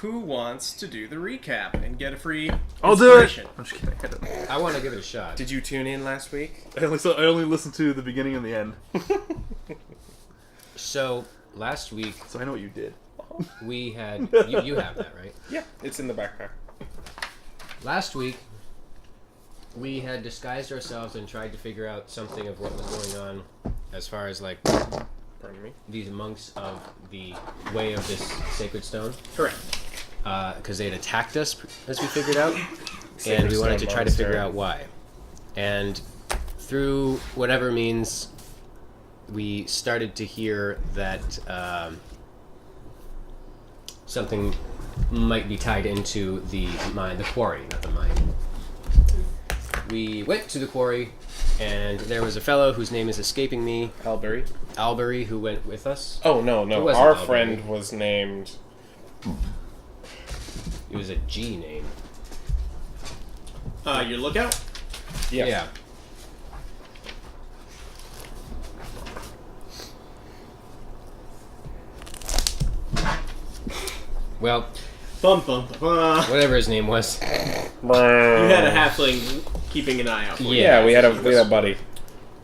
who wants to do the recap and get a free I'll do inspiration? it! I'm just kidding. I want to give it a shot. Did you tune in last week? I only listened to the beginning and the end, So, last week, so I know what you did. we had... You have that, right? Yeah, it's in the backpack. Last week, we had disguised ourselves and tried to figure out something of what was going on as far as, like, Pardon me. these monks of the way of this sacred stone. Correct. Because they had attacked us, as we figured out, Sacred and we wanted to Stone try to figure Monster. out why. And through whatever means, we started to hear that something might be tied into the mine, the quarry, not the mine. We went to the quarry, and there was a fellow whose name is escaping me, Albury. who went with us. Oh, no. It wasn't Our Albury. friend was named... It was a G name. Your lookout? Yes. Yeah. Well, Bum, bum, bum, bum. whatever his name was. You had a halfling keeping an eye out for you. Yeah, we had a buddy.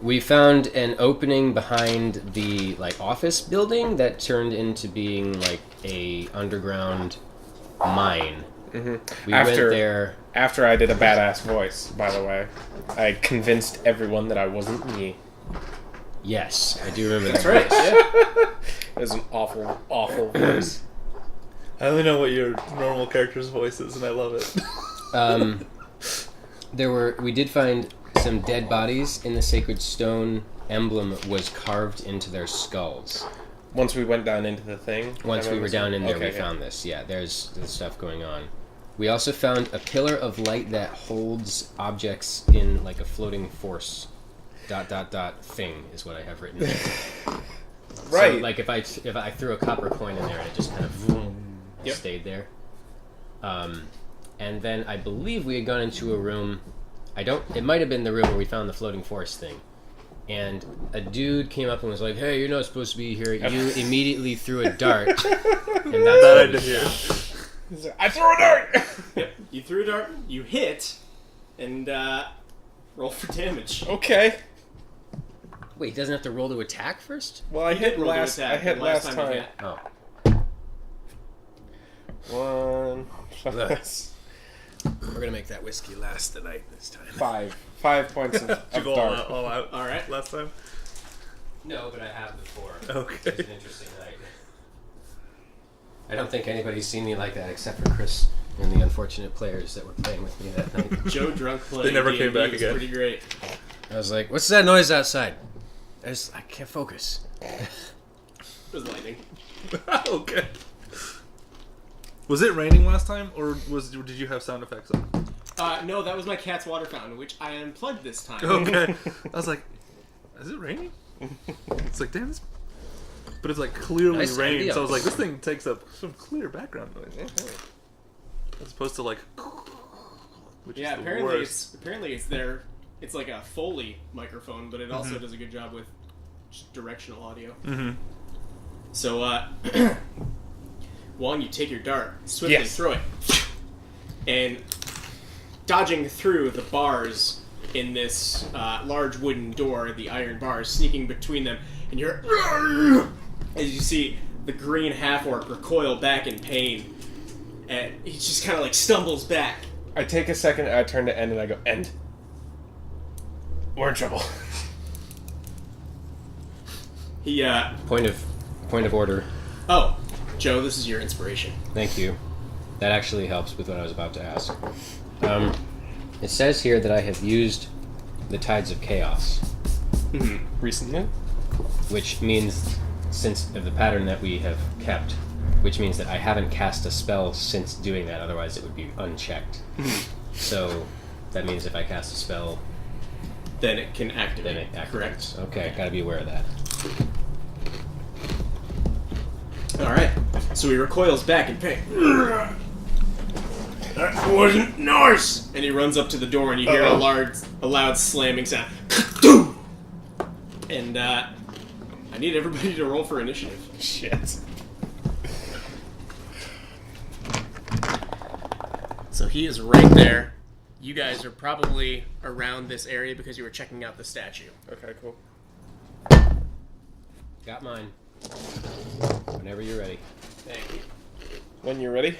We found an opening behind the office building that turned into being like a underground mine. Mm-hmm. We went there. After I did a badass voice, by the way, I convinced everyone that I wasn't me. Yes, I do remember That's that. right. Yeah. It was an awful, awful voice. I only know what your normal character's voice is, and I love it. We did find some dead bodies, and the sacred stone emblem was carved into their skulls. Once we went down into the thing? Once we were down in there, Okay, we yeah. found this. Yeah, there's stuff going on. We also found a pillar of light that holds objects in like a floating force. ... thing is what I have written down. Right. So, like if I threw a copper coin in there and it just kind of stayed there. And then I believe we had gone into a room. It might have been the room where we found the floating force thing. And a dude came up and was like, "Hey, you're not supposed to be here." You immediately threw a dart. And that's That I when did we hear. shot. I threw a dart! Yep. You threw a dart, you hit, and roll for damage. Okay. Wait, he doesn't have to roll to attack first? Well, I hit roll to last. attack I hit the last you time. hit. Oh. 1. We're gonna make that whiskey last the night this time. 5. 5 points of Did you go dart. all out All right. last time? No, but I have before. Okay. It was an interesting night. I don't think anybody's seen me like that except for Chris and the unfortunate players that were playing with me that night. Joe drunk playing. They never came D&D back was again. Pretty great. I was like, "What's that noise outside?" I can't focus. It was lightning. Okay. Was it raining last time, or did you have sound effects on? No, that was my cat's water fountain, which I unplugged this time. Okay. I was like, is it raining? It's like, damn, but it's like clearly Nice rain, idea. so I was like, this thing takes up some clear background noise. As opposed to like, which Yeah, is the apparently worst. it's there. It's like a Foley microphone, but it also does a good job with just directional audio. Mm-hmm. So, Wong, you take your dart, swiftly Yes. throw it, and dodging through the bars in this large wooden door, the iron bars, sneaking between them, and you're as you see the green half-orc recoil back in pain, and he just kind of like stumbles back. I take a second, I turn to End, and I go, End. We're in trouble. He, Point of order. oh, Joe, this is your inspiration. Thank you. That actually helps with what I was about to ask. It says here that I have used the Tides of Chaos, Recently? which means, since of the pattern that we have kept, which means that I haven't cast a spell since doing that, otherwise it would be unchecked. So, that means if I cast a spell, Then it can activate. then it activates. Correct. Okay, gotta be aware of that. Alright, so he recoils back in pain. That wasn't nice! And he runs up to the door and you hear a loud slamming sound. And, I need everybody to roll for initiative. Shit. So he is right there. You guys are probably around this area because you were checking out the statue. Okay, cool. Got mine. Whenever you're ready. Thank you. When you're ready.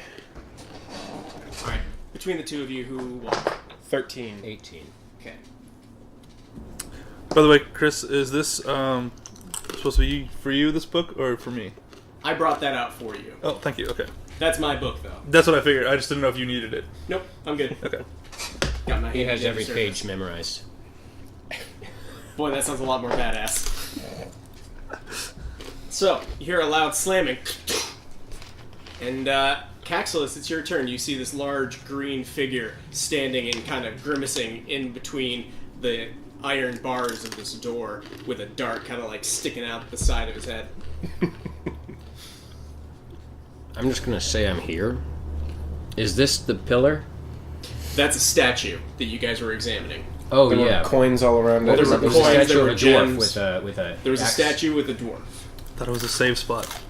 All right. Between the two of you, who won? 13. 18. Okay. By the way, Chris, is this supposed to be for you, this book, or for me? I brought that out for you. Oh, thank you. Okay. That's my book, though. That's what I figured. I just didn't know if you needed it. Nope, I'm good. Okay. Got my He hand has in every the page service. memorized. Boy, that sounds a lot more badass. So, you hear a loud slamming. And, Caxilus, it's your turn. You see this large green figure standing and kind of grimacing in between the iron bars of this door with a dart kind of like sticking out the side of his head. I'm just gonna say I'm here. Is this the pillar? That's a statue that you guys were examining. Oh There yeah. were coins all around it. There were There was coins, a statue there of were a dwarf gems. with a. There was a axe. statue with a dwarf. Thought it was a save spot.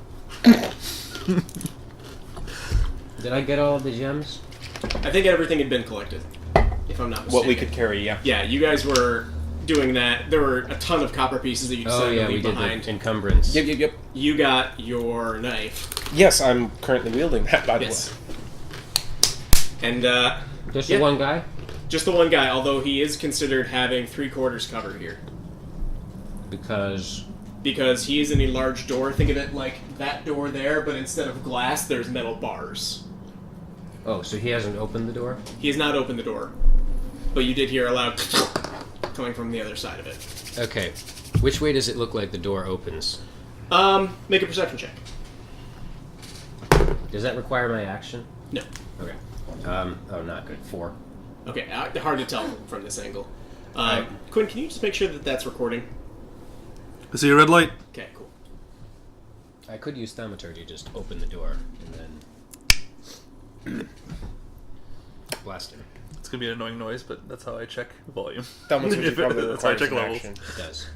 Did I get all of the gems? I think everything had been collected, if I'm not mistaken. What we could carry, yeah. Yeah, you guys were doing that. There were a ton of copper pieces that you Oh decided yeah, to we leave did behind. the encumbrance. Yep. You got your knife. Yes, I'm currently wielding that, by the Yes. way. And, Just yeah. the one guy? just the one guy, although he is considered having 3/4 cover here. Because Because he is in a large door. Think of it like that door there, but instead of glass, there's metal bars. so he hasn't opened the door? He has not opened the door, but you did hear a loud coming from the other side of it. Okay. Which way does it look like the door opens? Make a perception check. Does that require my action? No. Okay. Not good. 4. Okay, hard to tell from this angle. Alright. Quinn, can you just make sure that that's recording? I see a red light. Okay, cool. I could use thaumaturgy, just open the door and then blast him. It's gonna be an annoying noise, but that's how I check volume. Thaumaturgy probably That's how I requires check an levels. action. It does.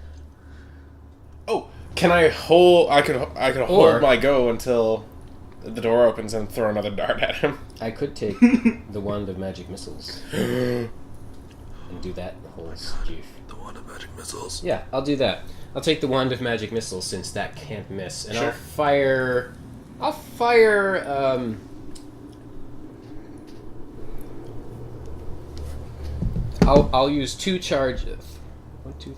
Oh, can I hold? I could Or- hold my go until the door opens and throw another dart at him. I could take the wand of magic missiles and do that whole goof. The wand of magic missiles. Yeah, I'll do that. I'll take the wand of magic missiles since that can't miss, and Sure. I'll fire. I'll use 2 charges.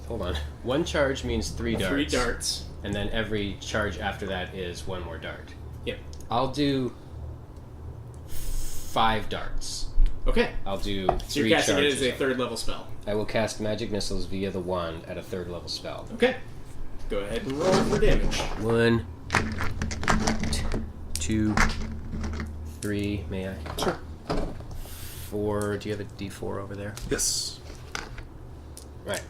Hold on. 1 charge means 3 darts. 3 darts. And then every charge after that is 1 more dart. Yep. I'll do 5 darts. Okay. I'll do 3 So you're casting it charges. as a 3rd level spell. I will cast magic missiles via the wand at a 3rd level spell. Okay. Go ahead and roll for damage. 1, 2, 3. May I? Sure. 4. Do you have a D4 over there? Yes. Right.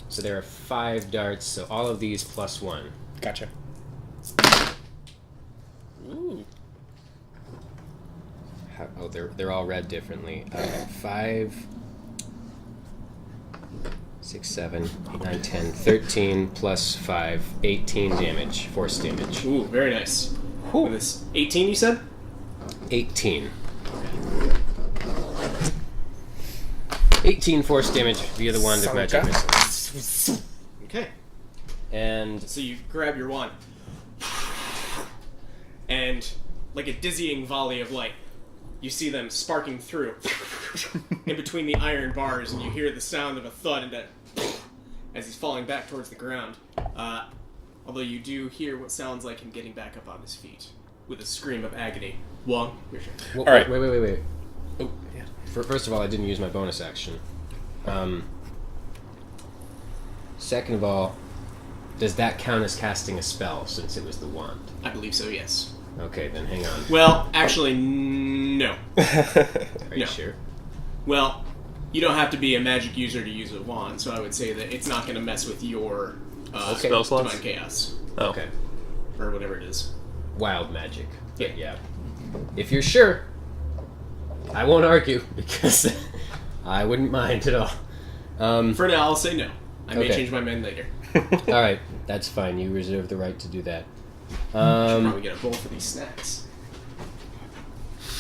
So there are 5 darts. So all of these plus 1. Gotcha. Ooh. They're all read differently. 5, 6, 7, 8, 9, 10, 13 plus 5, 18 damage, force damage. Ooh, very nice. With this 18, you said? 18. 18 force damage via the wand of magic Sanka. missiles. Okay. And So you grab your wand, and like a dizzying volley of light, you see them sparking through in between the iron bars, and you hear the sound of a thud and a as he's falling back towards the ground. Although you do hear what sounds like him getting back up on his feet with a scream of agony. Wong, your turn. Well, All right. Wait. Oh, yeah. First of all, I didn't use my bonus action. Second of all, does that count as casting a spell since it was the wand? I believe so, yes. Okay, then hang on. Well, actually, no. Are you no. sure? Well, you don't have to be a magic user to use a wand, so I would say that it's not going to mess with your Okay. Spell slots? Divine Chaos, Oh. Okay. or whatever it is. Wild magic. Yeah. Yeah. If you're sure, I won't argue because I wouldn't mind at all. For now, I'll say no. I may Okay. change my mind later. All right, that's fine. You reserve the right to do that. Should probably get a bowl for these snacks.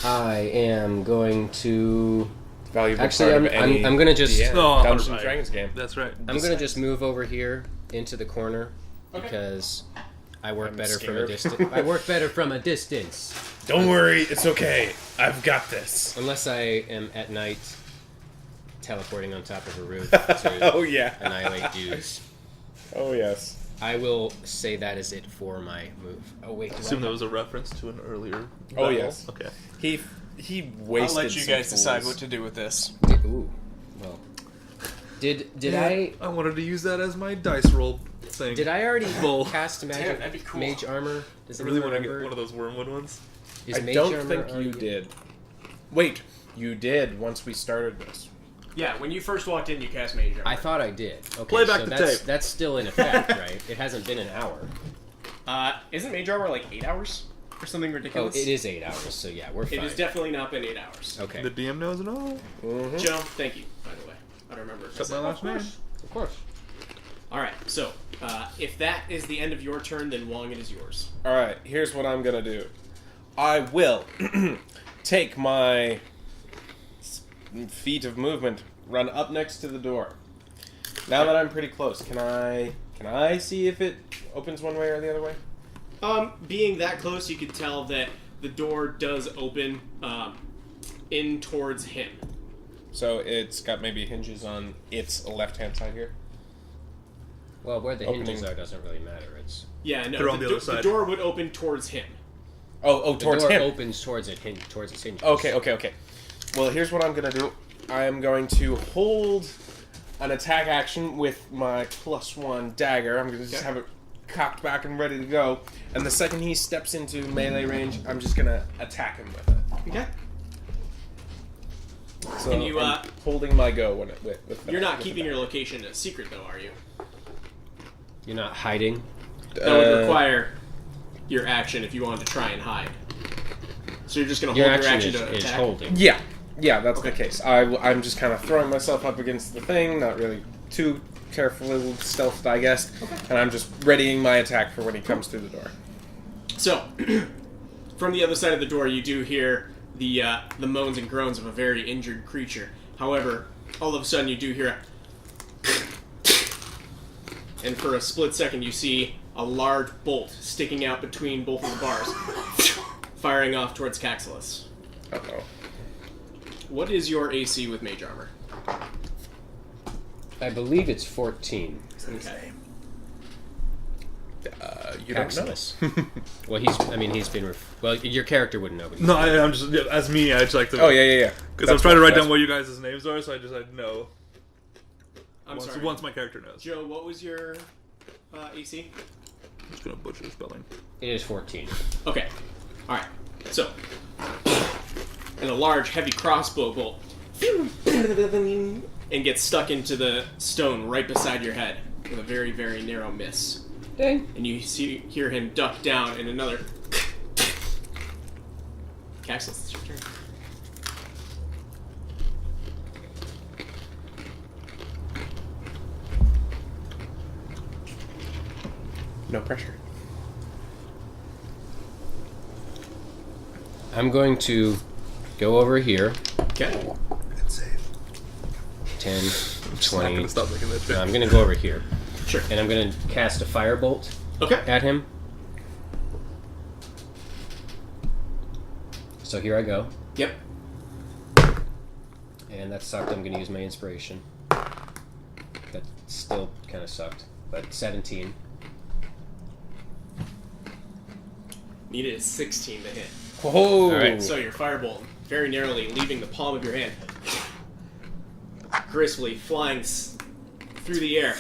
I am going to. Valuable Actually, part of any I'm gonna just. DM, Oh, Dungeons and right. Dragons game. That's right. I'm gonna just move over here into the corner Okay. because I work I'm better from a scared. distance. I work better from a distance, Don't worry, it's okay. I've got this. unless I am at night teleporting on top of a roof to Oh yeah. annihilate dudes. Oh yes. I will say that is it for my move. Oh wait, I do assume I- that was a reference to an earlier. Oh, battle. yes. Okay. He wasted. I'll let you some guys decide fools. what to do with this. Ooh, well, did I wanted to use that as my dice roll thing. did I already Bull. cast magic that'd be cool. mage armor? Does I it really want to get remember? one of those wormwood ones. Is I mage don't armor think already- you did. Wait, you did once we started this. Yeah, when you first walked in, you cast Mage Armor. I thought I did. Okay, Play back so the that's, tape. That's still in effect, right? It hasn't been an hour. Isn't Mage Armor like 8 hours? Or something Oh, ridiculous? it is 8 hours, so yeah, we're fine. It has definitely not been 8 hours. Okay. The DM knows it all. Joe, thank you, by the way. I don't remember. Except my last name. Of course. Alright, so, if that is the end of your turn, then Wong, it is yours. All right, here's what I'm gonna do. I will take my feet of movement, run up next to the door. Now that I'm pretty close, can I see if it opens one way or the other way? Being that close, you could tell that the door does open, in towards him. So it's got maybe hinges on its left-hand side here. Well, where the hinges Opening. are doesn't really matter. It's Yeah, no, They're on the other the side. door would open towards him. Oh, the towards door him. opens towards it, towards its hinges. Okay. Well, here's what I'm gonna do. I am going to hold an attack action with my +1 dagger. I'm gonna just Okay. have it cocked back and ready to go. And the second he steps into melee range, I'm just gonna attack him with it. Okay. So Can you, I'm holding my go when it with You're not with keeping the your location a secret, though, are you? You're not hiding. That would require your action if you wanted to try and hide. So you're just going to Your hold your action action to is attack? holding. Yeah, that's the case. I'm just kind of throwing myself up against the thing, not really too carefully stealthed, I guess. And I'm just readying my attack for when he comes through the door. So, from the other side of the door, you do hear the moans and groans of a very injured creature. However, all of a sudden you do hear a... And for a split second, you see a large bolt sticking out between both of the bars, firing off towards Caxilus. Uh-oh. What is your AC with Mage Armor? I believe it's 14. Okay. You don't know. Caxilus. Well, he's been. Well, your character wouldn't know. But No, I'm just as me. I just like to. Oh, yeah. Because I'm trying to write down what you guys' names are, so I know. I'm once, sorry. once my character knows. Joe, what was your AC? I'm just gonna butcher the spelling. It is 14. Okay. Alright. So. And a large, heavy crossbow bolt. And gets stuck into the stone right beside your head with a very, very narrow miss. Dang. And you hear him duck down and another. Caxilus, it's your turn. No pressure. I'm going to go over here. Okay. It's safe. 10, I'm just 20. not gonna stop making that joke. No, I'm going to go over here. Sure. And I'm going to cast a firebolt Okay. at him. So here I go. Yep. And that sucked. I'm going to use my inspiration. That still kind of sucked. But 17. Needed a 16 to hit. Whoa! Alright, So your firebolt, very narrowly leaving the palm of your hand, gracefully flying through the air.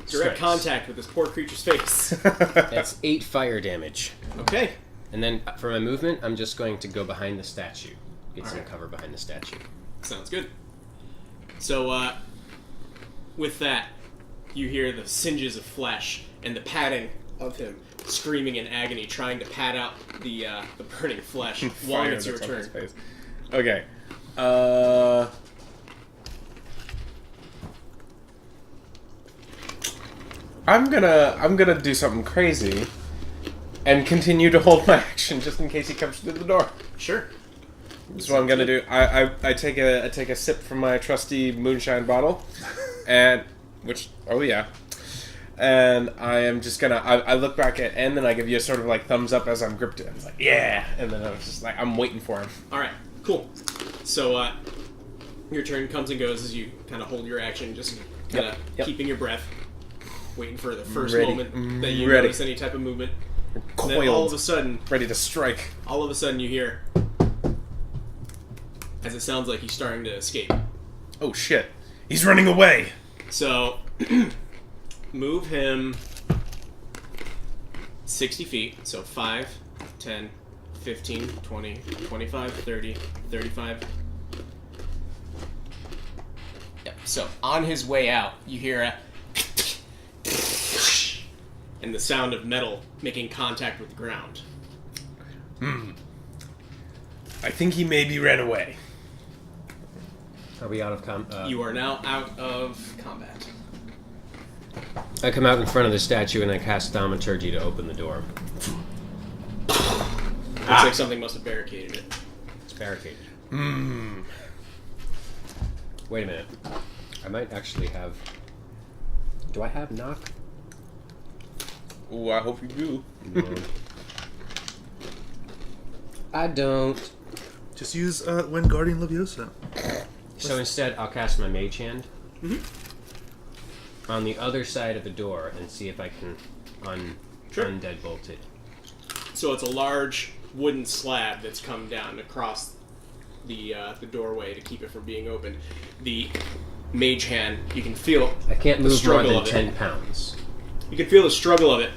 Direct Strikes. contact with this poor creature's face. That's 8 fire damage. Okay. And then for my movement, I'm just going to go behind the statue. Get some Alright. cover behind the statue. Sounds good. So, with that, you hear the singes of flesh and the patting of him screaming in agony, trying to pat out the burning flesh. While Fire it's your that's on his turn. face. Okay. I'm gonna do something crazy and continue to hold my action just in case he comes through the door. Sure. That's what I'm gonna do. I take a sip from my trusty moonshine bottle, and and I am just gonna. I look back at N, and I give you a sort of like thumbs up as I'm gripped it. I'm like, yeah, and then I was just like, I'm waiting for him. All right, cool. So your turn comes and goes as you kind of hold your action, just kind of keeping your breath, waiting for the first moment that you notice any type of movement. Coiled, then all of a sudden, ready to strike. All of a sudden, you hear, as it sounds like he's starting to escape. Oh shit! He's running away. So, move him 60 feet. So 5, 10, 15, 20, 25, 30, 35. Yep. So on his way out, you hear a and the sound of metal making contact with the ground. I think he maybe ran away. Are we out of combat? You are now out of combat. I come out in front of the statue and I cast Thaumaturgy to open the door. Looks like something must have barricaded it. It's barricaded. Wait a minute. I might actually have... Do I have knock? Ooh, I hope you do. No. I don't. Just use Wingardium Leviosa. So instead, I'll cast my Mage Hand on the other side of the door and see if I can undead bolt it. So it's a large wooden slab that's come down across the doorway to keep it from being opened. The Mage Hand, you can feel I can't the move more struggle than of it. 10 pounds. You can feel the struggle of it,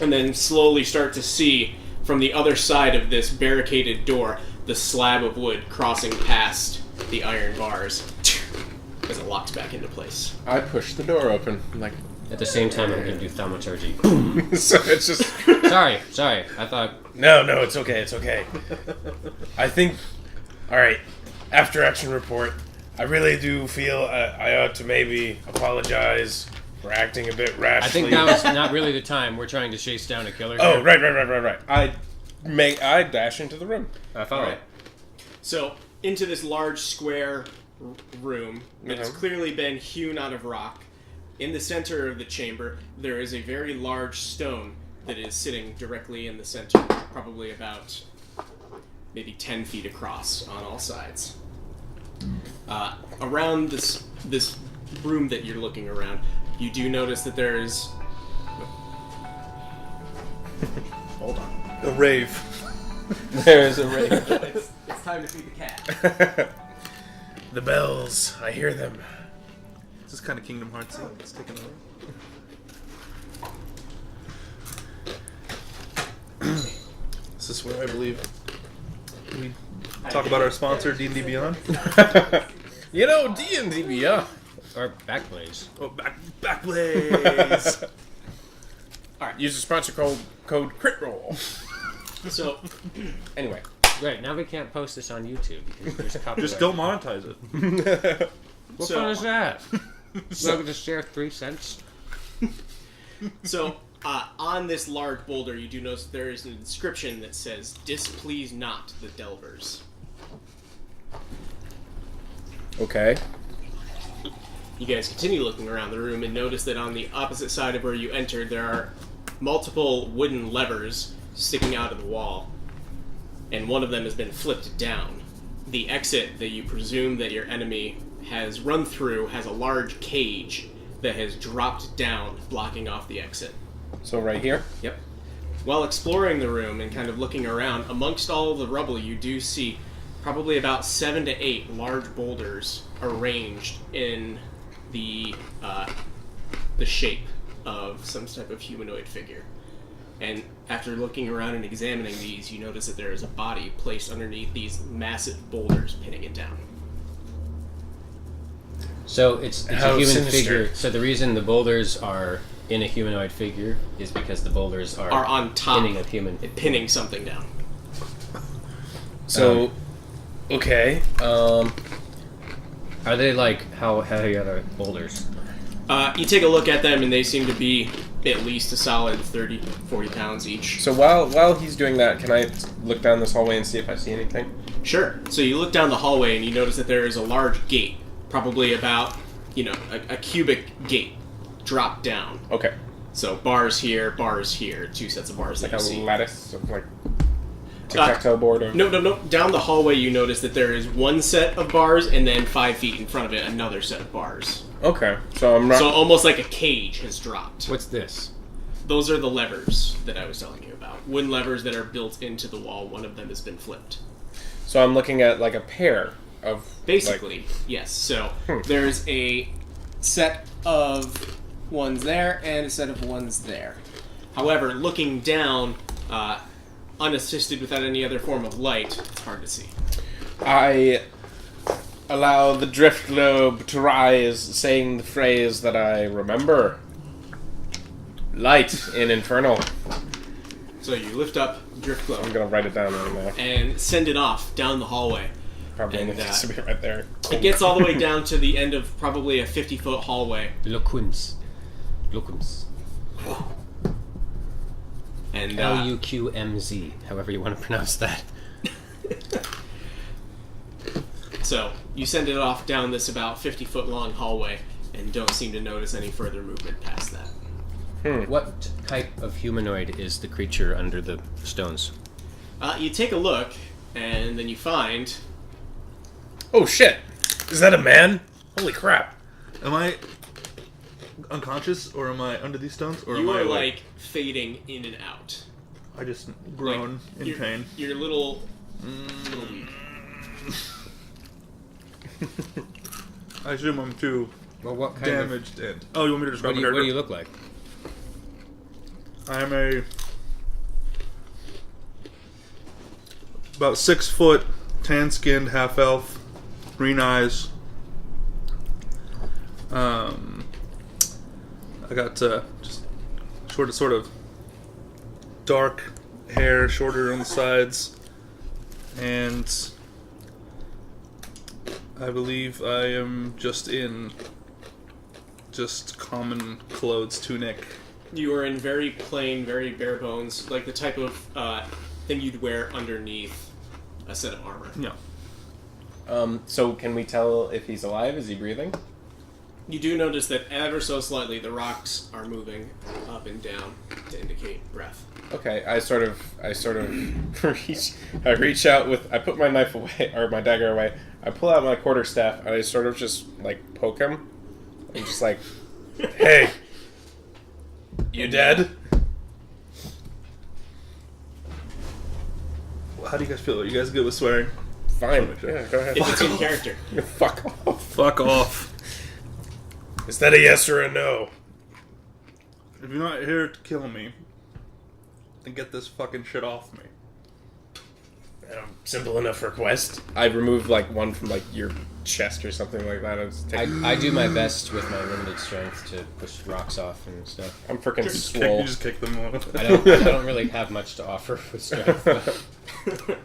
and then slowly start to see from the other side of this barricaded door the slab of wood crossing past the iron bars as it locks back into place. I push the door open. I'm like, At the same time, I'm going to do Thaumaturgy. so it's just. Sorry. I thought... No, it's okay. It's okay. I think. All right. After action report. I really do feel I ought to maybe apologize for acting a bit rashly. I think now is not really the time. We're trying to chase down a killer. Oh, here. right. I dash into the room. I follow. Right. So, into this large square room that has clearly been hewn out of rock. In the center of the chamber, there is a very large stone that is sitting directly in the center, probably about maybe 10 feet across on all sides. Around this room that you're looking around, you do notice that there is... Hold on. A rave. There's a ring. It's time to feed the cat. The bells. I hear them. This is kind of Kingdom Hearts-y. It's taking over. This is where I believe we talk about our sponsor, D&D Beyond. You know, D&D Beyond. Or Backblaze. Oh, Backblaze! Alright. Use the sponsor code CritRoll. So, Anyway. Right, now we can't post this on YouTube because there's copyright. Just don't monetize it. What So- fun is that? So I can just share 3 cents? So, on this large boulder, you do notice there is an inscription that says, "Displease not the Delvers." Okay. You guys continue looking around the room and notice that on the opposite side of where you entered, there are multiple wooden levers sticking out of the wall, and one of them has been flipped down. The exit that you presume that your enemy has run through has a large cage that has dropped down, blocking off the exit. So right here? Yep. While exploring the room and kind of looking around, amongst all the rubble, you do see probably about 7 to 8 large boulders arranged in the shape of some type of humanoid figure. And after looking around and examining these, you notice that there is a body placed underneath these massive boulders, pinning it down. So it's How a human sinister. figure. So the reason the boulders are in a humanoid figure is because the boulders are On top, pinning a human. pinning something down. So, okay. Are they like how heavy are the boulders? You take a look at them, and they seem to be at least a solid 30, 40 pounds each. So while he's doing that, can I look down this hallway and see if I see anything? Sure. So you look down the hallway and you notice that there is a large gate, probably about, a cubic gate, dropped down. Okay. So bars here, 2 sets of bars Like that a you see. lattice of like tic-tac-toe board. Or... No. Down the hallway you notice that there is 1 set of bars and then 5 feet in front of it another set of bars. Okay. So I'm So almost like a cage has dropped. What's this? Those are the levers that I was telling you about. Wooden levers that are built into the wall. One of them has been flipped. So I'm looking at like a pair of Basically, yes. So there's a set of ones there and a set of ones there. However, looking down, unassisted without any other form of light, it's hard to see. I allow the drift globe to rise, saying the phrase that I remember. Light in Infernal. So you lift up Drift I'm Globe gonna write it down right now. and send it off down the hallway. Probably And, needs to be right there. It gets all the way down to the end of probably a 50-foot hallway. Loquens. And Luqmz, however you want to pronounce that. so you send it off down this about 50-foot long hallway and don't seem to notice any further movement past that. What type of humanoid is the creature under the stones? You take a look, and then you find... Oh shit! Is that a man? Holy crap! Am I unconscious, or am I under these stones, or am You I are, awake? like, fading in and out. I just groan in Your- pain. Your little weak. I assume I'm too Well, what kind damaged and... Oh, you want me to describe What my do you character? look like? I'm about 6 foot, tan-skinned, half-elf, green eyes. I got just sort of dark hair, shorter on the sides, and I believe I am just in common clothes, tunic. You are in very plain, very bare bones, like the type of thing you'd wear underneath a set of armor. Yeah. So can we tell if he's alive? Is he breathing? You do notice that ever so slightly the rocks are moving up and down to indicate breath. Okay, I sort of reach out with, I put my knife away, or my dagger away, I pull out my quarterstaff, and I sort of just, like, poke him. I'm just like, hey, you dead? How do you guys feel? Are you guys good with swearing? Fine. Sure. Yeah, go ahead. If it's in character. Fuck off. Fuck off. Is that a yes or a no? If you're not here to kill me, then get this fucking shit off me. Simple enough request. I removed, like, one from, like, your chest or something like that. I do my best with my limited strength to push rocks off and stuff. I'm freaking You swole. just kick them off. I don't really have much to offer with strength. But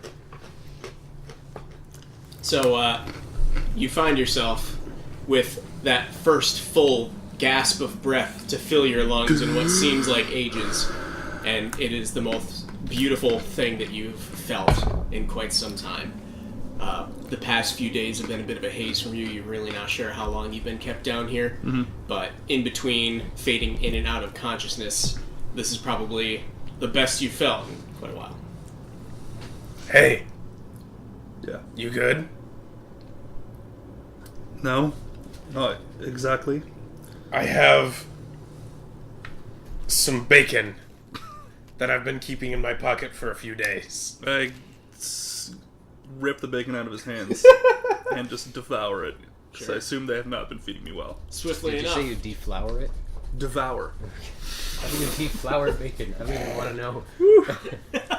So, you find yourself with that first full gasp of breath to fill your lungs in what seems like ages, and it is the most beautiful thing that you've felt in quite some time. The past few days have been a bit of a haze from you. You're really not sure how long you've been kept down here, but in between fading in and out of consciousness, this is probably the best you've felt in quite a while. Hey, Yeah. you good? No? Not exactly. I have some bacon that I've been keeping in my pocket for a few days. I rip the bacon out of his hands and just devour it. Because I assume they have not been feeding me well. Swiftly did you enough, say you deflower it? Devour. How do you deflower bacon? I don't even want to know.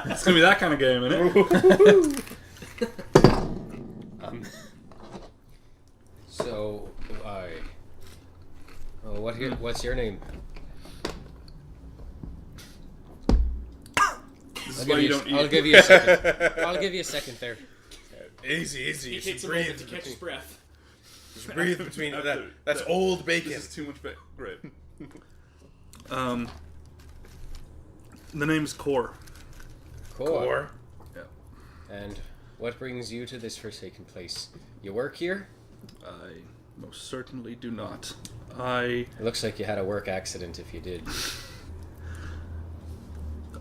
It's gonna be that kind of game, isn't it? So, what's your name? This is why you don't I'll eat. give you a second. I'll give you a second there. Easy. he You takes should a moment to breathe. catch his breath. Just breathe between that. After- That's old bacon. This is too much bacon. Great. The name's Core. Cool. Or Yeah. And What brings you to this forsaken place? You work here? I most certainly do not. It looks like you had a work accident if you did.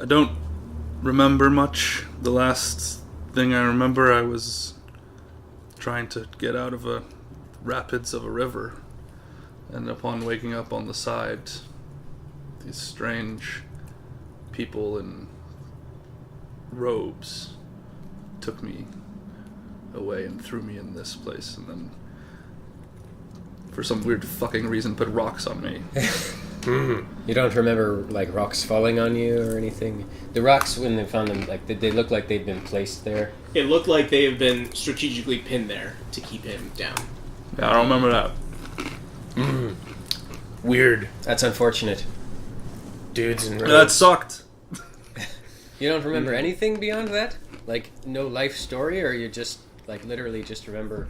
I don't remember much. The last thing I remember, I was trying to get out of a rapids of a river, and upon waking up on the side, these strange people in robes took me away and threw me in this place, and then for some weird fucking reason put rocks on me. You don't remember, like, rocks falling on you or anything? The rocks, when they found them, like, they look like they've been placed there. It looked like they have been strategically pinned there to keep him down. Yeah, I don't remember that. Weird. That's unfortunate. Dudes in That robes. sucked. You don't remember anything beyond that? Like, no life story, or you just, like, literally just remember,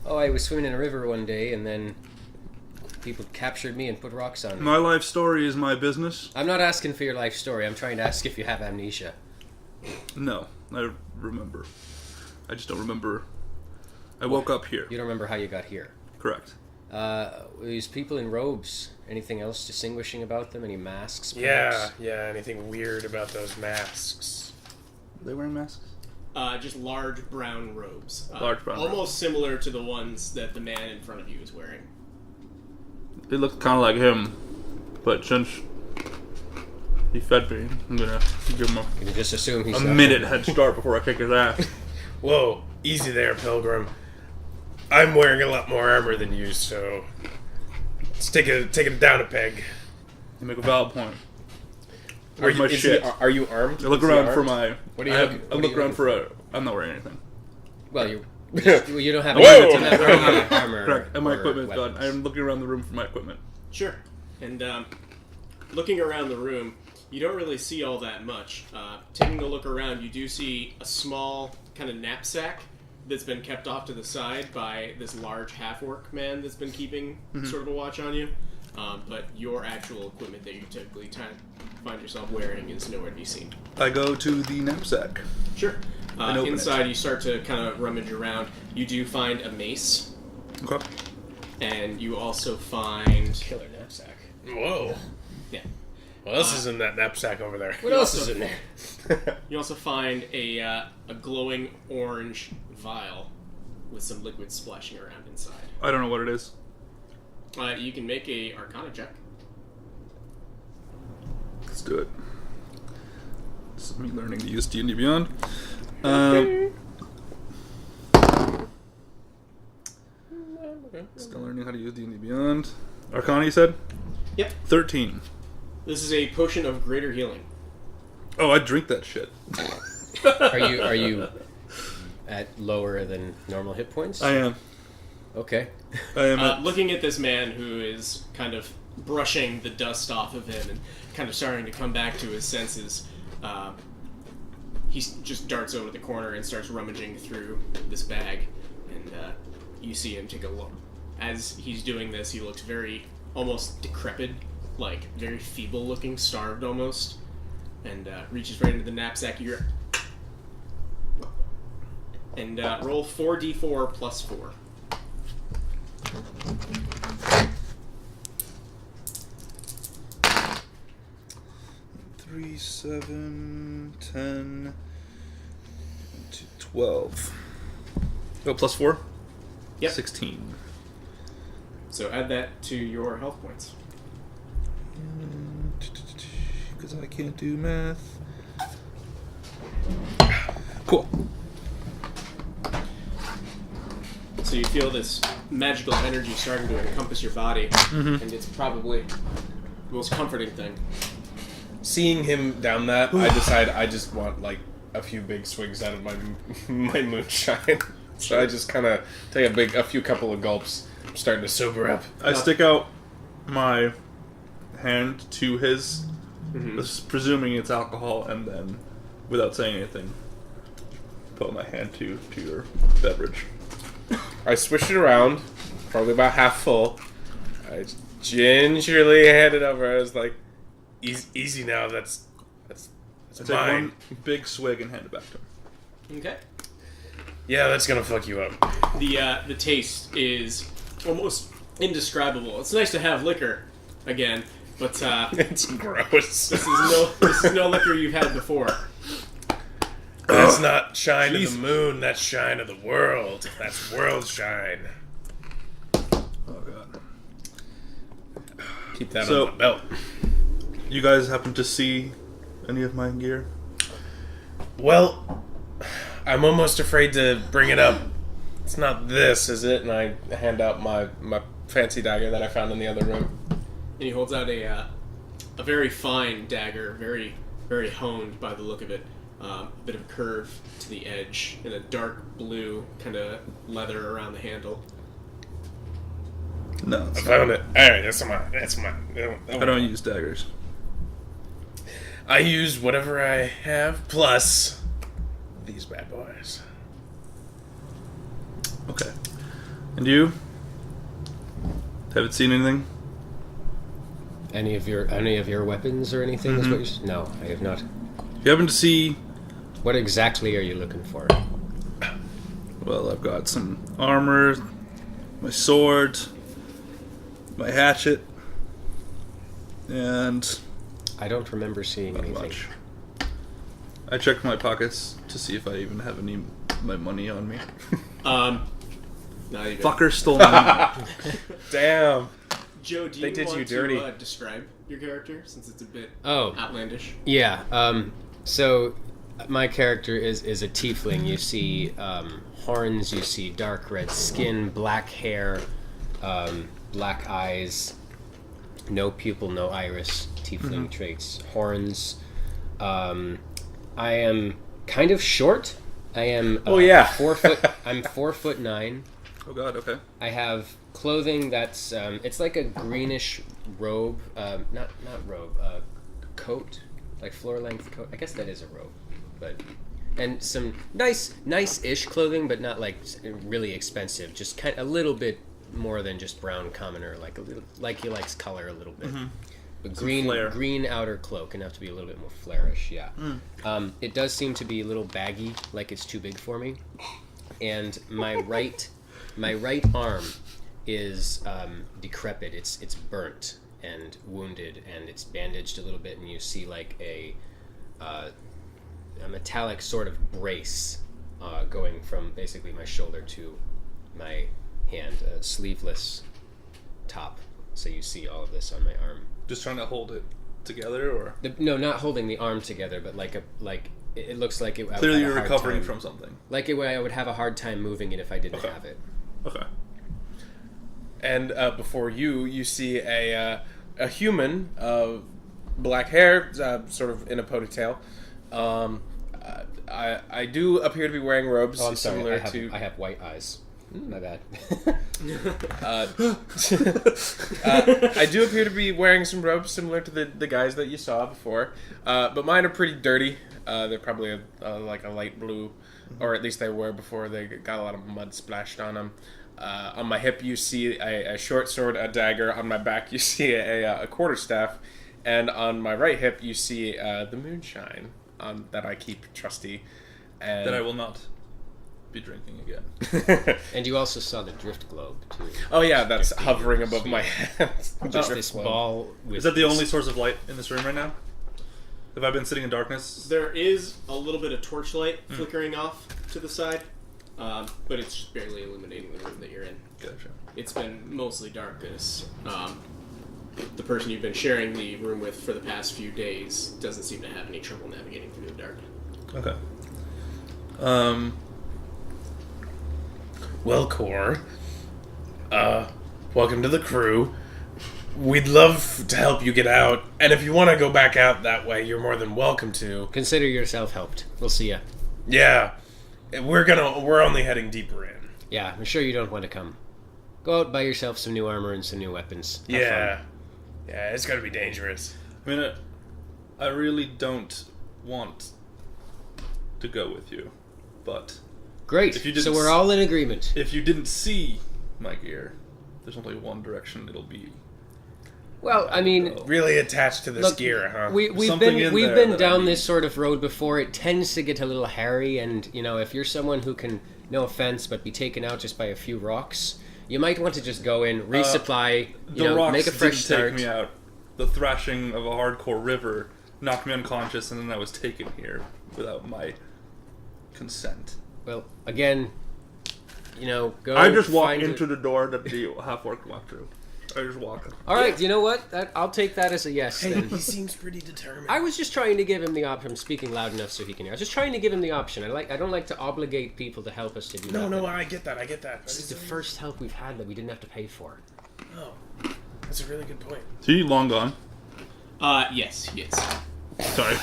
oh, I was swimming in a river one day, and then people captured me and put rocks on me. My life story is my business. I'm not asking for your life story. I'm trying to ask if you have amnesia. No, I remember. I just don't remember. I woke up here. You don't remember how you got here. Correct. These people in robes, anything else distinguishing about them? Any masks? Yeah, perhaps? yeah. Anything weird about those masks? Are they wearing masks? Just large brown robes. Large brown almost similar to the ones that the man in front of you is wearing. They look kind of like him, but since he fed me, I'm gonna give him You can just assume he's a not- minute head start before I kick his ass. Whoa, easy there, Pilgrim. I'm wearing a lot more armor than you, so let's take it down a peg. You make a valid point. Are Where's you, my is shit? he- are you armed? I look Is he around for armed? my. What are you I looking- I what are look you around looking for a. I'm not wearing anything. Well, you don't have Whoa! any you're not wearing any armor. Correct. And my or equipment's gone. weapons. I'm looking around the room for my equipment. Sure. And looking around the room, you don't really see all that much. Taking a look around, you do see a small kind of knapsack that's been kept off to the side by this large half-orc man that's been keeping sort of a watch on you. But your actual equipment that you typically find yourself wearing is nowhere to be seen. I go to the knapsack. Sure. And open Inside, it. you start to kind of rummage around. You do find a mace, Okay. and you also find... Killer knapsack. Whoa. Yeah. What else is in that knapsack over there? What else is in there? You also find a glowing orange vial with some liquid splashing around inside. I don't know what it is. You can make a Arcana check. Let's do it. This is me learning to use D&D Beyond. Still learning how to use D&D Beyond. Arcana, you said? Yep. 13. This is a potion of greater healing. Oh, I drink that shit. Are you at lower than normal hit points? I am. Okay. I am. At, Looking at this man who is kind of brushing the dust off of him and kind of starting to come back to his senses, he just darts over to the corner and starts rummaging through this bag, and you see him take a look. As he's doing this, he looks very, almost decrepit, like very feeble looking, starved almost, and reaches right into the knapsack. And roll 4d4 plus 4. 3, 7, 10, 12. Oh, plus 4? Yep. 16. So add that to your health points. Because I can't do math. Cool. So you feel this magical energy starting to encompass your body, and it's probably the most comforting thing. Seeing him down that, I decide I just want like a few big swigs out of my my moonshine. So I just kind of take a few couple of gulps. I'm starting to sober up. I stick out my hand to his, presuming it's alcohol, and then, without saying anything, put my hand to your beverage. I swish it around, probably about half full. I gingerly hand it over. I was like, "Easy now. That's I take mine." one big swig and hand it back to him. Okay. Yeah, that's gonna fuck you up. The taste is almost indescribable. It's nice to have liquor again, but It's gross. this is no liquor you've had before. That's not shine of the moon, that's shine of the world. That's world shine. Oh god. Keep that So- on my belt. You guys happen to see any of my gear? Well, I'm almost afraid to bring it up. It's not this, is it? And I hand out my fancy dagger that I found in the other room. And he holds out a very fine dagger, very very honed by the look of it. A bit of curve to the edge, and a dark blue kind of leather around the handle. No, I it's not. found it. Alright, that's mine. That's mine. I don't use daggers. I use whatever I have, plus these bad boys. Okay. And you? Haven't seen anything? Any of your weapons or anything? Is what you're, no, I have not. If you happen to see, What exactly are you looking for? well, I've got some armor, my sword, my hatchet, and I don't remember seeing not anything. much. I checked my pockets to see if I even have any my money on me. Now you Fucker stole my money. Damn. Joe, do They you did want you dirty. to describe your character since it's a bit Oh. outlandish? Yeah. So my character is a tiefling. You see horns. You see dark red skin, black hair, black eyes, no pupil, no iris. Tiefling traits. Horns. I am kind of short. I am. Oh, yeah. 4 foot. I'm 4'9". Oh god, okay. I have clothing that's it's like a greenish robe, not robe, coat, like floor length coat. I guess that is a robe, but and some nice-ish clothing, but not like really expensive. Just kind a little bit more than just brown commoner, like a little like he likes color a little bit. But flair. green outer cloak, enough to be a little bit more flairish. Yeah. It does seem to be a little baggy, like it's too big for me, and my right arm is decrepit. It's burnt and wounded, and it's bandaged a little bit. And you see like a metallic sort of brace going from basically my shoulder to my hand, a sleeveless top. So you see all of this on my arm. Just trying to hold it together, or No, not holding the arm together, but it looks like it. I would clearly have you're a hard recovering time- from something. Like I would have a hard time moving it if I didn't Okay. have it. Okay. And before you see a human, black hair, sort of in a ponytail. I do appear to be wearing robes Oh, I'm sorry. similar I have, to. I have white eyes. My bad. I do appear to be wearing some robes similar to the guys that you saw before, but mine are pretty dirty. They're probably like a light blue, or at least they were before they got a lot of mud splashed on them. On my hip you see a short sword, a dagger. On my back you see a quarterstaff, and on my right hip you see the moonshine that I keep trusty. And That I will not be drinking again. And you also saw the drift globe too. Oh yeah, that's hovering above my head. Just this ball. With Is that the only source of light in this room right now? Have I been sitting in darkness? There is a little bit of torchlight flickering off to the side, but it's just barely illuminating the room that you're in. Gotcha. It's been mostly dark because the person you've been sharing the room with for the past few days doesn't seem to have any trouble navigating through the dark. Okay. Well, Core, welcome to the crew. We'd love to help you get out, and if you want to go back out that way, you're more than welcome to. Consider yourself helped. We'll see ya. Yeah, we're only heading deeper in. Yeah, I'm sure you don't want to come. Go out, buy yourself some new armor and some new weapons. Have Yeah, fun. yeah, it's gonna be dangerous. I mean, I really don't want to go with you, but Great. If you didn't So we're s- all in agreement. if you didn't see my gear, there's only one direction it'll be. Well, I mean, Really attached to this look, gear, huh? we've Something been in we've there been that I down need. this sort of road before. It tends to get a little hairy, and if you're someone who can no offense, but be taken out just by a few rocks. You might want to just go in, resupply, Rocks make a fresh didn't start. take me out. The thrashing of a hardcore river knocked me unconscious, and then I was taken here without my consent. Well, again, go. I just walk find into the door that the half-orc walked through. I just walk. All right, you know what? I'll take that as a yes. Hey, Then. he seems pretty determined. I was just trying to give him the option. I'm speaking loud enough so he can hear. I was just trying to give him the option. I don't like to obligate people to help us to do that. No, I get that. This is the first help we've had that we didn't have to pay for. Oh, that's a really good point. Is he long gone? Yes. Sorry.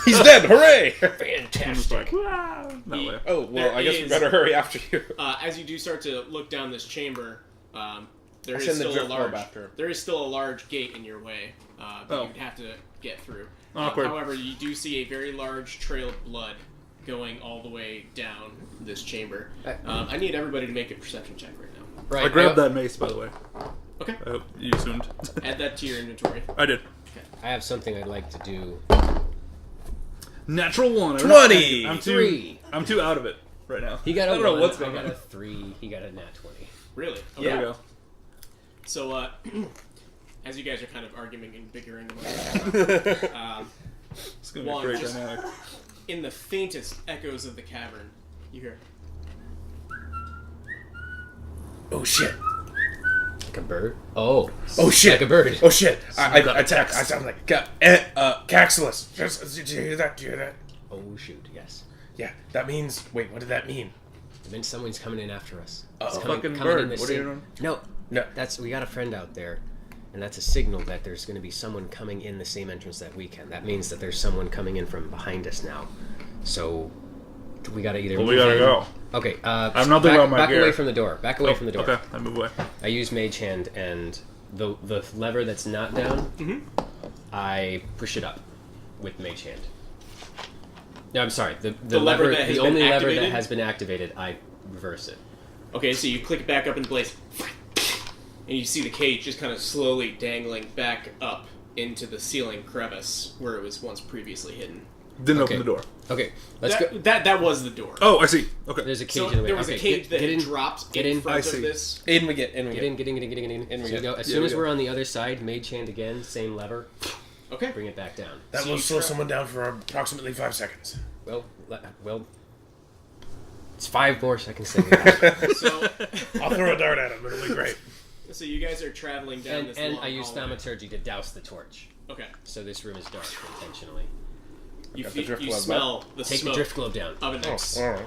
He's dead! Hooray! Fantastic. No way. Oh, well, There I guess we is- better hurry after you. As you do start to look down this chamber, there I is send the still a drift large. orb after. There is still a large gate in your way that Oh. you'd have to get through. Awkward. However, you do see a very large trail of blood going all the way down this chamber. I need everybody to make a perception check right now. Right. I grabbed that mace, by the way. Okay. I hope you assumed. Add that to your inventory. I did. I have something I'd like to do. Natural 1. 20! I'm too. 3. I'm too out of it right now. He got a I don't know 1. what's I going got on. a 3. He got a nat 20. Really? Okay. There we go. So, as you guys are kind of arguing and bickering about It's gonna be a One, great just- dynamic. in the faintest echoes of the cavern, you hear, Oh, shit. Like a bird? Oh. Oh, shit. Like a bird. Oh, shit. I got attack. text. I sound like... Caxilus. Did you hear that? Did you hear that? Oh, shoot. Yes. Yeah, that means... Wait, what did that mean? It meant someone's coming in after us. Uh-oh. It's coming- Fucking coming bird. in the What are you same- doing? No. No. We got a friend out there, and that's a signal that there's going to be someone coming in the same entrance that we can. That means that there's someone coming in from behind us now. So we got to either. Well, we move gotta in- go. Okay. I'm not thinking back, about my back gear. away from the door. Back away from the door. Okay, I move away. I use Mage Hand, and the lever that's not down, I push it up with Mage Hand. No, I'm sorry. The lever that has the been only lever that activated? has been activated, I reverse it. okay, so you click it back up in place, and you see the cage just kind of slowly dangling back up into the ceiling crevice where it was once previously hidden. Didn't Okay. open the door. Okay, let's go. That was the door. Oh, I see. Okay. There's a cage So in the way. there was Okay, a cage get that in. had dropped Get in in. front I of see. this. In we get. Get in. In we So you get. go, as Yeah, soon we as go. we're on the other side, Mage Hand again, same lever, Okay. bring it back down. That So will you slow try- someone down for approximately 5 seconds. Well, it's 5 more seconds. Than So, I'll throw a dart at him. It'll be great. so you guys are traveling down this and long I use hallway. thaumaturgy to douse the torch, Okay. so this room is dark intentionally. You, Got the drift you glove smell the Take the smoke drift globe down. of an Alright.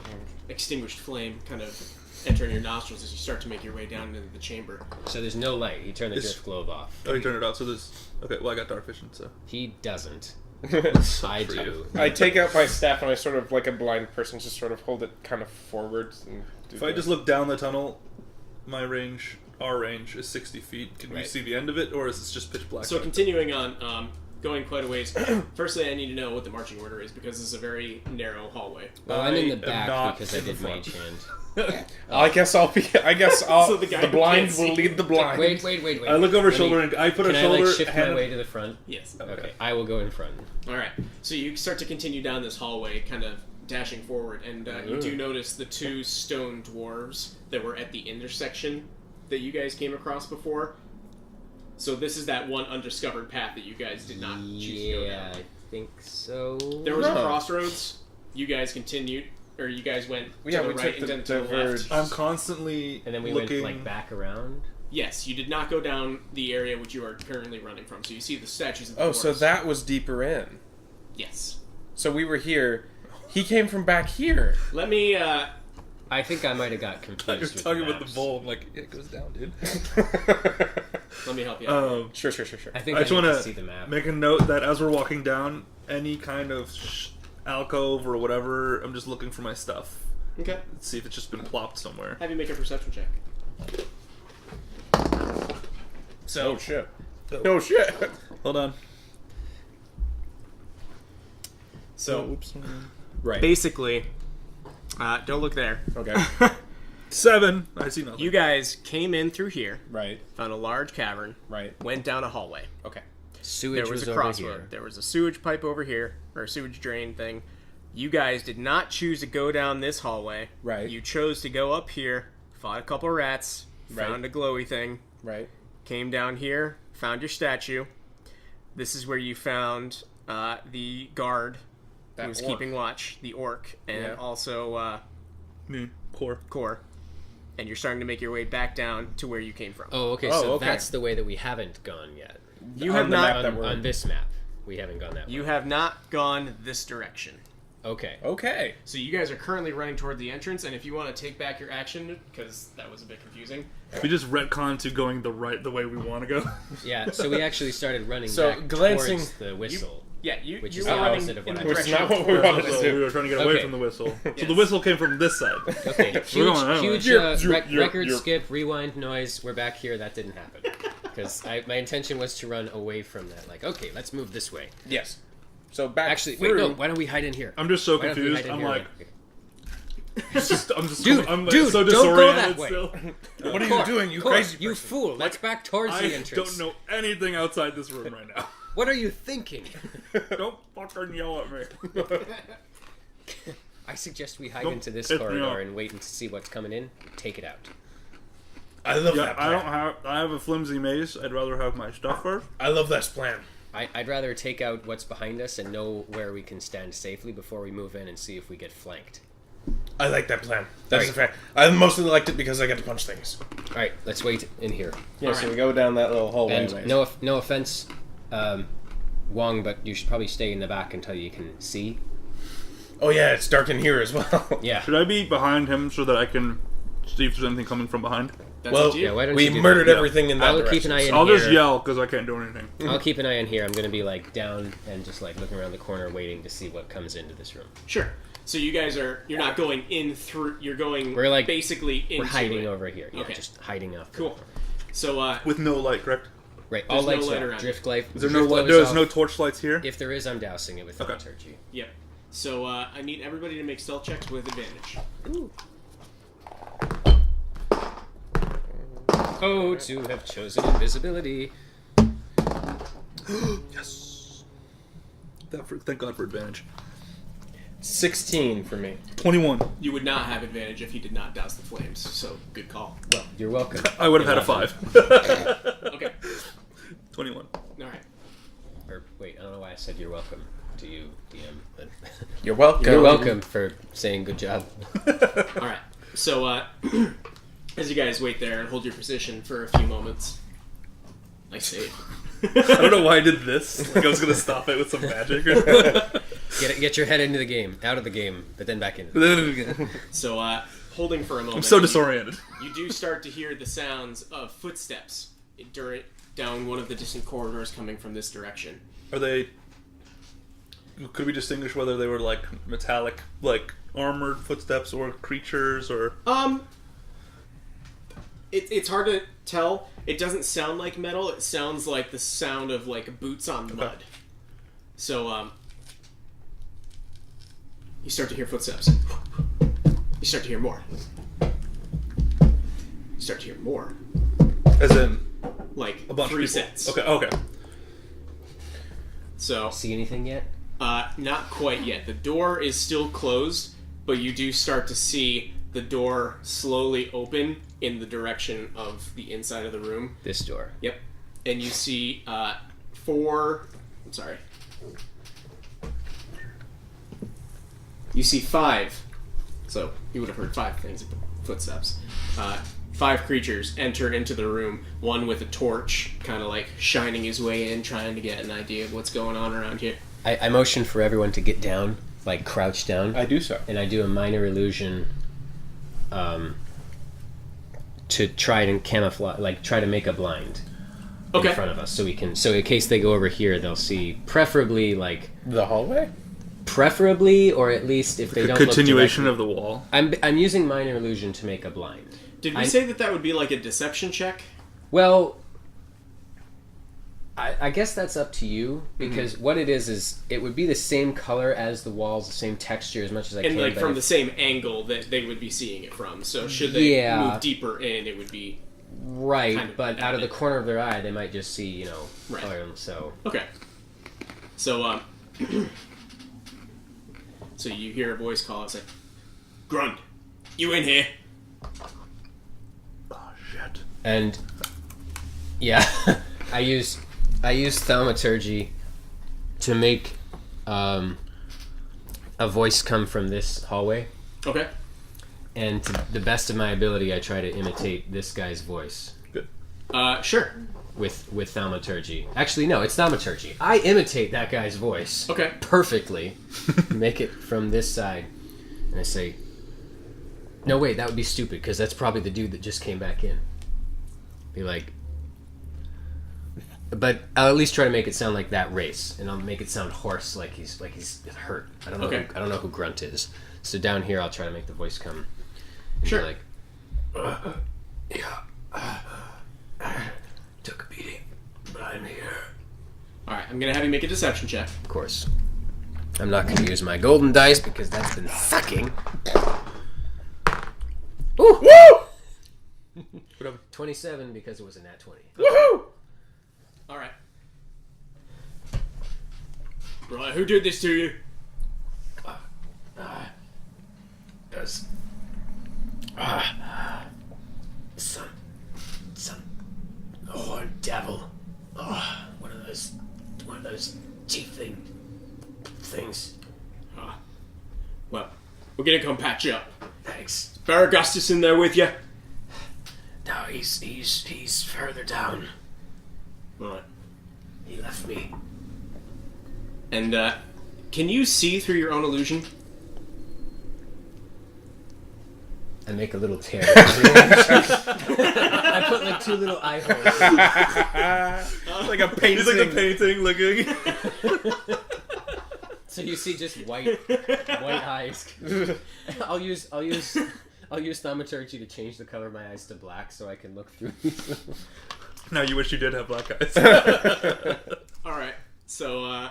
extinguished flame kind of entering your nostrils as you start to make your way down into the chamber. So there's no light. He turned the This- drift globe off. Oh, you turned it off, so there's... Okay, well, I got dark vision, so... He doesn't. So I for do. you. I take out my staff and I sort of, like a blind person, just sort of hold it kind of forwards. And do If I the- just look down the tunnel, my range, our range, is 60 feet. Can you Right. see the end of it, or is this just pitch black? So continuing on, going quite a ways. Firstly, I need to know what the marching order is because this is a very narrow hallway. Well, I'm in I the am back not because I in the did front. Mage Hand. I guess I'll. So the guy the who blind can't will see. lead the blind. Wait. I look over Let me- shoulder and I put Can a I shoulder like shift hand. my way to the front? Yes. Okay, I will go in front. All right. So you start to continue down this hallway, kind of dashing forward, and you do notice the 2 stone dwarves that were at the intersection that you guys came across before. So this is that one undiscovered path that you guys did not choose to go Yeah, down. I think so. There was a No. crossroads. You guys continued, or you guys went Yeah, to the we right took and the then to the diverge. left. I'm constantly And then we looking... went like back around. Yes, you did not go down the area which you are currently running from. So you see the statues of the Oh, dwarves. so that was deeper in. Yes. So we were here. He came from back here. Let me. I think I might have got You're confused with talking about maps. the bowl. I'm like, it goes down, dude. Let me help you out. Sure. I think I I, just need want to see the map. make a note that as we're walking down, any kind of alcove or whatever, I'm just looking for my stuff. Okay. Let's see if it's just been plopped somewhere. Have you make a perception check. Oh shit. Oh shit. Hold on. So Oops. Right. basically, don't look there. Okay. 7. I see nothing. You guys came in through here, Right. found a large cavern, Right. went down a hallway. Okay. Sewage There was a over crossroad. here. There was a sewage pipe over here, or a sewage drain thing. You guys did not choose to go down this hallway. Right. You chose to go up here, fought a couple rats, found a glowy thing, Right. came down here, found your statue. This is where you found the guard That who was orc. keeping watch, the orc, and Yeah. also Me, core. Core. And you're starting to make your way back down to where you came from. Oh, okay. Oh, So okay. that's the way that we haven't gone yet. You On have the not. map that we're- On this map, we haven't gone that way. You have not gone this direction. Okay. Okay. So you guys are currently running toward the entrance, and if you want to take back your action, because that was a bit confusing. We just retcon to going the way we want to go. Yeah. So we actually started running So, back glancing- towards the whistle. Yeah, you Which you is were the running opposite of what in I the was It's direction not of what we Core's wanted to So whistle. we were trying to get away Okay. from the whistle. So Yes. the whistle came from this side. Okay. We're going that way. Huge record skip, rewind noise. We're back here. That didn't happen because my intention was to run away from that. Like, okay, let's move this way. Yes. So back Actually, through. wait, no. Why don't we hide in here? I'm just so Why don't we confused. hide in I'm here? like, Dude, I'm dude, so don't go disoriented that way. still. What are Core, you doing, you Core, crazy you person? fool! Let's back towards the I entrance. don't know anything outside this room right now. What are you thinking? Don't fucking yell at me. I suggest we hide Don't into this piss me corridor off. and wait and see what's coming in. Take it out. I love Yeah, that plan. I have a flimsy maze. I'd rather have my stuff first. I love this plan. I'd rather take out what's behind us and know where we can stand safely before we move in and see if we get flanked. I like that plan. That's Right. a fact. I mostly liked it because I get to punch things. All right, let's wait in here. Yeah, so we go down that little hallway. And no offense, Wong, but you should probably stay in the back until you can see. Oh yeah, it's dark in here as well. Yeah. Should I be behind him so that I can see if there's anything coming from behind? That's Well, up to you. Yeah, why don't we you do murdered that? everything in that I'll direction. keep an eye in I'll here. just yell because I can't do anything. I'll keep an eye in here. I'm going to be like down and just like looking around the corner waiting to see what comes into this room. Sure. So you guys you're not going in through, you're going We're like- basically into We're hiding it. over here. Yeah, Okay. just hiding off. Cool. So, With no light, correct? Right, There's all lights no light are around. drift light. Is there drift no glow light? is There's off. no torch lights here? If there is, I'm dousing it with Okay. thaumaturgy. yep. So, I need everybody to make stealth checks with advantage. Oh, to have chosen invisibility. Yes. Thank God for advantage. 16 for me. 21. You would not have advantage if he did not douse the flames, so good call. Well, you're welcome. I would have had a You're 5. Okay. 21. Alright. Or wait, I don't know why I said you're welcome to you, DM. But You're welcome. you're welcome for saying good job. Alright. So, as you guys wait there and hold your position for a few moments. Nice save. I don't know why I did this. Like I was going to stop it with some magic. Get your head into the game, out of the game, but then back into. I'm So, holding for a moment. so disoriented. You do start to hear the sounds of footsteps down one of the distant corridors coming from this direction. Are they... Could we distinguish whether they were like metallic, like armored footsteps or creatures or... It's hard to tell. It doesn't sound like metal. It sounds like the sound of like boots on mud. So you start to hear footsteps. You start to hear more. You start to hear more. As in Like a bunch 3 of people? sets. Okay. So See anything yet? not quite yet. The door is still closed, but you do start to see the door slowly open in the direction of the inside of the room. This door. Yep. And you see 4... I'm sorry. You see 5. So you would have heard 5 things, footsteps. 5 creatures enter into the room, one with a torch, kind of like shining his way in, trying to get an idea of what's going on around here. I motion for everyone to get down, like crouch down, I do so. and I do a minor illusion to try and camouflage, like try to make a blind Okay. in front of us, so we can. So in case they go over here, they'll see preferably, The hallway? or at least if they A don't continuation look of the wall. I'm using minor illusion to make a blind. Did we say that would be like a deception check? Well, I guess that's up to you, because what it is it would be the same color as the walls, the same texture as much as I And can. like but from if- the same angle that they would be seeing it from. So should they Yeah. move deeper in, it would be... right, kind of but out of the added. corner of their eye, they might just see, Right. so Okay. So, So you hear a voice call. It's like, Grunt, you in here? Oh shit. And yeah, I use thaumaturgy to make a voice come from this hallway, Okay. and to the best of my ability, I try to imitate this guy's voice Good. Sure. with thaumaturgy. Actually, no, it's thaumaturgy. I imitate that guy's voice Okay. perfectly, make it from this side, and I say, "No, wait, that would be stupid because that's probably the dude that just came back in." Be like, but I'll at least try to make it sound like that race, and I'll make it sound hoarse, like he's hurt. I don't know. Okay. I don't know who Grunt is. So down here, I'll try to make the voice come. And Sure. Be like, took a beating, but I'm here. All right. I'm gonna have you make a deception check. Of course, I'm not going to use my golden dice because that's been sucking. Ooh! Woo! 27 because it was a nat 20. Woohoo! All right. Right. Who did this to you? Does some horned devil, one of those tiefling things. Well, we're gonna come patch you up. Thanks. Baragustus in there with you? No, he's further down. Right. He left me. And can you see through your own illusion? I make a little tear. I put like 2 little eye holes. Like a painting. He's like a painting looking. So you see just white eyes. I'll use thaumaturgy to change the color of my eyes to black so I can look through these. Now you wish you did have black eyes. All right. So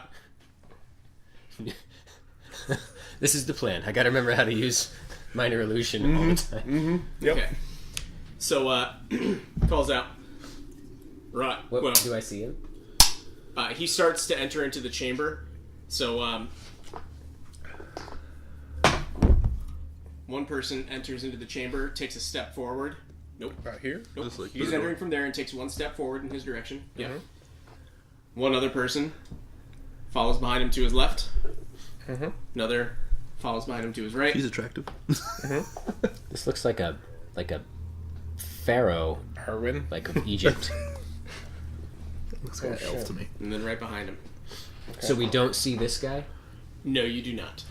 This is the plan. I gotta remember how to use minor illusion all the time. Yep. okay. So calls out. Right. What, Well, do I see him? he starts to enter into the chamber. So one person enters into the chamber, takes a step forward. Nope. Right here. Nope. Just like He's the door. entering from there and takes one step forward in his direction. Yeah. One other person follows behind him to his left. Another follows behind him to his right. He's attractive. This looks like a pharaoh, Arwen. like of Egypt. Looks like an elf to me. And then right behind him. So we don't see this guy. No, you do not.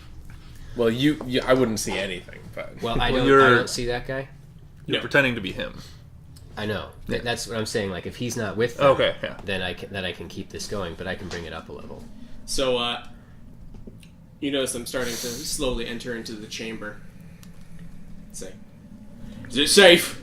Well, you I wouldn't see anything, but Well, I Well, don't. I don't see that guy. You're No. pretending to be him. I know. Yeah. That's what I'm saying. Like if he's not with them, Okay, yeah. then I can keep this going, but I can bring it up a level. So, you notice I'm starting to slowly enter into the chamber. Say, is it safe?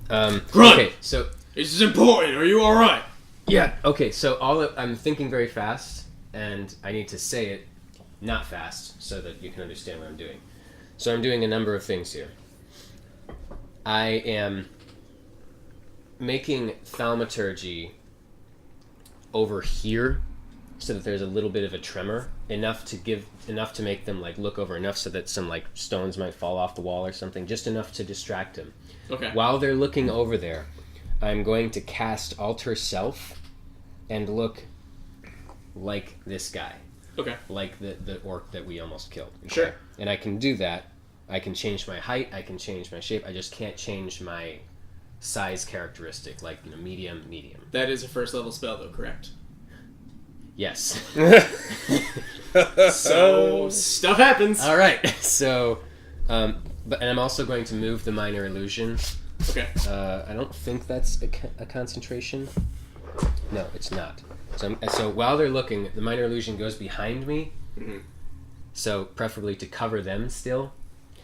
Grunt! Okay, so This is important. Are you all right? yeah. Okay, so I'm thinking very fast, and I need to say it not fast so that you can understand what I'm doing. So I'm doing a number of things here. I am making thaumaturgy over here so that there's a little bit of a tremor, enough to make them like look over, enough so that some like stones might fall off the wall or something, just enough to distract them. Okay. While they're looking over there, I'm going to cast Alter Self and look like this guy, Okay. like the orc that we almost killed. Sure. And I can do that. I can change my height, I can change my shape, I just can't change my size characteristic, like medium. That is a first level spell, though, correct? Yes. So stuff happens. All right. So, and I'm also going to move the minor illusion. Okay. I don't think that's a concentration. No, it's not. So while they're looking, the minor illusion goes behind me. Mhm. So preferably to cover them still,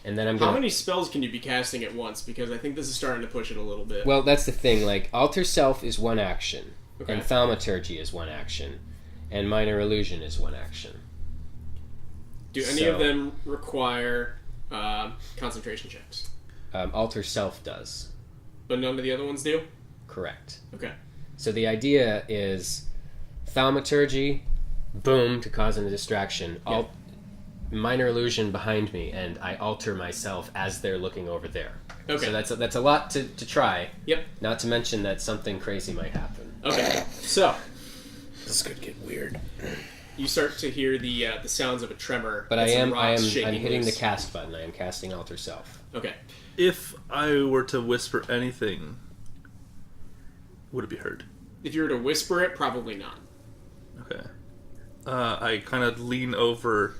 and then I'm How going. many spells can you be casting at once? Because I think this is starting to push it a little bit. Well, that's the thing. Like Alter Self is one action, Okay. and Thaumaturgy is one action, and Minor Illusion is one action. Do any of them require concentration checks? Alter Self does. But none of the other ones do? Correct. Okay. So the idea is Thaumaturgy boom to cause a distraction. Minor illusion behind me, and I alter myself as they're looking over there. Okay. So that's a lot to try. Yep. Not to mention that something crazy might happen. Okay. So This could get weird. you start to hear the sounds of a tremor. But and some rocks I'm shaking hitting loose. the cast button. I am casting alter self. Okay. If I were to whisper anything, would it be heard? If you were to whisper it, probably not. Okay. I kind of lean over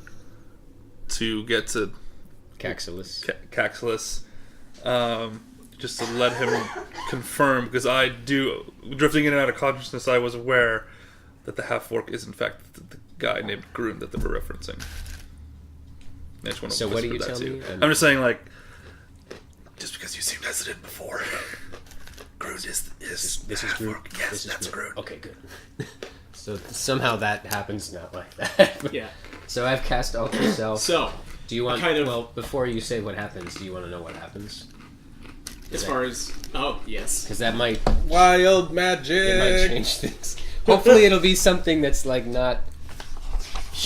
to get to Caxilus. Caxilus, just to let him confirm, because drifting in and out of consciousness, I was aware that the half-orc is in fact the guy named Groom that they were referencing. I just want to So what do whisper you that tell to me? you. I'm just saying, like, just because you seemed hesitant before, Groom is This is half-orc. Groot. Yes, This is that's Groot. Groom. Okay, good. So somehow that happens not like that. Yeah. So I've cast alter self. So Do you want? kind of- Well, before you say what happens, do you want to know what happens? as far as yes. Because that might Wild magic. it might change things. Hopefully, it'll be something that's like not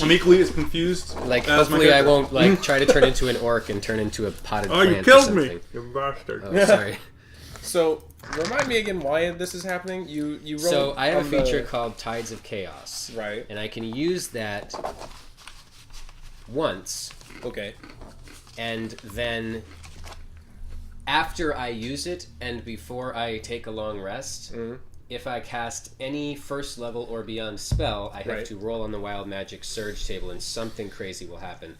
I'm equally as confused. like. as my Hopefully, I character. won't like try to turn into an orc and turn into a potted Oh, plant. you or killed something. me, you bastard. Oh, sorry. So, remind me again why this is happening. You rolled So I have a on feature the... called Tides of Chaos, Right. and I can use that once, Okay. and then after I use it and before I take a long rest, Mhm. if I cast any first level or beyond spell, I have Right. to roll on the Wild Magic Surge table, and something crazy will happen.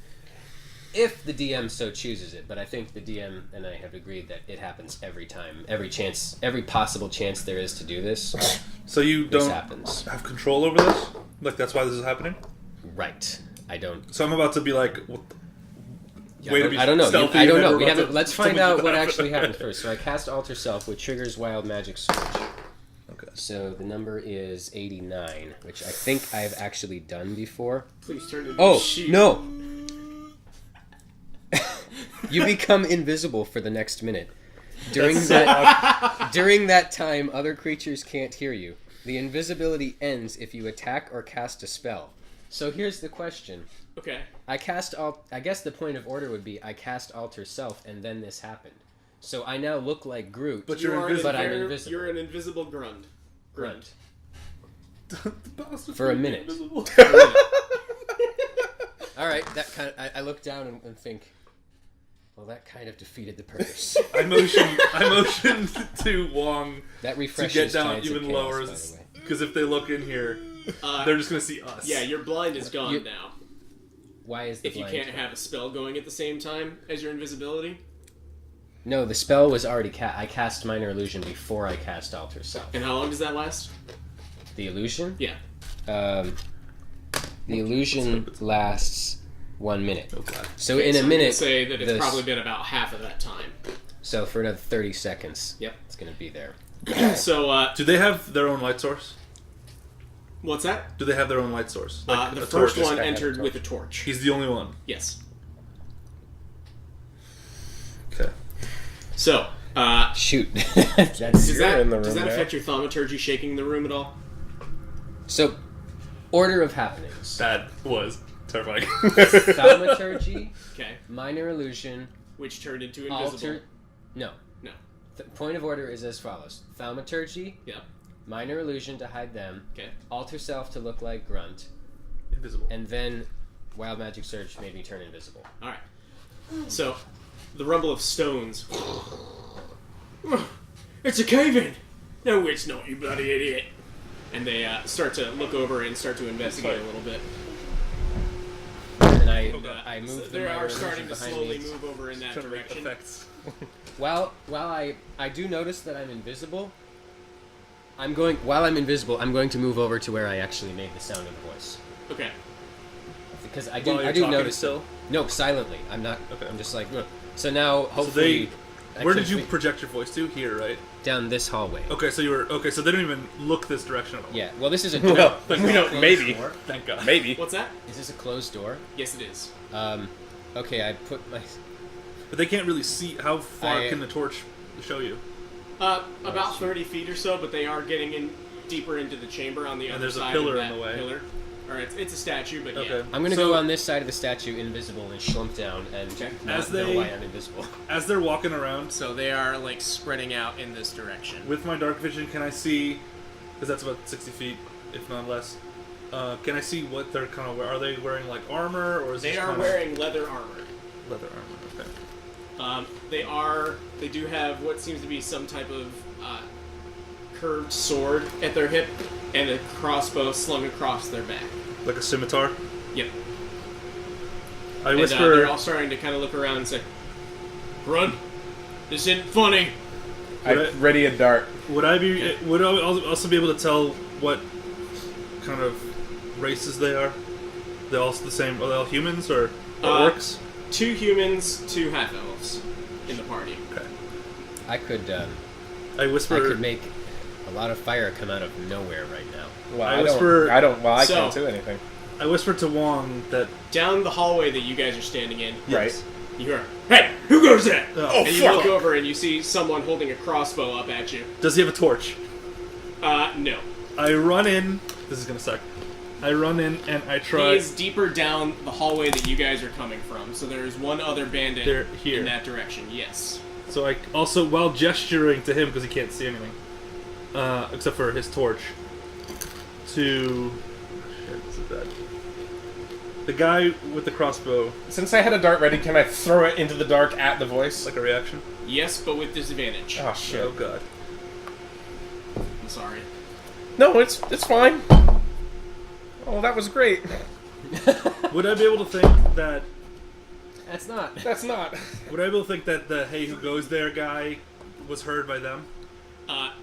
If the DM so chooses it, but I think the DM and I have agreed that it happens every time, every possible chance there is to do this. So you This don't happens. have control over this? Like, that's why this is happening? Right. I don't. So I'm about to be like, way to be I don't know. stealthy, I don't and then know. we're We about haven't. to Let's tell me find out what what happened. actually happened first. So I cast Alter Self, which triggers Wild Magic Surge. Okay. So the number is 89, which I think I've actually done before. Please turn into Oh a sheep. no! You become invisible for the next minute. During that time, other creatures can't hear you. The invisibility ends if you attack or cast a spell. So here's the question. Okay. I guess the point of order would be I cast Alter Self and then this happened. So I now look like Groot, But You you're are invisible. but I'm inver- invisible. You're an invisible grunt. Grunt. The bastard's For a gonna be minute. invisible. All right, that kind of, I look down and think, well, that kind of defeated the purpose. I motioned to Wong That to refreshes get down Tides of even Chaos, lower, by the way. because if they look in here, they're just gonna see us. Yeah, your blind is gone You- now. Why is the If you blind can't gone? have a spell going at the same time as your invisibility. No, the spell was already cast. I cast Minor Illusion before I cast Alter Self. And how long does that last? The illusion? Yeah. The illusion lasts 1 minute. Oh, God. So Okay, in a so we minute, can say that it's this- probably been about half of that time. so for another 30 seconds, Yep. it's going to be there. So, Do they have their own light source? what's that? Do they have their own light source? The a first torch? one guy had a entered torch. with a torch. He's the only one. Yes. Okay. So, Shoot. does You're that, in the does room that now. affect your thaumaturgy shaking the room at all? So, order of happenings. That was terrifying. Thaumaturgy, Okay. Minor Illusion, Which turned into invisible. Alter... No. No. The point of order is as follows. Thaumaturgy, Yeah. Minor Illusion to hide them, Okay. Alter Self to look like Grunt, Invisible. and then Wild Magic Surge made me turn invisible. Alright. So, the rumble of stones. It's a cave in! No, it's not, you bloody idiot. And they start to look over and start to investigate a little bit. And I So move the they Minor are starting Illusion to behind slowly me. move over in that Trying to make direction. effects. While I do notice that I'm invisible, while I'm invisible, I'm going to move over to where I actually made the sound of the voice. Okay. Because I While do you're I do talking notice still? No, silently. I'm not. Okay. I'm just like. "Ugh." So now, hopefully, I Where can did you fi- project your voice to? Here, right? down this hallway? Okay, so you were so they didn't even look this direction at all. Yeah. Well, this is a door. Well, Thank we God. don't. Closed Maybe. door. Thank God. Maybe. What's that? Is this a closed door? Yes, it is. Okay. I put my. But they can't really see. How far I- can the torch show you? About 30 feet or so, but they are getting in deeper into the chamber on the And other there's a side pillar of in that the way. pillar. Or it's a statue, but Okay. yeah. I'm gonna So- go on this side of the statue, invisible, and slump down and not As know they- why I'm invisible. As they're walking around, So they are like spreading out in this direction. with my dark vision, can I see? Because that's about 60 feet, if not less. Can I see what they're kind of? Are they wearing like armor, or is They this are kinda wearing leather armor. leather armor? Okay. They do have what seems to be some type of curved sword at their hip and a crossbow slung across their back. Like a scimitar. Yep. I And whisper. they're all starting to kind of look around and say, "Run! This isn't funny." I ready a dart. Would I be? Would I also be able to tell what kind of races they are? They're all the same. Are they all humans or orcs? 2 humans, 2 half elves in the party. Okay. I could I whisper. I could make a lot of fire come out of nowhere right now. Well, I I whisper- don't. Well, I So- can't do anything. I whisper to Wong that. Down the hallway that you guys are standing in, Right. you hear, "Hey, who goes there?" Oh, And you look over and you see someone holding a crossbow up at you. Does he have a torch? No. I run in. This is gonna suck. I run in and I He try. is deeper down the hallway that you guys are coming from, so there's one other bandit They're here. in that direction, yes. So I also, while gesturing to him because he can't see anything, except for his torch, to shit, this is bad. The guy with the crossbow, Since I had a dart ready, can I throw it into the dark at the voice? like a reaction. Yes, but with disadvantage. Oh shit! Oh god. I'm sorry. No, it's fine. Oh, that was great. Would I be able to think that? That's not. That's not. Would I be able to think that the "Hey, who goes there" guy was heard by them?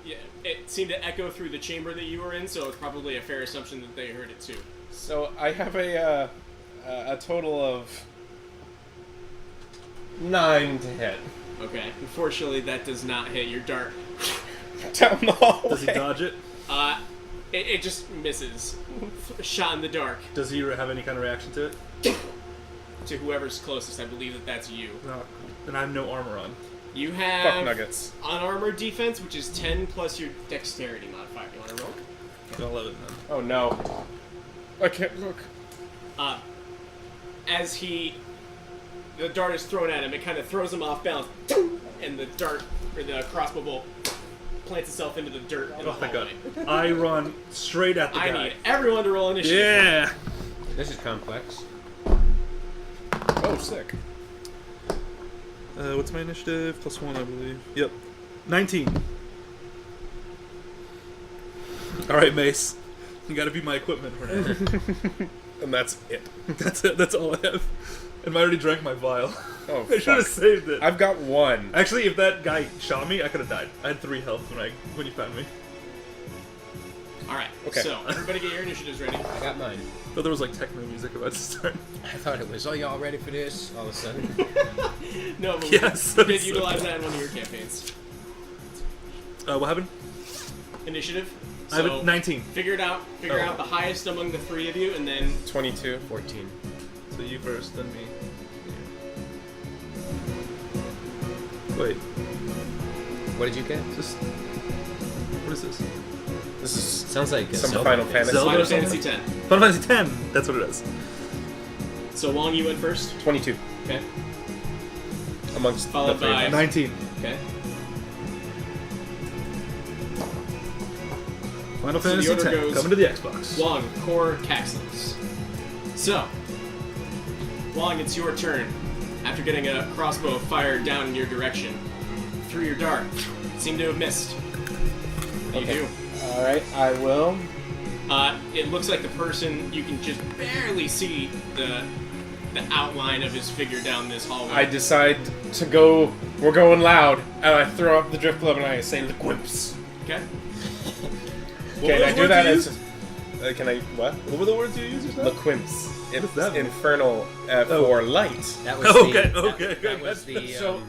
Yeah, it seemed to echo through the chamber that you were in, so it's probably a fair assumption that they heard it too. So I have a total of 9 to hit Okay. Unfortunately, that does not hit your dart. down the hallway. Does he dodge it? It just misses. Shot in the dark. Does he have any kind of reaction to it? To whoever's closest, I believe that that's you. No. And I have no armor on. You Fuck have nuggets. unarmored defense, which is 10 plus your dexterity modifier. You want to roll? 11 then. Oh no. I can't look. As the dart is thrown at him, it kind of throws him off balance, and the dart, or the crossbow bolt, plants itself into the dirt in the Oh thank god. hallway. I run straight at the I guy. need everyone to roll initiative. Yeah. This is complex. Oh, sick. What's my initiative? +1, I believe. Yep. 19. Alright, Mace. You gotta be my equipment for now. And that's it. That's it. That's all I have. And I already drank my vial. Oh, I should have fuck. saved it. I've got 1. Actually, if that guy shot me, I could have died. I had 3 health when you found me. Alright, Okay. so everybody get your initiatives ready. I got mine. Thought there was like techno music about to start. I thought it was, oh, y'all ready for this? All of a sudden. No, but Yes, we did that's- utilize that in one of your campaigns. What happened? Initiative. I have So, a 19. Figure out the highest among the 3 of you, and then 22. 14. So you first, then me. Wait, What did you get? just what is this? This is Sounds like some Zelda Final thing. Fantasy. Zelda? Final or something? Fantasy 10. Final Fantasy 10. That's what it is. So Wong, you went first. 22. Okay. Amongst Followed the 3 by- of us. 19. Okay. Final So the Fantasy order 10. goes- Coming to the Xbox. Wong, Core, Caxless. So, Wong, it's your turn. After getting a crossbow fired down in your direction, through your dart, seem to have missed. What do you do? Alright, I will. It looks like the person, you can just barely see the outline of his figure down this hallway. I decide to go. We're going loud, and I throw up the drift glove and I say liquimps. Okay. What Can were I those do words that you as? used? Can I what? What were the words you used just now? Liquimps. What does that mean? Infernal Oh. for light. That was Okay, the, okay, That was the. So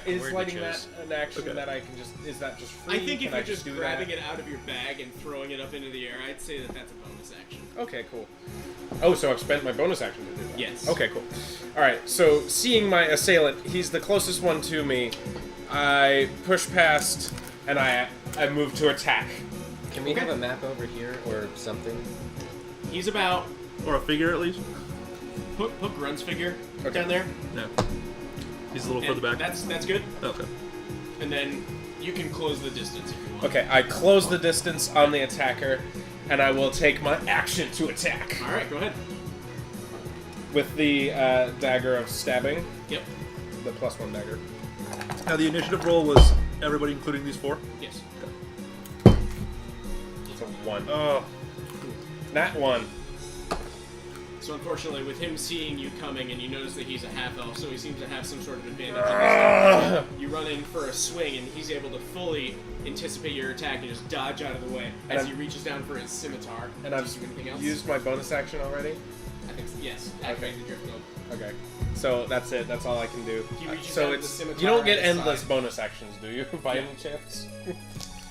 is word lighting you that chose. an action Okay. that I can just? Is that just free? I think if Can you're just do grabbing that? it out of your bag and throwing it up into the air, I'd say that that's a bonus action. Okay, cool. Oh, so I've spent my bonus action to do that. Yes. Okay, cool. All right. So seeing my assailant, he's the closest one to me. I push past and I move to attack. Can we have a map over here or something? He's about Or a figure, at least? Put Grunt's figure down there. Yeah. He's a little And further back. That's good. Okay. And then you can close the distance if you want. Okay, I close the distance on the attacker, and I will take my action to attack All right, go ahead. with the dagger of stabbing, Yep. the +1 dagger. Now, the initiative roll was everybody, including these 4? Yes. It's a 1. Oh. Nat 1. So unfortunately, with him seeing you coming, and you notice that he's a half-elf, so he seems to have some sort of advantage in this. You run in for a swing, and he's able to fully anticipate your attack and just dodge out of the way as And he reaches down for his scimitar. And Did I've you do anything else? used my bonus action already? I think so, yes. Activate the drift mode. Okay. So that's it. That's all I can do. He reaches So down it's the scimitar you don't get on his endless side. bonus actions, do you? By Yeah. any chance?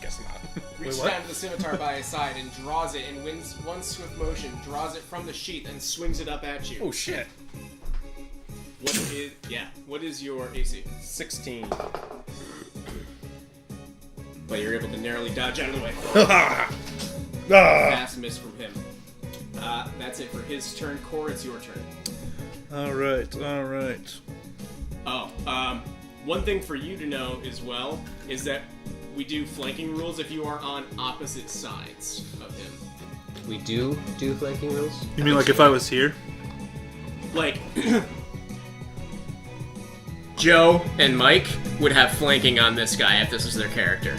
Guess not. Reaches what? down to the scimitar by his side and draws it in one swift motion, draws it from the sheath and swings it up at you. Oh shit! What is your AC? 16. But you're able to narrowly dodge out of the way. Ah! Fast miss from him. That's it for his turn. Core, it's your turn. Alright. Oh, one thing for you to know as well is that we do flanking rules if you are on opposite sides of him. We do flanking rules? You mean like if I was here? Like, Joe and Mike would have flanking on this guy if this was their character.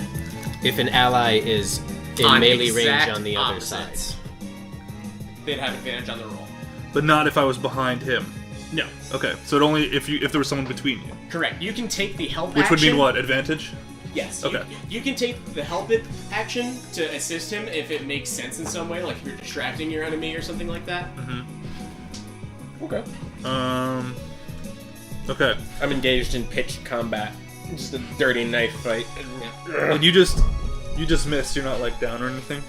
If an ally is in On melee range exact on the other opposites. side. They'd have advantage on the roll. But not if I was behind him. No. Okay, so it only if there was someone between you. Correct. You can take the help Which action. would mean what? Advantage? Yes. Okay. You can take the help it action to assist him if it makes sense in some way, like if you're distracting your enemy or something like that. Okay. Okay. I'm engaged in pitched combat. Just a dirty knife fight. And you just missed. You're not like down or anything.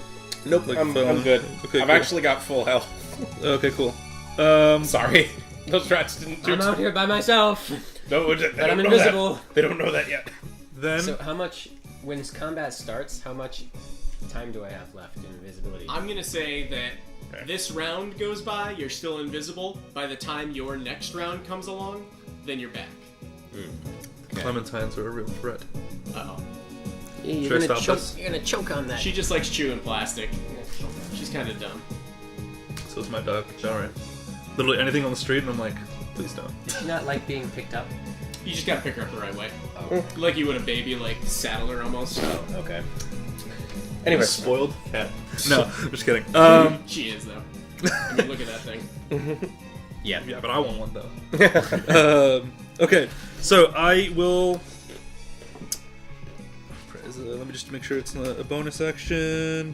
Nope. Like, I'm good. okay, I've cool. actually got full health. Okay, cool. Sorry. Those rats didn't do I'm out here by myself, No, they but don't I'm know invisible. that. They don't know that yet. Then So how much, when combat starts, how much time do I have left in invisibility? I'm gonna say that this round goes by, you're still invisible. By the time your next round comes along, then you're back. clementines are a real threat. Uh-oh. Yeah, Should I stop this? You're gonna choke on that. She just likes chewing plastic. She's kind of dumb. So is my dog. Alright. Literally anything on the street, and I'm like, please don't. Does she not like being picked up? You just gotta pick her up the right way. Oh. Like you would a baby, like saddle her almost. Oh, okay. Anyway, Spoiled cat. No, I'm just kidding. She is, though. I mean, look at that thing. Yeah. Yeah, but I want one though. Okay, so I will. Let me just make sure it's not a bonus action.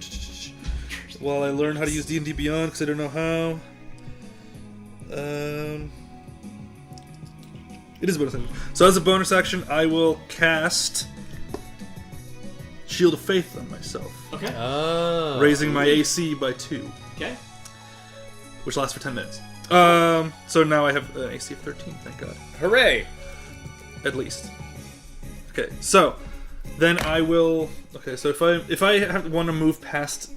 While I learn how to use D&D Beyond, because I don't know how. It is a bonus action. So as a bonus action, I will cast Shield of Faith on myself, Okay. Oh. raising my AC by 2, Okay. which lasts for 10 minutes. So now I have an AC of 13, thank God. hooray! At least. Okay, so then I will. Okay, so if I want to move past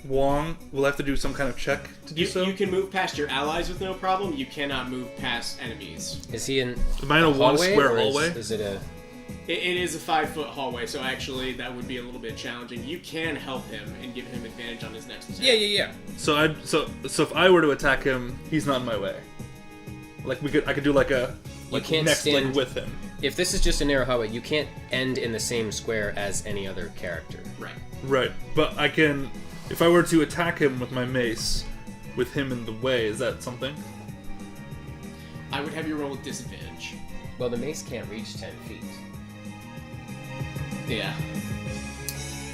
Wong, we'll have to do some kind of check to do so. You can move past your allies with no problem. You cannot move past enemies. Is he in Am I in a one hallway, square or hallway? Is it a... It is a 5-foot hallway, so actually that would be a little bit challenging. You can help him and give him advantage on his next attack. Yeah. So if I were to attack him, he's not in my way. Like I could do like a can't next stand- like with him. If this is just a narrow hallway, you can't end in the same square as any other character. Right. Right, but I can. If I were to attack him with my mace, with him in the way, is that something? I would have you roll with disadvantage. Well, the mace can't reach 10 feet. Yeah.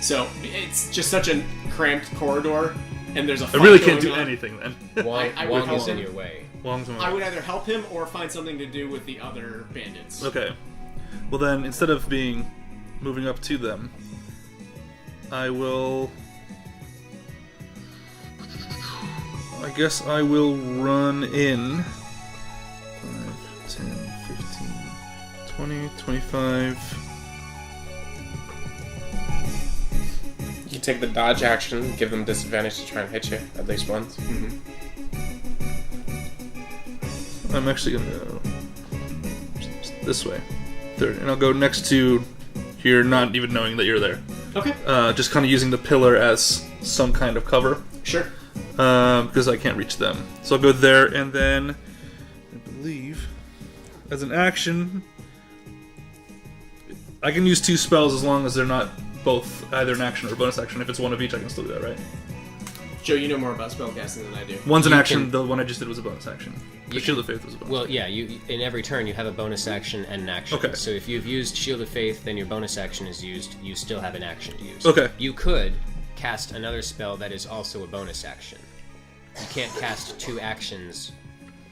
So it's just such a cramped corridor, and there's a I fight really can't going do on. anything then. Wong, I would Wong is help in him. your way. Wong's in my I way. would either help him or find something to do with the other bandits. Okay. Well then, instead of moving up to them, I will. I guess I will run in. 5, 10, 15, 20, 25. You take the dodge action, give them disadvantage to try and hit you at least once. I'm actually gonna go this way. Third, and I'll go next to here, not even knowing that you're there. Okay. Just kind of using the pillar as some kind of cover. Sure. Because I can't reach them. So I'll go there, and then I believe as an action, I can use 2 spells as long as they're not both either an action or a bonus action. If it's one of each, I can still do that, right? Joe, you know more about spellcasting than I do. One's an You action. can- The one I just did was a bonus action. The Shield of Faith was a bonus. Well, yeah. You in every turn you have a bonus action and an action. Okay. So if you've used Shield of Faith, then your bonus action is used. You still have an action to use. Okay. You could cast another spell that is also a bonus action. You can't cast 2 actions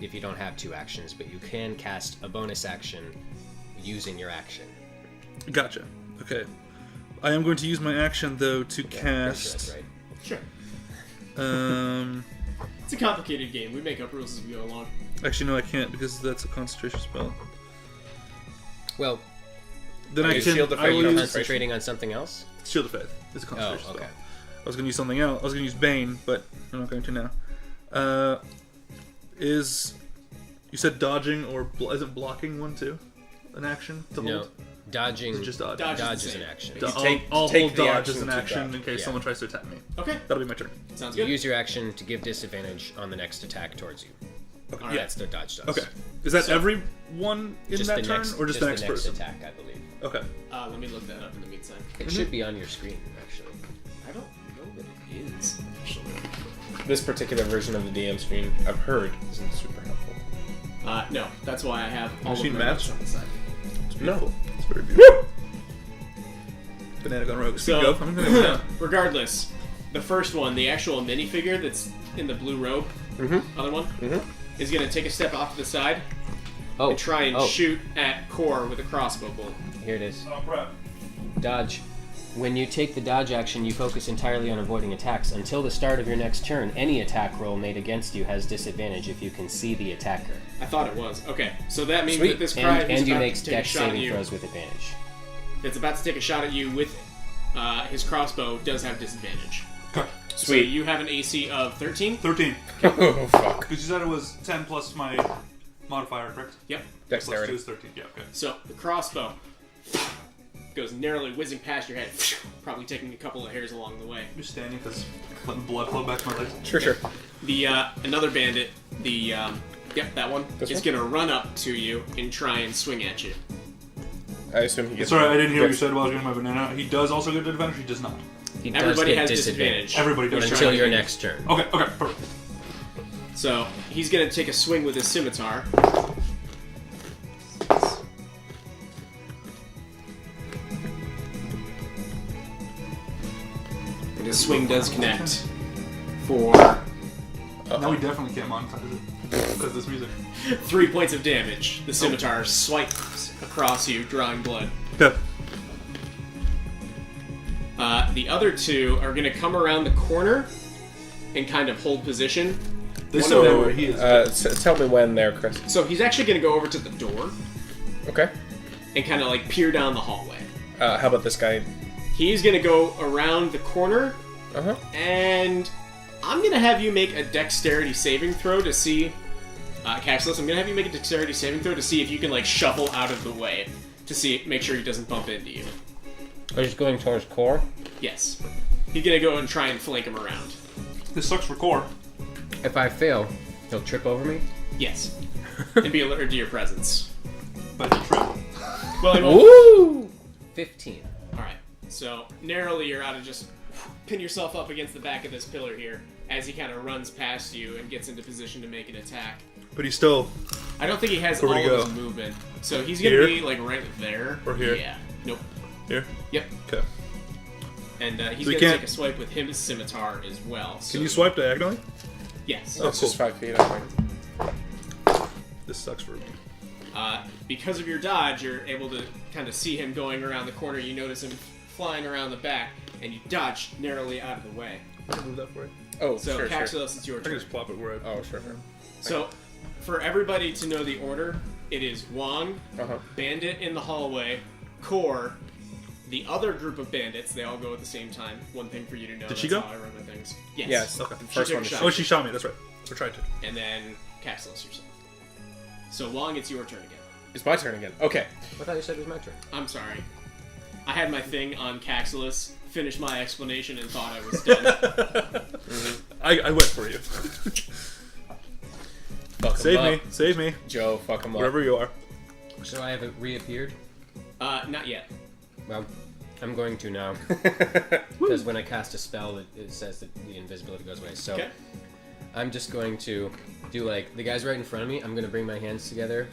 if you don't have 2 actions, but you can cast a bonus action using your action. Gotcha. Okay. I am going to use my action though to Pretty sure that's cast. right. Sure. Um. It's a complicated game. We make up rules as we go along. Actually, no, I can't because that's a concentration spell. Well, Then I Is can. Shield of I Faith will you're use concentrating on something else. Shield of Faith. It's a Oh, concentration okay. spell. I was going to use something else. I was going to use Bane, but I'm not going to now. Is you said dodging or isn't blocking one too an action to No, hold? dodging. Is it just dodge? Dodge. Dodge is is the an same. action. You I'll take hold the dodge action as an to action dodge. in case Yeah. someone tries to attack me. Okay. That'll be my turn. Sounds You good. use your action to give disadvantage on the next attack towards you. Okay. Alright. That's the dodge does. Okay. Is that So- every one in Just that the turn, next, or just the next person? attack, I believe. Okay. Let me look that up in the meantime. It should be on your screen, actually. I don't know that it is, actually. This particular version of the DM screen, I've heard, isn't super helpful. No, that's why I have all seen of my maps? notes on the side. It's beautiful. It's very beautiful. Banana Gun Rogue. Speak So, up. I'm gonna regardless, the first one, the actual minifigure that's in the blue robe, other one, is going to take a step off to the side Oh, and try and oh, shoot at Core with a crossbow bolt. Here it is. Oh, crap. Dodge. When you take the dodge action, you focus entirely on avoiding attacks. Until the start of your next turn, any attack roll made against you has disadvantage if you can see the attacker. I thought it was. Okay, so that means Sweet. that this cry And you about make to take a dex shot at saving you, throws with advantage. that's about to take a shot at you with his crossbow does have disadvantage. Okay. So Sweet. you have an AC of 13? 13. Oh, fuck. Because you said it was 10 plus my modifier, correct? Yep. Plus 2 Dexterity. is 13. Yeah, okay. So the crossbow goes narrowly whizzing past your head, probably taking a couple of hairs along the way. I'm just standing because letting blood flow back to my legs. Sure. The another bandit, that one, This is one? gonna run up to you and try and swing at you. I assume he gets. Sorry, I didn't hear what you said while I was getting my banana. He does also get advantage, he does not. He does Everybody get has disadvantage. disadvantage. Everybody does. Until your next turn. Okay, perfect. So he's gonna take a swing with his scimitar. And his swing does connect for Now we definitely can't monetize it. Because of this music. 3 points of damage. The scimitar swipes across you, drawing blood. Okay. The other two are going to come around the corner and kind of hold position. They One still of know them- where he is. Tell me when there, Chris. So he's actually going to go over to the door Okay. and kind of like peer down the hallway. How about this guy? He's going to go around the corner, Uh-huh. and I'm going to have you make a dexterity saving throw to see... Caxless, I'm going to have you make a dexterity saving throw to see if you can like shuffle out of the way to make sure he doesn't bump into you. Are you going towards core? Yes. He's going to go and try and flank him around. This sucks for core. If I fail, he'll trip over me. Yes. And be alerted to your presence. But he trip. Well, he won't. Woo! 15. Alright, so narrowly you're out to just pin yourself up against the back of this pillar here as he kind of runs past you and gets into position to make an attack. But he's still. I don't think he has Where'd all he of go? his movement. So he's going Here? to be like right there. Or here? Yeah. Nope. Here? Yep. Okay. And he's So he going to can't- take a swipe with his scimitar as well. So, Can you swipe diagonally? Yes. Oh, It's just 5 feet, I think. This sucks for me. Because of your dodge, you're able to kind of see him going around the corner. You notice him flying around the back, and you dodge narrowly out of the way. I can move that for you. Oh, So, sure. Caxilus, it's your I can turn. just plop it where I. Oh, sure. So, for everybody to know the order, it is Wong, Uh-huh. Bandit in the hallway, Core, the other group of bandits. They all go at the same time. One thing for you to know. Did she that's go? How I run my things. Yes. Yes. Okay. She First took one a to shot. Oh, she shot me, that's right. Or tried to. And then Caxilus yourself. So Wong, it's your turn again. It's my turn again. Okay. I thought you said it was my turn. I'm sorry. I had my thing on Caxilus, finished my explanation, and thought I was done. I went for you. Fuck 'em Save up. me. Save me. Joe, fuck him up. Wherever you are. So I have reappeared? Not yet. Well, I'm going to now. Because when I cast a spell, it says that the invisibility goes away. So Okay. I'm just going to do like, the guy's right in front of me. I'm going to bring my hands together,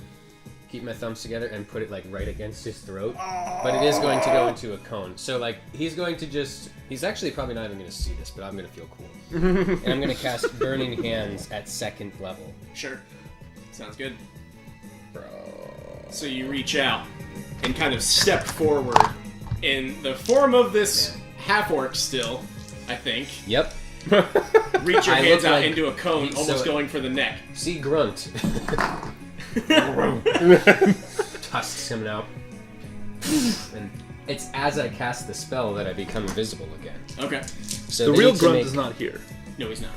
keep my thumbs together, and put it like right against his throat. But it is going to go into a cone. So like, he's going to just, he's actually probably not even going to see this, but I'm going to feel cool. And I'm going to cast Burning Hands at 2nd level. Sure. Sounds good. Bro. So you reach out and kind of step forward in the form of this half-orc still, I think. Yep. Reach your I hands look out like- into a cone, so- almost going for the neck. See Grunt. Tusks him out. And it's as I cast the spell that I become invisible again. Okay. So The they real need to grunt make- is not here. No, he's not.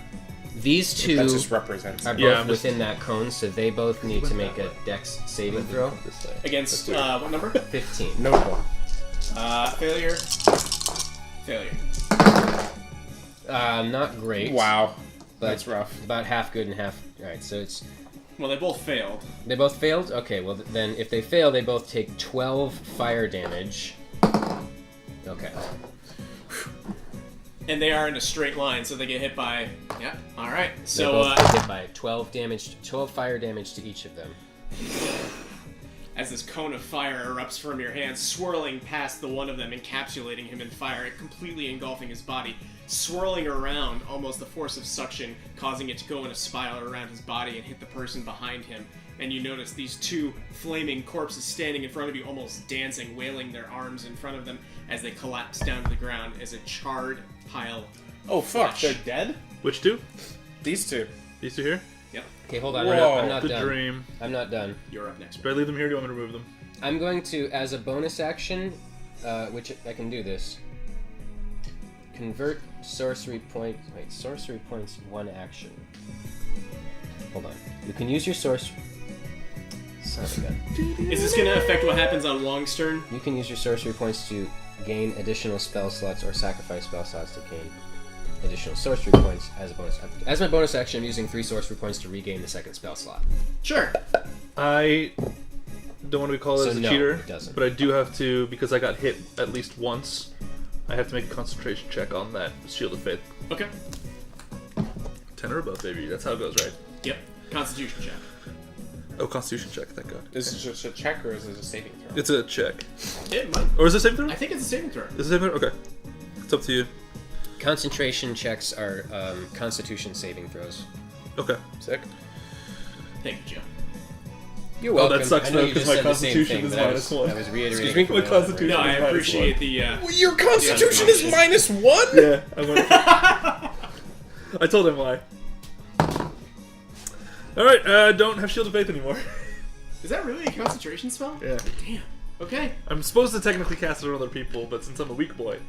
These two That just represents. are both Yeah, I'm just- within that cone, so they both need to make a dex saving throw. This way. Against, That's weird. what number? 15. No. Failure. Failure. Not great. Wow. But That's rough. About half good and half. Alright, so it's. Well, they both failed. They both failed? Okay, well then if they fail, they both take 12 fire damage. Okay. And they are in a straight line, so they get hit by... Yeah, alright. They So, both get hit by 12 fire damage to each of them. as this cone of fire erupts from your hands, swirling past the one of them, encapsulating him in fire, completely engulfing his body, swirling around, almost the force of suction, causing it to go in a spiral around his body and hit the person behind him. And you notice these two flaming corpses standing in front of you, almost dancing, wailing their arms in front of them as they collapse down to the ground as a charred pile. Oh fuck, Flesh. they're dead? Which two? These two. These two here? Yep, Okay, hold on. Whoa. I'm not The done. dream. I'm not done. you're up next. Do I leave them here or do you want me to remove them? I'm going to, as a bonus action, which I can do this, convert sorcery point. Wait, sorcery points 1 action. Hold on. You can use your sorcery. Son of a gun. Is this going to affect what happens on Wong's turn? You can use your sorcery points to gain additional spell slots or sacrifice spell slots to gain additional sorcery points as a bonus. As my bonus action, I'm using 3 sorcery points to regain the 2nd spell slot. Sure. I don't want to be called So as a no, cheater, it doesn't. but I do have to, because I got hit at least once, I have to make a concentration check on that Shield of Faith. Okay. 10 or above, baby. That's how it goes, right? Yep. Constitution check. Oh, Constitution check, thank God. Is it just a check or is it a saving throw? It's a check. It might. Or is it a saving throw? I think it's a saving throw. Is it a saving throw? Okay. It's up to you. Concentration checks are Constitution saving throws. Okay. Sick. Thank you, Joe. You're Oh, welcome. that sucks I know though, you because just my said the same Constitution thing, is but I minus was- 1. I was reiterating. Excuse me, for my my Constitution No, is I minus appreciate 1. the, Your constitution is minus 1? Yeah, I went. I told him why. Alright, don't have Shield of Faith anymore. Is that really a concentration spell? Yeah. Damn. Okay. I'm supposed to technically cast it on other people, but since I'm a weak boy,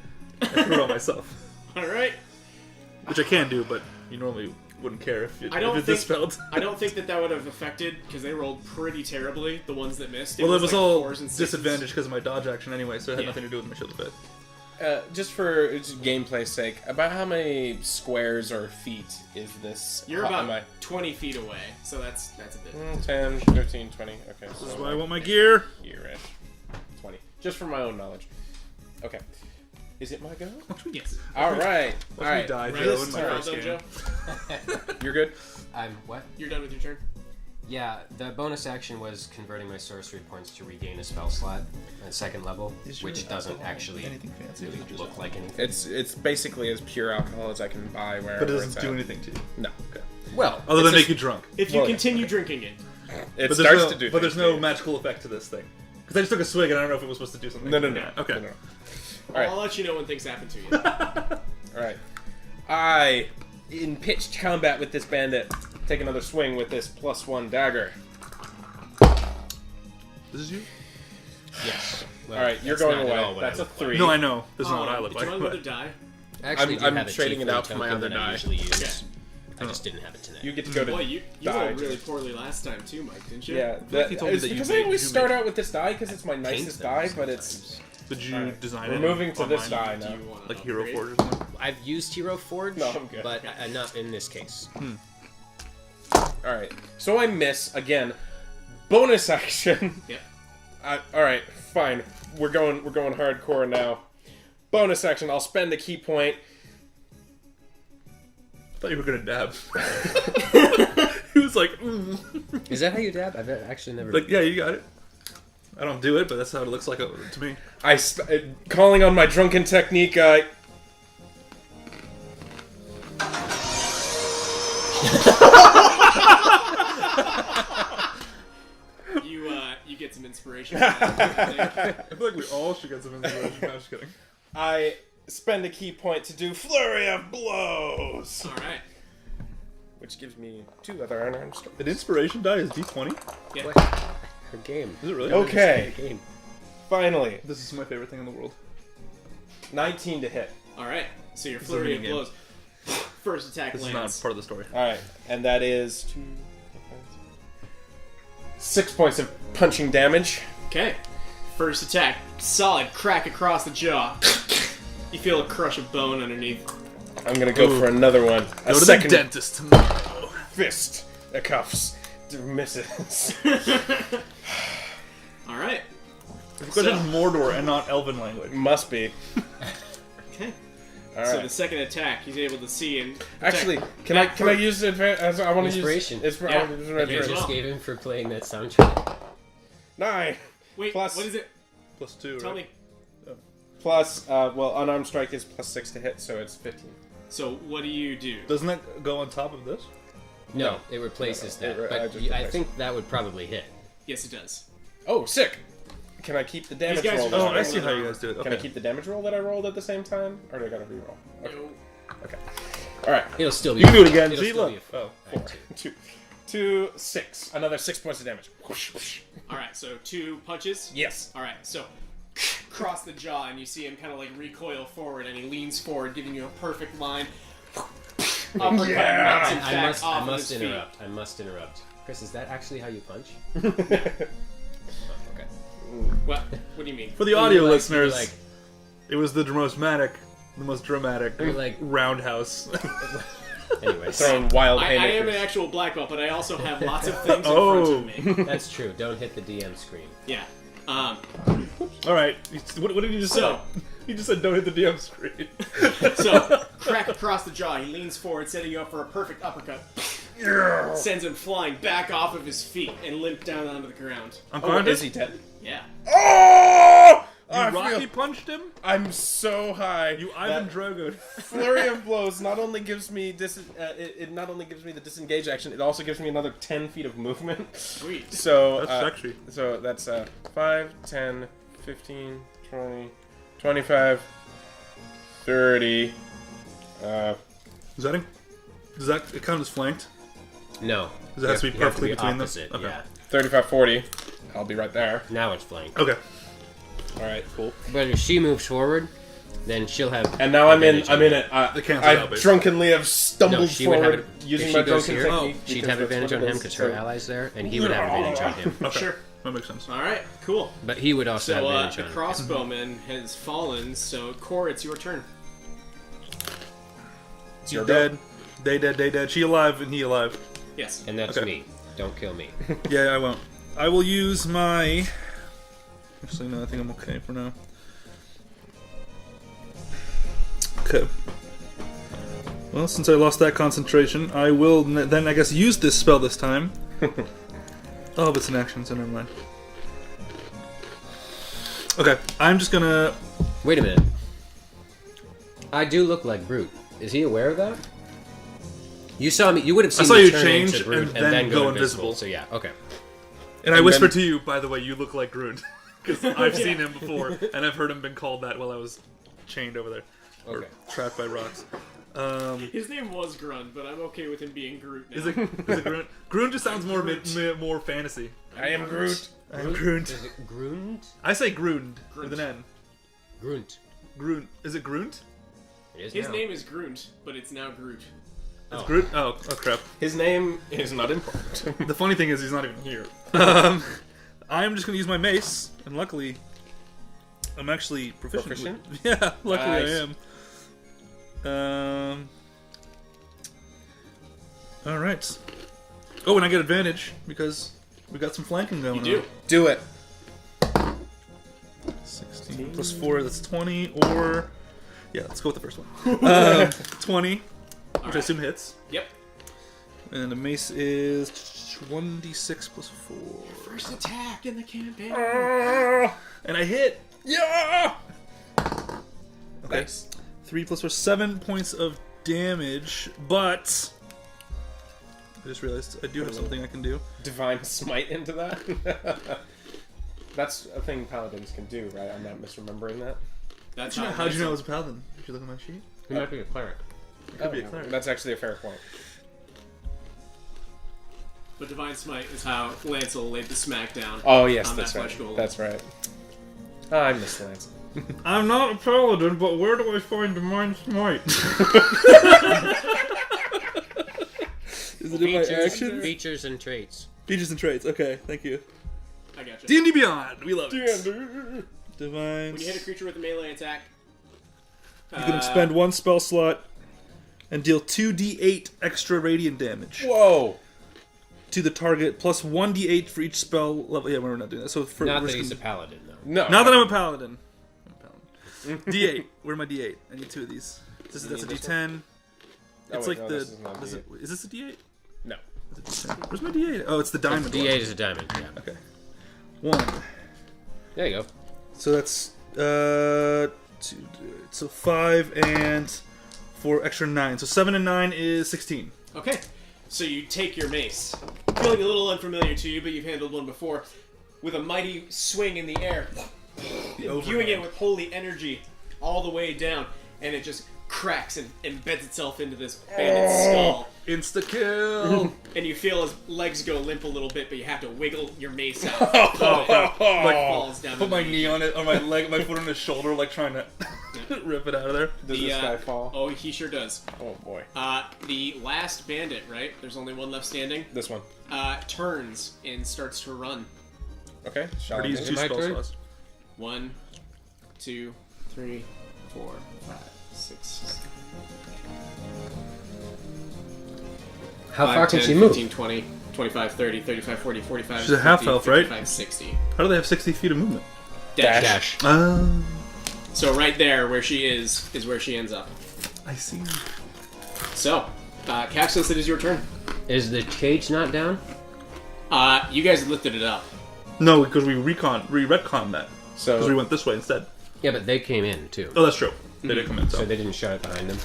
I threw it on myself. Alright. Which I can do, but you normally wouldn't care if I don't it think dispelled. I don't think that would have affected, because they rolled pretty terribly, the ones that missed. Well, it was like all 4s and 6s. disadvantaged because of my dodge action anyway, so it had Yeah. nothing to do with my Shield of Faith. Just for gameplay's sake, about how many squares or feet is this? You're How about am I? 20 feet away, so that's a bit. 10, 15, 20. Okay. This is why I want my gear. Here-ish. 20. Just for my own knowledge. Okay. Is it my go? Yes. Alright. Watch me Alright. die, Right, Joe, this in my turn, first though, game. Joe. You're good? I'm what? You're done with your turn. Yeah, the bonus action was converting my sorcery points to regain a spell slot at 2nd level, which doesn't actually anything fancy. really look like anything. It's basically as pure alcohol as I can buy wherever But it it's doesn't at. do anything to you. No. Well, Other than It's make just- you drunk. If you Well, continue drinking it. It But starts there's no, to do but there's things no to you. magical effect to this thing. Because I just took a swig and I don't know if it was supposed to do something. No. Yeah, okay. No. I'll Alright. let you know when things happen to you. Alright. I, in pitched combat with this bandit, take another swing with this +1 dagger. This is you? yes. Well, Alright, you're that's going not at all away. what I That's a look like. 3. No, I know. This is not what I look Do you like. want another die? I actually I'm do have a trading it tiefling out for my token other that I die. usually use. Okay. I just didn't have it tonight. You get to go to Boy, you die. rolled really poorly last time too, Mike, didn't you? Yeah, like you told me that you because I made- always you start made- out with this die because it's my Paint nicest them die, but sometimes. it's Did you Alright. design We're it? moving to this online? die now. Do you want Like Hero upgrade? Forge or something? I've used Hero Forge, No, I'm good. but not in this case. All right. So I miss again. Bonus action. Yep. All right, fine. We're going hardcore now. Bonus action. I'll spend a key point. I thought you were gonna dab. He was like, Is that how you dab? I've actually never. like, yeah, you got it. I don't do it, but that's how it looks like to me. Calling on my drunken technique. You get some inspiration. From that. I feel like we all should get some inspiration. No, I'm just kidding. I spend a key point to do flurry of blows, All right. which gives me 2 other unarmed strikes. An inspiration die is D20. Yeah. What? Her game. Is it really? Okay, Her game. finally, This is my favorite thing in the world. 19 to hit. All right. So your This is a flurry of minigame. blows. First attack This is lands. not part of the story. All right, and that is 6 points of punching damage. Okay. First attack, solid crack across the jaw. You feel a crush of bone underneath. I'm gonna go for another one. A Go to second the dentist tomorrow. fist. The cuffs. Misses. All right. Because it's Mordor and not Elven language. Must be. Okay. All So right. the second attack, he's able to see and protect- Actually, can I use advantage? I want to Inspiration. use Yeah. I wanna use You As just well. gave him for playing that soundtrack. 9 Wait, Plus- what is it? Plus 2, Tell right? me. plus. Well, unarmed strike is plus 6 to hit, so it's 15. So what do you do? Doesn't that go on top of this? No, it replaces No, that. I But just I replaced think that would probably hit. Yes, it does. Oh, sick! Can I keep the damage guys roll? are that Oh, just I I roll see rolled? how you guys do it. Okay. Can I keep the damage roll that I rolled at the same time, or do I gotta reroll? Okay. No. Okay. All right. It'll still be. You can do it again. It'll See, still look. be a Oh. act two. 2, 6. Another 6 points of damage. Whoosh, whoosh. All right. So 2 punches. Yes. All right. So cross the jaw, and you see him kind of like recoil forward, and he leans forward, giving you a perfect line. Uppercut knocks him I back must. off I of must his feet. interrupt. I must interrupt. Chris, is that actually how you punch? Okay. What? What do you mean? For the audio You're like- listeners, you're like- it was the most dramatic You're like- roundhouse. Anyways, Throwing wild I am an haymakers. actual black belt, but I also have lots of things in Oh. front of me. that's true. Don't hit the DM screen. Yeah. All right. What did you just So- say? You just said don't hit the DM screen. So, crack across the jaw. He leans forward, setting you up for a perfect uppercut. Sends him flying back off of his feet and limp down onto the ground. I'm Oh, conscious. is he dead? Yeah. Oh! You I Rocky feel- punched him. I'm so high. You Ivan That Drogo. flurry of blows not only gives me it not only gives me the disengage action, it also gives me another 10 feet of movement. Sweet. So That's sexy. So that's 5, 10, 15, 20, 25, 30. Does that count as flanked? No. Does it have to be You perfectly between them? opposite, Okay. Yeah. 35, 40. I'll be right there. Now it's flanked. Okay. All right, cool. But if she moves forward, then she'll have. And now I'm in advantage on it. They cancel I out, basically. drunkenly have stumbled No, she would have forward it, using if my she goes drunken here, technique. she'd because have that's advantage what on it him is, because her so- ally's there, and he would have advantage on him. Okay. Sure. That makes sense. All right. Cool. But he would also have So advantage the on him. crossbowman has fallen. So Core, it's your turn. It's He's your go. dead. They dead. She alive and he alive. Yes. And that's Okay. me. Don't kill me. Yeah, I won't. I will use my. Actually, no. I think I'm okay for now. Okay. Well, since I lost that concentration, I will then I guess use this spell this time. Oh, but it's an action, so never mind. Okay, I'm just gonna. Wait a minute. I do look like Groot. Is he aware of that? You saw me. You would have seen saw me you turn change into Groot and then go invisible. So yeah, okay. And I And whispered then- to you, by the way, you look like Groot. Because I've seen him before, and I've heard him been called that while I was chained over there. Or Okay. trapped by rocks. His name was Grund, but I'm okay with him being Groot now. Is it Groot? Groot just sounds more more fantasy. I am Groot. I'm Groot. Is it Groot? I say Groot with Groot. an N. Groot. Groot. Is it Groot? It is His now. name is Grunt, but it's now Groot. It's Groot? Oh crap. His name is not important. The funny thing is he's not even here. I'm just going to use my mace, and luckily, I'm actually proficient? Yeah, luckily Nice. I am. Alright. Oh, and I get advantage, because we got some flanking going on. You do. Do it. 16 plus 4, that's 20, or... Yeah, let's go with the first one. 20, which I right. assume hits. Yep. And the mace is 1d6 plus 4. First attack in the campaign. And I hit! Yeah! Okay. Nice. 3 plus 4, 7 points of damage, but... I just realized I do have something I can do. Divine smite into that? That's a thing paladins can do, right? I'm not misremembering that. That's How'd you know I was a paladin? If you look at my sheet? He might be a cleric. It could be a cleric. That's actually a fair point. But Divine Smite is how Lancel laid the smackdown. Oh, yes, on that's that right. flesh golem. That's right. Oh, I missed Lance. I'm not a paladin, but where do I find Divine Smite? Is it in my actions? Features and traits. Features and traits. Okay, thank you. I gotcha. D&D Beyond. We love it. Divine. When you hit a creature with a melee attack, You can expend 1 spell slot and deal 2d8 extra radiant damage Whoa! to the target, plus 1d8 for each spell level. Yeah, we're not doing that. So for Not we're that just he's a gonna- paladin, though. No. Now that I'm a paladin. D8. Where are my D8? I need 2 of these. That's a need this D10. Oh, It's wait, like no, the. this is not Is, D8. is this a D8? No. Is it D10? Where's my D8? Oh, it's the diamond. D8 one. is a diamond, yeah. Okay. 1. There you go. So that's 2. So 5 and 4 extra 9. So 7 and 9 is 16. okay. So you take your mace, feeling a little unfamiliar to you, but you've handled one before, with a mighty swing in the air, imbuing it with holy energy all the way down, and it just cracks and embeds itself into this bandit's skull. Insta kill. And you feel his legs go limp a little bit, but you have to wiggle your mace out. Pull it, Like, falls down. put my underneath knee you. on it, on my leg, my foot on his shoulder, like trying to rip it out of there. Does this guy fall? Oh, he sure does. Oh, boy. The last bandit, right? There's only one left standing. This one. Turns and starts to run. Okay. Shall Or I to use do 2 it my spell turn? slots. 1, 2, 3, 4, 5, 6. How 5, far can 10, she move? 15, 20, 25, 30, 35, 40, 45, She's a half 50, elf, right? 55, 60. How do they have 60 feet of movement? Dash. Dash. So right there, where she is where she ends up. I see. So, Caxus, it is your turn. Is the cage not down? You guys lifted it up. No, because we retconned that. So, Because we went this way instead. Yeah, but they came in, too. Oh, that's true. They didn't come in, So so. they didn't shut it behind them.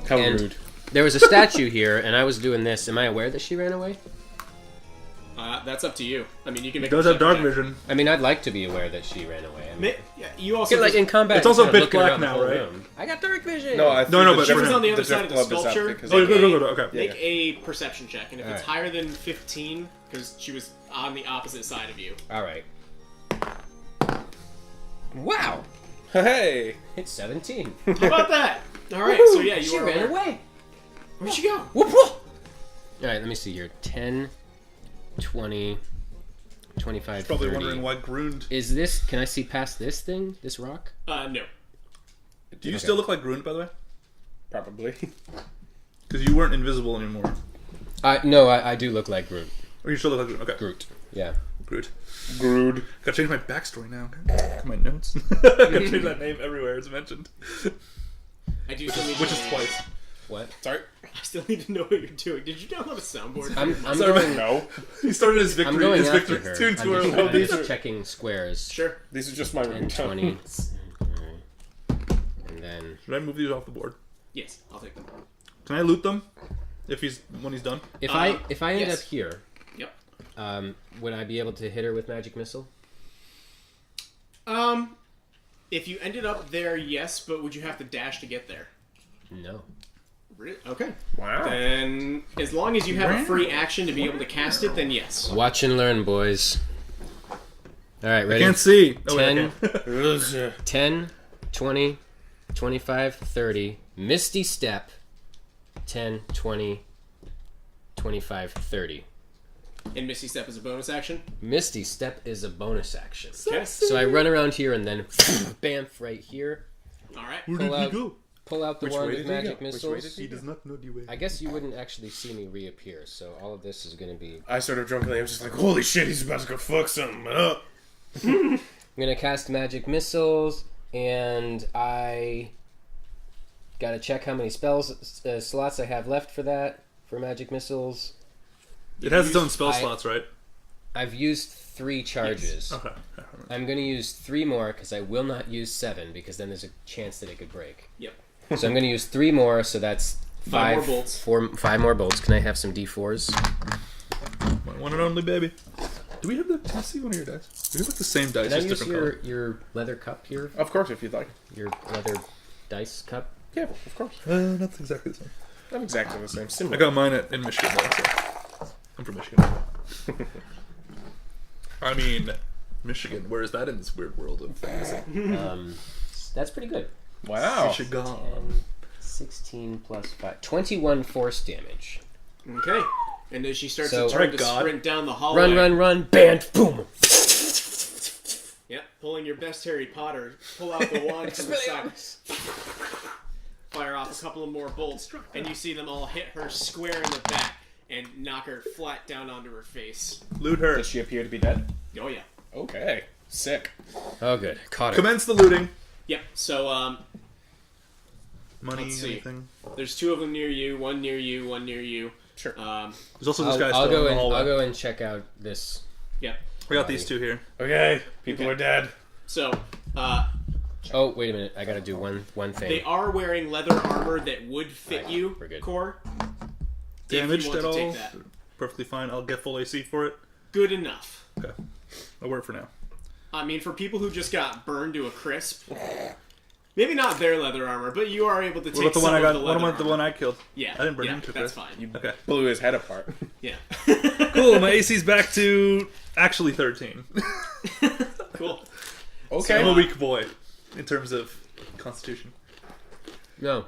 how and- rude. There was a statue here, and I was doing this. Am I aware that she ran away? That's up to you. I mean, you can It make. does a have dark perception vision. I mean, I'd like to be aware that she ran away. I mean, check. You also like just- in combat, It's also you're kinda pitch looking black around the now, whole right? room. I got dark vision. No, I No, but the for It's him. on the other drift side of the club is up sculpture. because Oh, of- go. Okay. Make a perception check, and if it's Alright. higher than 15, because she was on the opposite side of you. All right. Wow, Hey! it's 17. How about that? All right, so yeah, you she are ran aware. away. Where'd she go? Whoop, whoop. All right, let me see here. 10, 20, 25, Probably 30. wondering why Grund. Is this... Can I see past this thing? This rock? No. Do you still look like Grund, by the way? Probably. Because you weren't invisible anymore. No, I do look like Groot. Or you still look like Grund. Okay. Groot. Yeah. Groot. Grood. Gotta change my backstory now. Okay. My notes. Gotta change that name everywhere it's mentioned. I do still need Which to is twice. What? Sorry? I still need to know what you're doing. Did you download a soundboard? I'm Sorry, going... No. He started his I'm victory. going His after victory her. tune I'm too just, early. I'm just checking squares. Sure. These are just my 10, 20. And then... Should I move these off the board? Yes, I'll take them. Can I loot them? When he's done? If I end yes. up here, Yep. would I be able to hit her with magic missile? If you ended up there, yes, but would you have to dash to get there? No. Really? Okay. Wow. Then, as long as you have a free action to be able to cast it, then yes. Watch and learn, boys. All right, I ready? can't see. Oh, wait, 10, I can. 10, 20, 25, 30. Misty step. 10, 20, 25, 30. And Misty Step is a bonus action. Misty Step is a bonus action. Okay. So I run around here and then bamf right here. All right. Where Pull did out- he go? Pull out the Which wand way of did he magic go? Which way missiles. did He does not know the way. I guess you wouldn't actually see me reappear, so all of this is going to be... I sort of drunkenly, I'm just like, holy shit, he's about to go fuck something up. I'm going to cast magic missiles, and I got to check how many spells slots I have left for that, for magic missiles. It has its own spell I- slots, right? I've used 3 charges. Okay. I'm going to use 3 more, because I will not use 7, because then there's a chance that it could break. Yep. So I'm going to use 3 more, so that's 5 more bolts. 5 more bolts. Can I have some D4s? My one and only baby. Do we have the? Can I see one of your dice? We have like the same dice, Can I just use different color. your leather cup here? Of course, if you'd like. Your leather dice cup? Yeah, of course. Not exactly the same. Not exactly the same. I Similar. got mine in Michigan. Though, so. I'm from Michigan. I mean, Michigan. Where is that in this weird world of fantasy? That's pretty good. Wow. Michigan. 10, 16 plus 5. 21 force damage. Okay. And as she starts So- to turn to God. sprint down the hallway. Run, band, boom! Yep. Pulling your best Harry Potter. Pull out the wand from the side. Fire off a couple of more bolts, and you see them all hit her square in the back and knock her flat down onto her face. Loot her. Does she appear to be dead? Oh yeah. Okay. Sick. Oh, good. Caught her. Commence the looting. Yep. So Money, Let's see. anything. there's 2 of them near you, one near you, one near you. Sure. There's also this guy I'll still go in the hallway. I'll go and check out this. Yep. I got these 2 here. Okay. People are dead. So Oh, wait a minute. I gotta do one thing. they are wearing leather armor that would fit you, we're good. Core. Damaged if you at want to all? take that. Perfectly fine. I'll get full AC for it. Good enough. Okay. I'll work for now. I mean, for people who just got burned to a crisp, maybe not their leather armor, but you are able to What take about the some one I of got? the What leather about the armor. one I killed? Yeah, I didn't burn yeah, him to that's crisp. fine. Okay. Blew his head apart. Yeah. Cool. My AC's back to actually 13. Cool. Okay. I'm a weak boy in terms of constitution. No.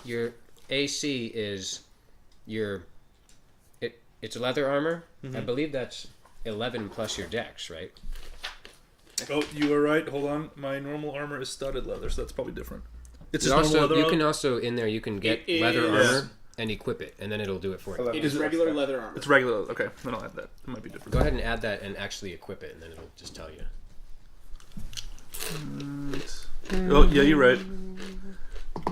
Your AC is it's leather armor. I believe that's 11 plus your dex, right? Oh, you are right. Hold on. My normal armor is studded leather, so that's probably different. It's You just normal also leather. you can also in there you can get It leather is- armor and equip it, and then it'll do it for you. It is regular leather armor. It's regular. Okay, then I'll add that. It might be different. Go ahead and add that and actually equip it, and then it'll just tell you. Oh, yeah, you're right.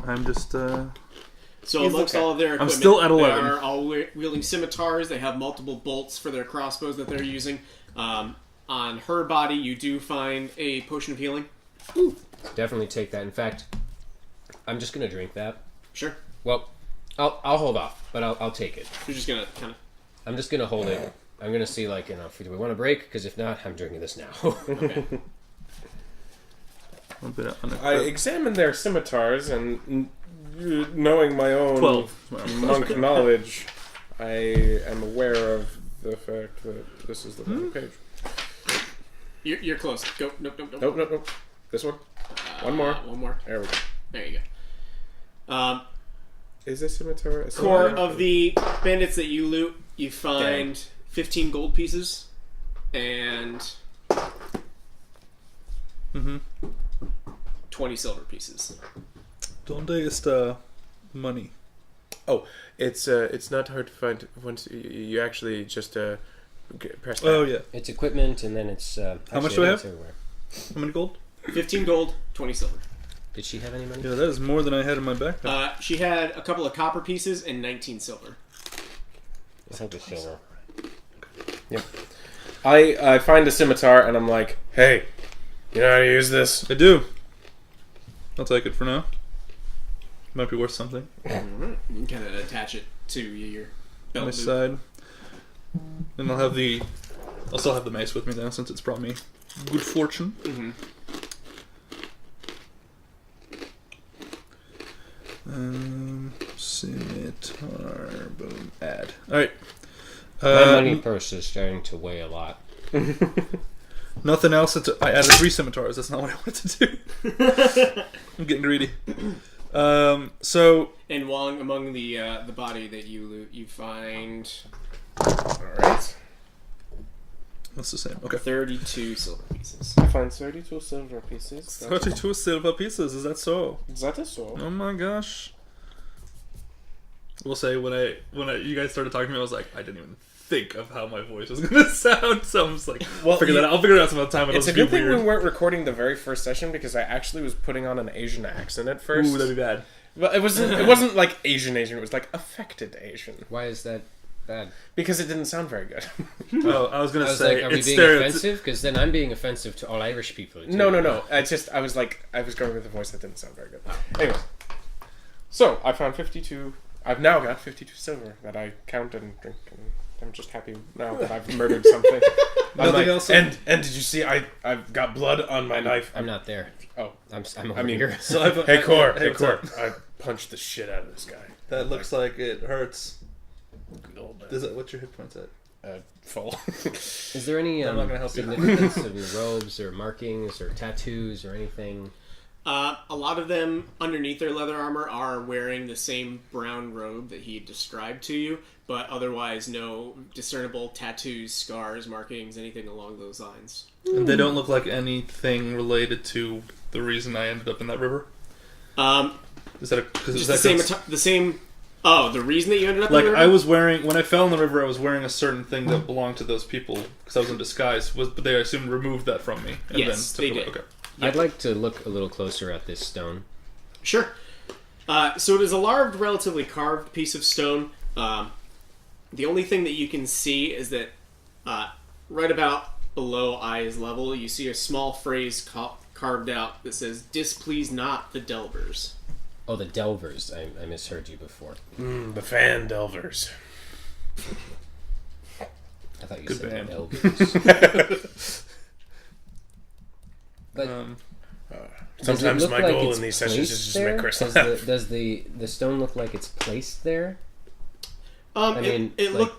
I'm just, So amongst all of their equipment, still at 11. They are all wielding scimitars. They have multiple bolts for their crossbows that they're using. On her body, you do find a potion of healing. Definitely take that. In fact, I'm just gonna drink that. Sure. Well, I'll hold off, but I'll take it. You're just gonna kind of. I'm just gonna hold it. I'm gonna see like do we want to break? Because if not, I'm drinking this now. a bit of I examined their scimitars, and knowing my own 12. monk knowledge, I am aware of the fact that this is the wrong page. You're close. Go. Nope. Nope. This one? One more. One more. There we go. There you go. Is this scimitar? A Core scimitar? of the bandits that you loot, you find 15 gold pieces and 20 silver pieces. Donde está money? Oh, it's not hard to find once you actually just press that. Oh, yeah. It's equipment, and then it's. How much actually, do I think have? it's everywhere. How many gold? 15 gold, 20 silver. Did she have any money? Yeah, that is more than I had in my backpack. She had a couple of copper pieces and 19 silver. I think it's silver. Yep. I find a scimitar and I'm like, hey, you know how to use this? I do. I'll take it for now. Might be worth something. You can kind of attach it to your On belt my loop. side. And I'll still have the mace with me now since it's brought me good fortune. Scimitar, boom, add. Alright. My money purse is starting to weigh a lot. Nothing else. I added 3 scimitars. That's not what I wanted to do. I'm getting greedy. So And among the body that you loot, you find All right. that's the same. Okay. 32 silver pieces. I find 32 silver pieces. 32 silver pieces. Is that so? That is so. Oh my gosh. We'll say when you guys started talking to me, I was like, I didn't even think of how my voice was gonna sound. So I'm just like, Well, I'll figure it out some other time. It's a It'll good be thing weird. we weren't recording the very first session because I actually was putting on an Asian accent at first. Ooh, that'd be bad. But it wasn't like Asian. It was like affected Asian Why is that bad? because it didn't sound very good. Oh, I was gonna I was say like, are we it's being stereotyp- offensive? Because then I'm being offensive to all Irish people. too. No. I was going with a voice that didn't sound very good. Anyway, so I found 52. I've now got 52 silver that I count and drink, and I'm just happy now that I've murdered something. Nothing else? And did you see? I've got blood on my knife. I'm not there. Oh, I'm over I mean, here. So I've, hey Core, what's up? I punched the shit out of this guy. That looks like it hurts. Good old man. Is it what's your hit points at? Full. Is there any I'm not gonna help you. significance of your robes or markings or tattoos or anything? A lot of them, underneath their leather armor, are wearing the same brown robe that he described to you, but otherwise no discernible tattoos, scars, markings, anything along those lines. And they don't look like anything related to the reason I ended up in that river. Is that The same. Oh, the reason that you ended up like in the I river? was wearing when I fell in the river, I was wearing a certain thing that belonged to those people because I was in disguise. But they I assume removed that from me. And Yes, then took they it away. did. Okay. I'd like to look a little closer at this stone. Sure. So it is a large, relatively carved piece of stone. The only thing that you can see is that right about below eye's level, you see a small phrase carved out that says, "Displease not the Delvers." Oh, the Delvers. I misheard you before. The Fan Delvers. I thought you Good said band. Delvers. But does it Sometimes look my like goal it's in these sessions is placed just to there? make Chris Does laugh. does the stone look like it's placed there? I mean,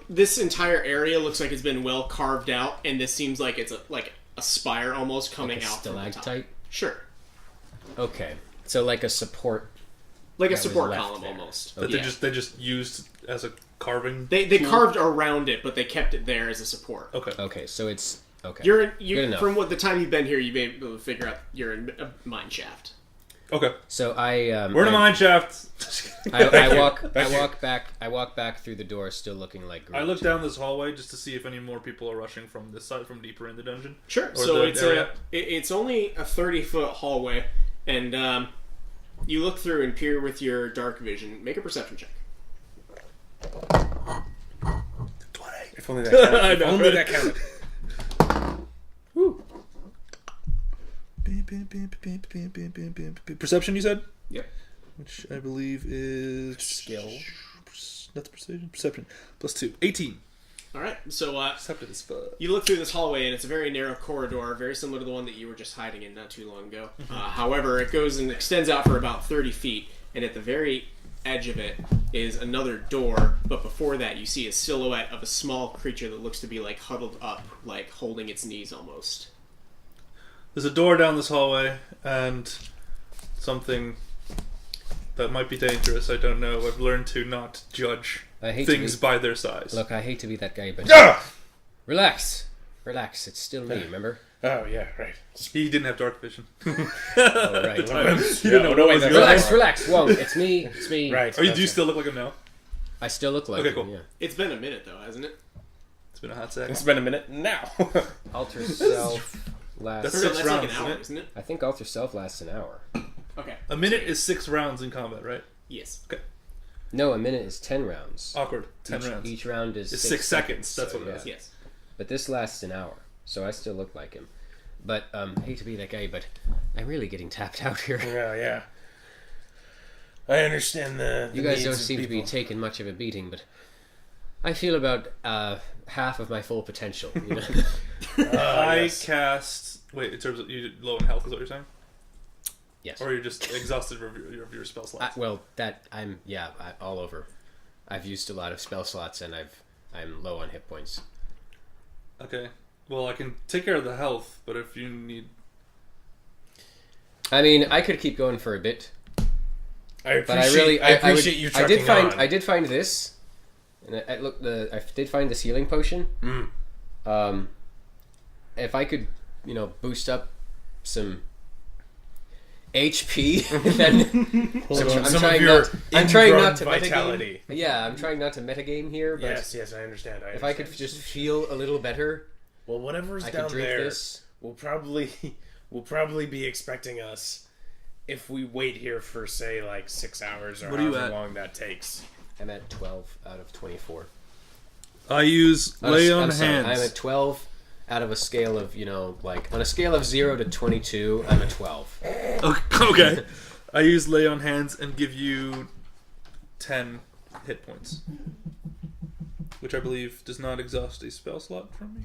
this entire area looks like it's been well carved out, and this seems like it's a spire almost coming Like a out from the top. stalactite? Sure, Okay, so like a support. like a That was support left column there. almost. That Yeah. they just used as a carving. They carved around it, but they kept it there as a support. Okay. Okay, so it's okay. You're Good enough. from what the time you've been here, you've been able to figure out you're in a mine shaft. Okay. So I We're in a mine shaft. I walk Thank you. back through the door, still looking like Groot. I look down this hallway just to see if any more people are rushing from this side, from deeper in the dungeon. Sure. Or So the it's area. it's only a 30-foot hallway, and you look through and peer with your dark vision. Make a perception check. If only that counted. I If know, only right? that counted. Perception, you said? Yep. Which I believe is... Skill. That's precision. Perception. Plus 2. 18. All right. So Perceptive as fuck. you look through this hallway, and it's a very narrow corridor, very similar to the one that you were just hiding in not too long ago. However, it goes and extends out for about 30 feet, and at the very edge of it is another door, but before that you see a silhouette of a small creature that looks to be like huddled up, like holding its knees almost. There's a door down this hallway, and something that might be dangerous. I don't know. I've learned to not judge I hate to things be- by their size. Look, I hate to be that guy, but Ah! relax. It's still me. Remember? Oh yeah, right. He didn't have dark vision. Oh, right. He didn't Yeah, know no, what wait, was that's going right. on. Relax. Whoa, it's me. Right. Do you that's still look like him now? I still look like Okay, him, cool. yeah. It's been a minute though, hasn't it? It's been a hot second. It's been a minute now. Alter self lasts. That's So 6 that's rounds, like an hour, isn't it? isn't it? I think alter self lasts an hour. Okay. A minute is 6 rounds in combat, right? Yes. No, a minute is 10 rounds. Awkward. 10 each, rounds. Each round is It's 6 6 seconds. That's so what it is. Yes. But this lasts an hour, so I still look like him. But hate to be that guy, but I'm really getting tapped out here. Yeah. I understand the You guys needs don't of seem to be people. taking much of a beating, but I feel about half of my full potential. You know? I cast... Wait, in terms of you low in health is what you're saying? Yes. Or you're just exhausted of your spell slots? Well, that I'm all over. I've used a lot of spell slots, and I'm low on hit points. Okay. Well, I can take care of the health, but if you need... I mean, I could keep going for a bit. I appreciate, But I really, I appreciate you I did trucking find, on. I did find this, and I did find this healing potion. If I could, boost up some HP, then I'm trying not to vitality. metagame. Yeah, I'm trying not to metagame here. But Yes, I understand. if I could just feel a little better, well, whatever's I down could drink there this. will probably be expecting us if we wait here for say like 6 hours or What are you however at? long that takes. I'm at 12 out of 24. I use lay on I'm sorry, hands. I'm at 12 out of a scale of, on a scale of 0 to 22, I'm a 12. Okay. I use lay on hands and give you 10 hit points, which I believe does not exhaust a spell slot from me.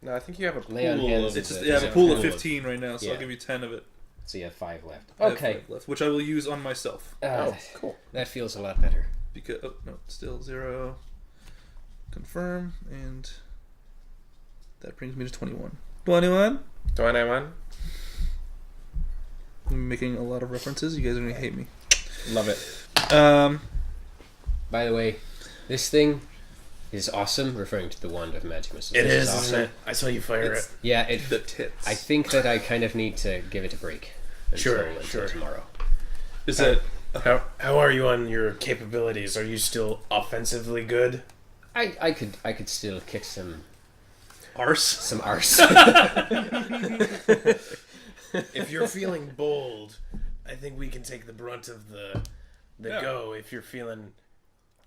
No, I think you have a pool Lay on hands of... It's is just, a- I is have a a pool pool of of- 15 right now, so yeah. I'll give you 10 of it. So you have 5 left. I have Okay. 5 left, which I will use on myself. Oh, cool. That feels a lot better. Because still 0. Confirm, and that brings me to 21. 21. 21? I'm making a lot of references. You guys are gonna hate me. Love it. By the way, this thing is awesome, referring to the Wand of Magimus. It is, awesome. isn't it? I saw you fire It's it. Yeah, the tits. I think that I kind of need to give it a break until Sure. tomorrow. Is it? How are you on your capabilities? Are you still offensively good? I could still kick some Arse? arse. If you're feeling bold, I think we can take the brunt of the go. If you're feeling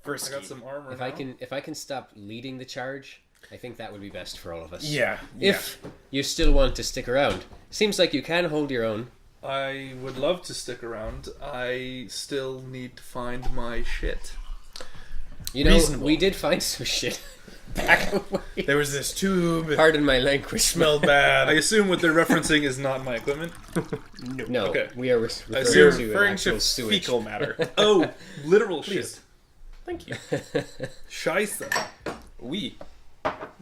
I frisky. got some armor. If I can stop leading the charge, I think that would be best for all of us. Yeah. If you still want to stick around, seems like you can hold your own. I would love to stick around. I still need to find my shit. Reasonable. We did find some shit back away. There was this tube. Pardon my language. Smelled bad. I assume what they're referencing is not my equipment. No, Okay. we are referring assume to an referring actual to sewage. fecal matter. Oh, literal Please. shit. Thank you. Scheiße. We.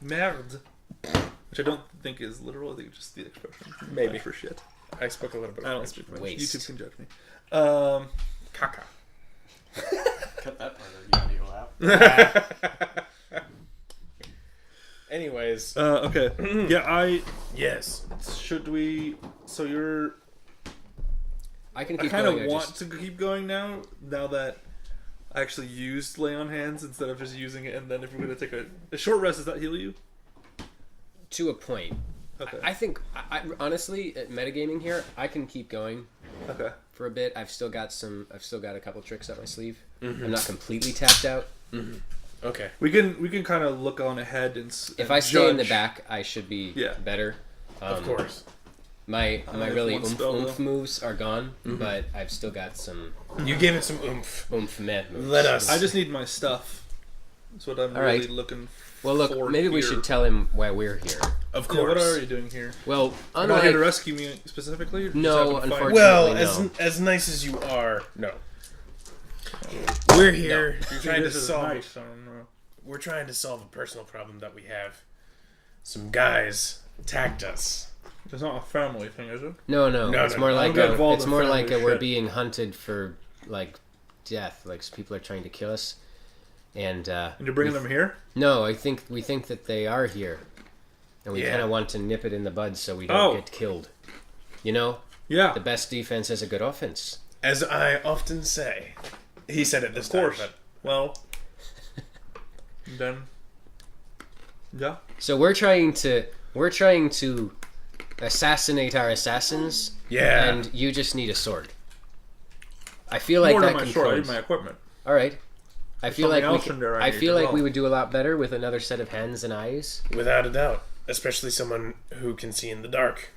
Merde. Which I don't think is literal. I think it's just the expression. Maybe. For shit. I spoke a little bit I of don't French. speak French. Waste. YouTube can judge me. Caca. Cut that part of the audio out. Anyways. Okay. Yeah, Yes. should we... So you're... I can I keep kind going. of want to keep going now that I actually used lay on hands instead of just using it, and then if we're going to take a short rest, does that heal you? to a point. Okay. I think, honestly, at metagaming here, I can keep going Okay. for a bit. I've still got a couple tricks up my sleeve. I'm not completely tapped out. Okay. We can kind of look on ahead and If I stay in the judge. back, I should be better. Of course. My have really one oomph spell, moves are gone, but I've still got some You gave it some oomph. oomph meh moves. Let us. I just need my stuff. That's what I'm All really right. looking Well, look, for maybe we here. should tell him why we're here. Of Yeah, course. what are you doing here? Well, You're not here to unlike rescue me specifically? Or just No, happen to find- unfortunately. Well, No. as nice as you are, no. We're here trying to This is solve. nice, I don't know. We're trying to solve a personal problem that we have. Some guys attacked us. It's not a family thing, is it? no, No, it's no, more no. like Don't get involved it's in more family like we're shit. being hunted for like death. Like people are trying to kill us, and And you're bringing them here? no, we think that they are here, and we Yeah. kind of want to nip it in the bud so we don't Oh. get killed. You know, Yeah. the best defense is a good offense. As I often say. He said it this Of course. time, Well, then, yeah. So we're trying to assassinate our assassins, Yeah. and you just need a sword. I feel like More that than my can sword, I close. need my equipment. All right. I feel like something else in there I I need feel as like we well. would do a lot better with another set of hands and eyes. but without a doubt. Especially someone who can see in the dark.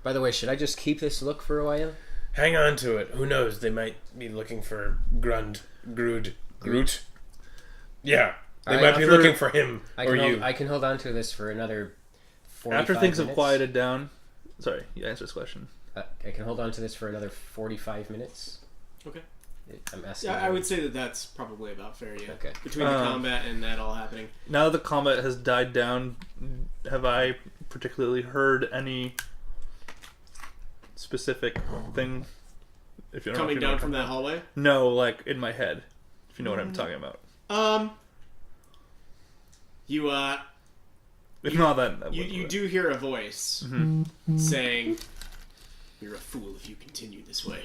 By the way, should I just keep this look for a while? Hang on to it. Who knows? They might be looking for Groot. Yeah. They Alright, might be after- looking for him I or can you. I can hold on to this for another 45 After things have minutes. quieted down... Sorry, you answer this question. I can hold on to this for another 45 minutes. Okay. I'm asking. Yeah, I would say that that's probably about fair, yeah. Okay. Between the combat and that all happening. Now that the combat has died down, have I particularly heard any specific thing If you don't know Coming if you know down what from I'm that hallway? No, like in my head. If you know what I'm talking about. You If not, then you do hear a voice saying, "You're a fool if you continue this way."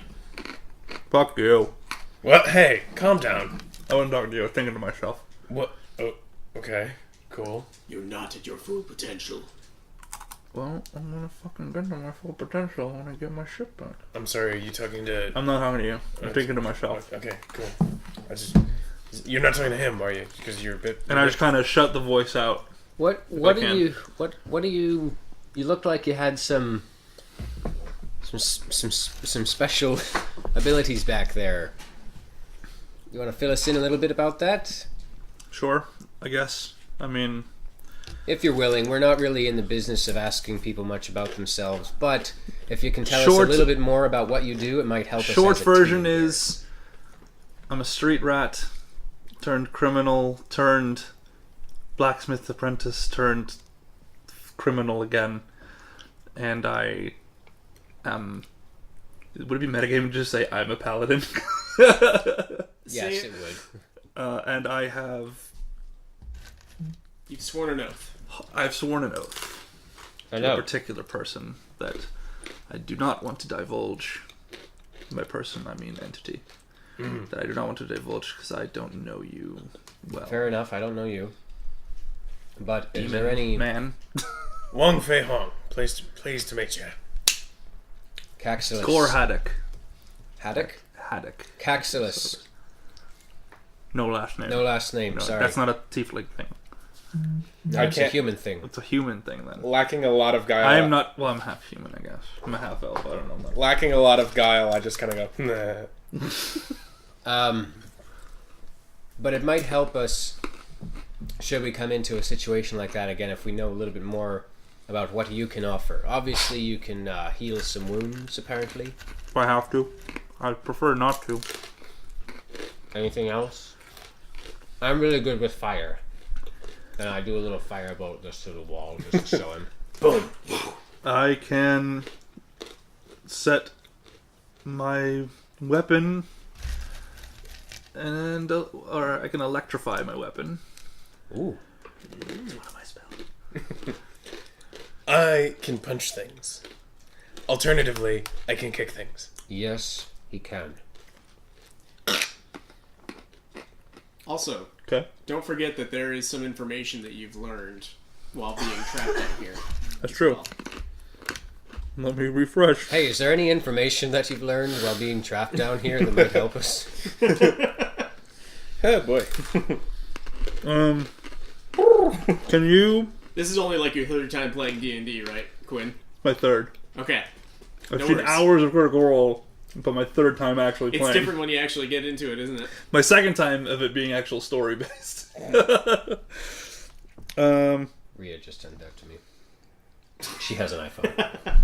Fuck you. Well, hey, calm down. I wasn't talking to you. I was thinking to myself. What? Oh, okay, cool. You're not at your full potential. Well, I'm gonna fucking get to my full potential when I get my shit back. I'm sorry, are you talking to... I'm not talking to you. I'm thinking to myself. Okay, cool. You're not talking to him, are you? Because you're a bit... And I just kind of shut the voice out. What do you looked like you had some special abilities back there. You want to fill us in a little bit about that? Sure, I guess. I mean... If you're willing, we're not really in the business of asking people much about themselves, but if you can tell us a little bit more about what you do, it might help us. Short version is, I'm a street rat, turned criminal, turned blacksmith apprentice, turned criminal again, and I am... Would it be metagaming to just say I'm a paladin? Yes, it would. And I have... You've sworn an oath. I've sworn an oath to a particular person that I do not want to divulge. By person, I mean entity. That I do not want to divulge because I don't know you well. Fair enough, I don't know you. But is Demon there any... man? Wong Fei Hong, pleased to meet you. Caxilus. Score Haddock. Haddock? Haddock. Caxilus. No last name. No last name, No, sorry. that's not a tiefling thing. No, it's a human thing. It's a human thing then. Lacking a lot of guile. I am not... Well, I'm half human, I guess. I'm a half elf, I don't know much. Lacking a lot of guile, I just kind of go, nah. But it might help us, should we come into a situation like that again, if we know a little bit more about what you can offer. Obviously, you can heal some wounds, apparently. If I have to. I'd prefer not to. Anything else? I'm really good with fire. And I do a little firebolt just to the wall, just to show him. Boom. I can set my weapon and or I can electrify my weapon. Ooh. It's one of my spells. I can punch things. Alternatively, I can kick things. Yes, he can. Also, Okay. don't forget that there is some information that you've learned while being trapped out here. That's true. Well. Let me refresh. Hey, is there any information that you've learned while being trapped down here that might help us? Oh boy. Can you... This is only like your third time playing D&D, right, Quinn? My third. Okay. I've No seen worries. hours of Critical Role, but my third time actually It's playing. different when you actually get into it, isn't it? My second time of it being actual story based. Rhea just turned out to me. She has an iPhone.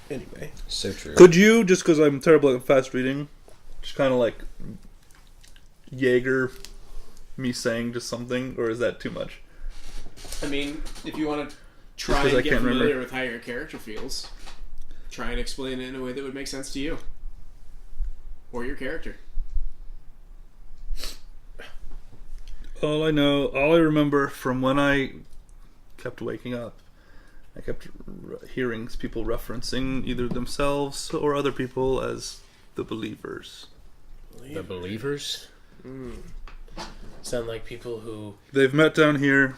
Anyway. So true. Could you, just because I'm terrible at fast reading, just kind of like Jaeger me saying just something, or is that too much? I mean, if you want to try Because I and get can't familiar remember. with how your character feels, try and explain it in a way that would make sense to you. Or your character. All I remember from when I kept waking up, I kept hearing people referencing either themselves or other people as the believers. The believers? Sound like people who... They've met down here,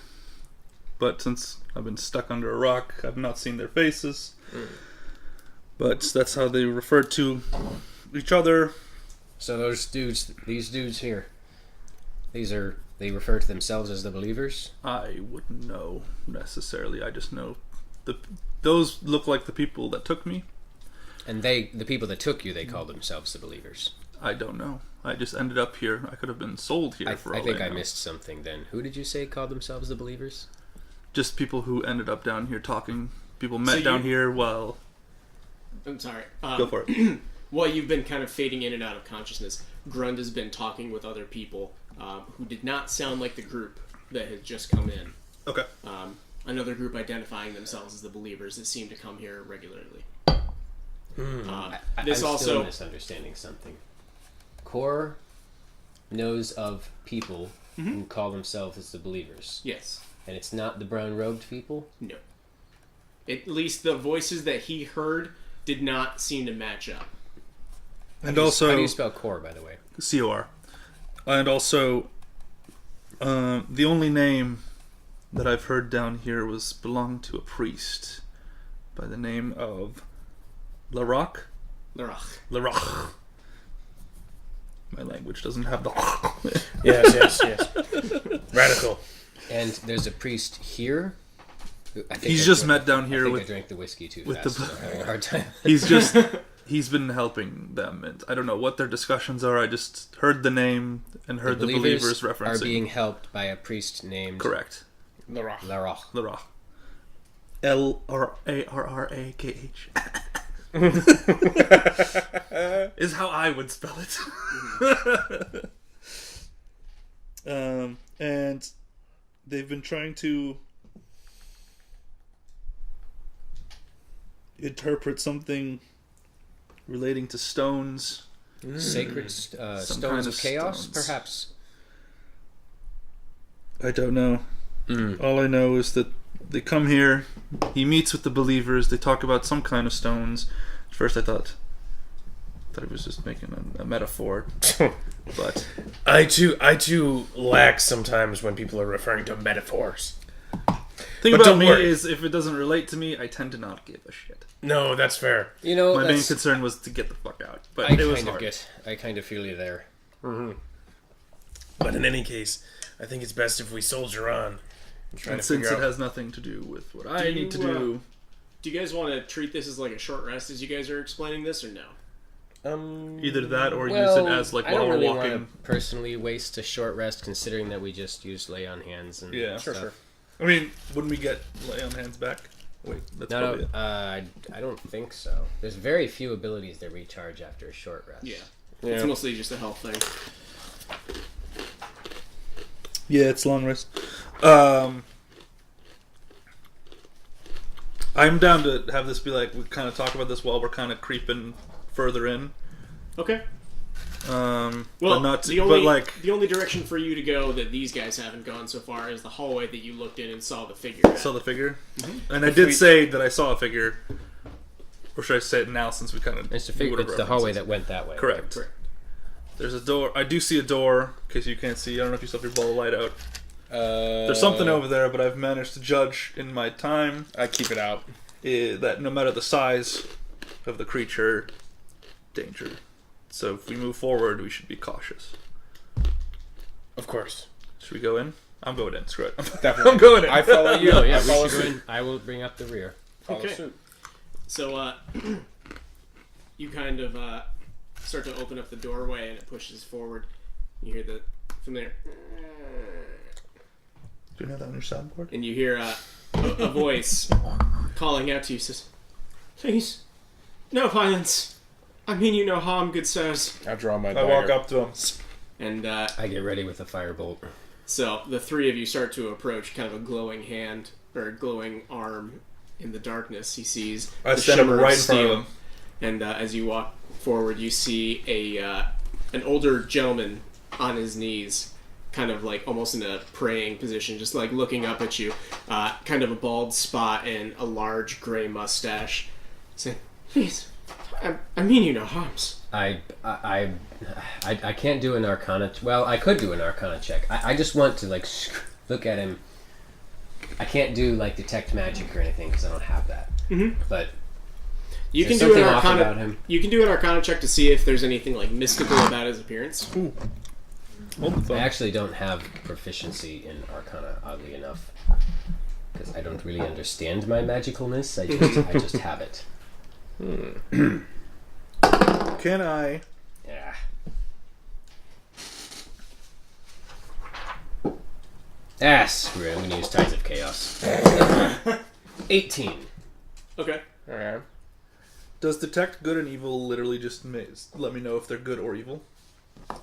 but since I've been stuck under a rock, I've not seen their faces. But that's how they refer to each other. So those dudes, these dudes here, they refer to themselves as the believers? I wouldn't know necessarily. I just know those look like the people that took me. And the people that took you, they call themselves the believers. I don't know. I just ended up here. I could have been sold here for all I think I know. missed something then. Who did you say called themselves the believers? Just people who ended up down here talking. People met So you- down here while... I'm sorry. Go for it. While you've been kind of fading in and out of consciousness, Grund has been talking with other people who did not sound like the group that had just come in. Okay. Another group identifying themselves as the believers that seem to come here regularly. This I'm also still misunderstanding something. Core knows of people who call themselves as the believers. yes, And it's not the brown-robed people? no. At least the voices that he heard did not seem to match up. And How also do you spell core, by the way? COR. And also, the only name that I've heard down here belonged to a priest by the name of Larocque. Larach. Larocque. My language doesn't have the. Yes. Radical. And there's a priest here. I think He's I just drank- met down I here think I with. drank the whiskey too with fast, the- so I'm having a hard time. He's been helping them, and I don't know what their discussions are. I just heard the name and heard the believers referencing. are being helped by a priest named Correct. Larach. Larach. Larocque. Larrakh. Is how I would spell it. And they've been trying to interpret something relating to stones. Sacred Some stones kind of chaos, stones. perhaps? I don't know. All I know is that they come here, he meets with the believers, they talk about some kind of stones. At first I thought it was just making a metaphor, but I too lack sometimes when people are referring to metaphors. thing But about don't me worry. is if it doesn't relate to me, I tend to not give a shit. No, that's fair. You know, My main that's- concern was to get the fuck out, but I it was kind of hard. I kind of feel you there. But in any case, I think it's best if we soldier on and try And to since figure it out. has nothing to do with what I you, need to do, Do you guys want to treat this as like a short rest as you guys are explaining this, or no? either that or use Well, it as like I while don't we're really walking. want to personally waste a short rest, considering that we just used lay on hands and Yeah. stuff. Sure. I mean, wouldn't we get lay on hands back? Wait, that's probably No, it. I don't think so. There's very few abilities that recharge after a short rest. Yeah. Yeah. It's mostly just a health thing. Yeah, it's long rest. I'm down to have this be like we kind of talk about this while we're kind of creeping further in. Okay. Well, Well, but not the only but like the only direction for you to go that these guys haven't gone so far is the hallway that you looked in and saw the figure. at. saw the figure, and I did say that I saw a figure, or should I say it now since we kind of It's the hallway that went that way. correct. Correct. There's a door. I do see a door because you can't see. I don't know if you still have your ball of light out. There's There's something over there, but I've managed to judge in my time I keep it out. that no matter the size of the creature, danger. So if we move forward, we should be cautious. Of course. Should we go in? I'm going in. Screw it. Definitely. I'm going in. I follow you. No, yeah, I we follow should go suit. in. I will bring up the rear. Follow Okay. suit. So, you kind of start to open up the doorway and it pushes forward. You hear the familiar, Do you have that on your soundboard? and you hear a voice calling out to you. Says, "Please, no violence. I mean you no harm, good sirs." I draw my I dagger. walk up to him. And I get ready with a firebolt. so the three of you start to approach, kind of a glowing hand or a glowing arm in the darkness. He sees I the stand up shimmer right in of front of steel. him. And as you walk forward, you see an older gentleman on his knees, kind of like almost in a praying position, just like looking up at you. Kind of a bald spot and a large gray mustache, saying, "Please, I mean you no harms." I can't do an Arcana. Well, I could do an Arcana check. I just want to like look at him. I can't do like detect magic or anything because I don't have that. Mm-hmm. But You can there's do an something off about Arcana. him. You can do an Arcana check to see if there's anything like mystical about his appearance. Hold the I phone. actually don't have proficiency in Arcana, oddly enough, because I don't really understand my magicalness. I just have it. Can I? Yeah. Screw it. I'm gonna use Tides of Chaos. 18. Okay. Alright. Does detect good and evil literally just let me know if they're good or evil,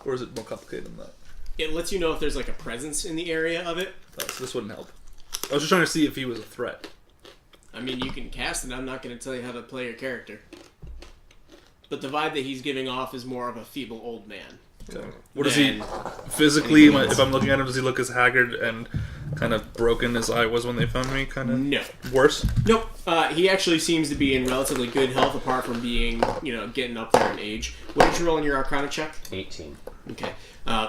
or is it more complicated than that? It lets you know if there's like a presence in the area of it. Oh, so this wouldn't help. I was just trying to see if he was a threat. I mean, you can cast it. I'm not going to tell you how to play your character. but the vibe that he's giving off is more of a feeble old man. Okay. What does he physically? If I'm looking at him, does he look as haggard and kind of broken as I was when they found me? Kind of No. worse. Nope. He actually seems to be in relatively good health, apart from being, getting up there in age. What did you roll in your Arcana check? 18. Okay.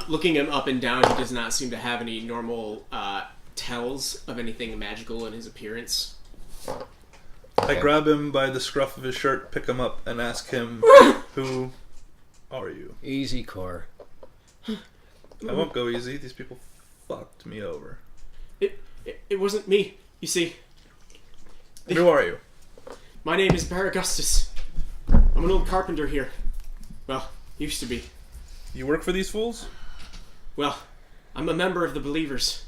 Looking him up and down, he does not seem to have any normal tells of anything magical in his appearance. I grab him by the scruff of his shirt, pick him up, and ask him, "Who are you?" Easy, Core. I won't go easy. These people fucked me over. It wasn't me, you see. Who are you? My name is Baragustus. I'm an old carpenter here. Well, used to be. You work for these fools? Well, I'm a member of the Believers.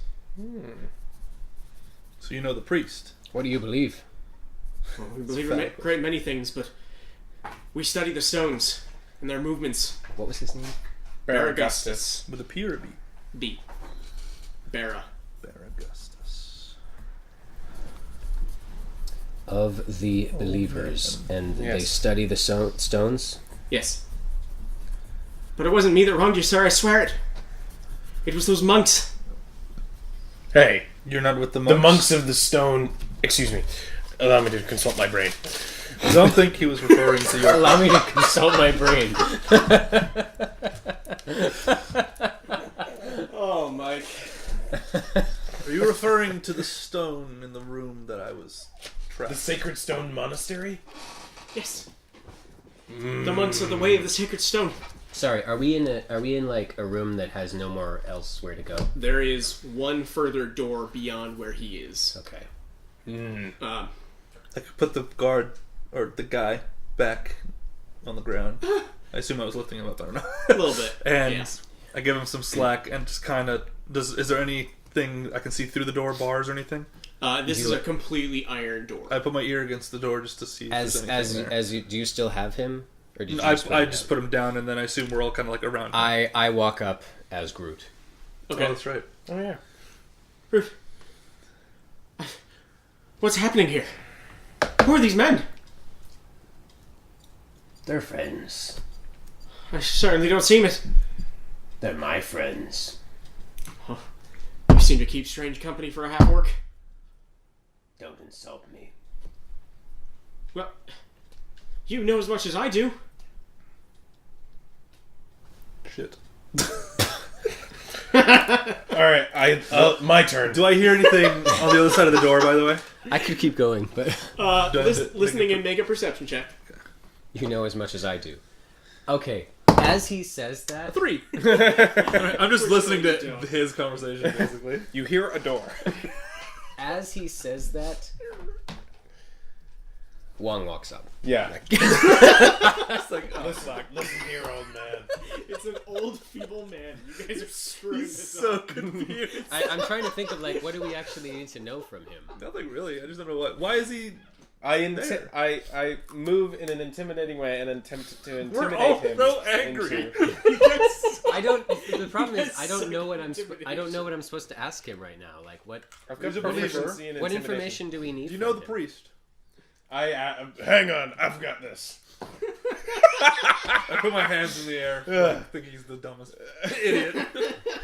So you know the priest. What do you believe? Well, we believe in great many things, but we study the stones and their movements. What was his name? Baragustus. With a P or a B? B. Bara. Baragustus. Of the Believers. And they Yes. study the stones? Yes. But it wasn't me that wronged you, sir, I swear it. It was those monks. Hey, You're not with the monks? the monks of the stone. Excuse me. Allow me to consult my brain. I don't think he was referring to your... Allow me to consult my brain. Oh, Mike. Are you referring to the stone in the room that I was trapped? The Sacred Stone Monastery? Yes. The monks of the Way of the Sacred Stone. Sorry, are we in like a room that has no more elsewhere to go? There is one further door beyond where he is. Okay. Um, I could put the guard, or the guy, back on the ground. I assume I was lifting him up, I don't know. a little bit. And yeah. I give him some slack and just kind of... Is there anything I can see through the door, bars or anything? This is a completely iron door. I put my ear against the door just to see if there's anything there. Do you still have him? Or did you I put him just down? put him down, and then I assume we're all kind of like around him. I walk up as Groot. Okay. Oh, that's right. Oh, yeah. What's happening here? Who are these men? They're friends. I certainly don't seem it. They're my friends. You seem to keep strange company for a half-orc. Don't insult me. Well, you know as much as I do. Shit. Alright, my turn. Do I hear anything on the other side of the door, by the way? I could keep going, but Listening and make a perception check. you know as much as I do. Okay, as he says that, 3. I'm just listening to his conversation, basically. You hear a door. as he says that, Wong walks up. Yeah. It's like, oh, Listen here, old man. It's an old, feeble man. You guys are screwing he's this so up. confused. I'm trying to think of like what do we actually need to know from him. Nothing really. I just don't know what. Why is he? I move in an intimidating way and attempt to intimidate We're all him. so angry. I don't. The problem is I don't know what I don't know what I'm supposed to ask him right now. Like what? I've got He's a believer. proficiency in What intimidation. information do we need? Do you know from the him? priest? Hang on, I've got this. I put my hands in the air. I think he's the dumbest idiot.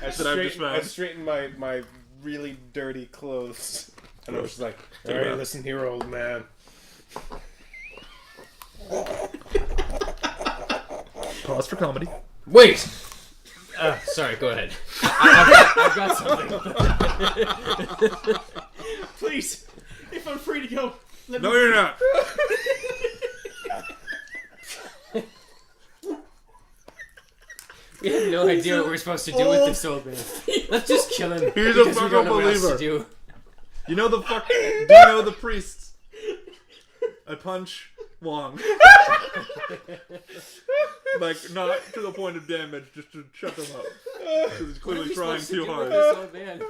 I found. straighten my really dirty clothes. And I was just like, alright, listen here, old man. Pause for comedy. Wait. Sorry. Go ahead. I've got something. Please, if I'm free to go, let No, me. you're not. We have no idea what we're supposed to do with this old man. Let's just kill him. He's a because we fucking don't know what else believer. to do. You know the fuck? Do you know the priests? I punch Wong. Like, not to the point of damage, just to shut them up. Because he's clearly trying too hard. This old man.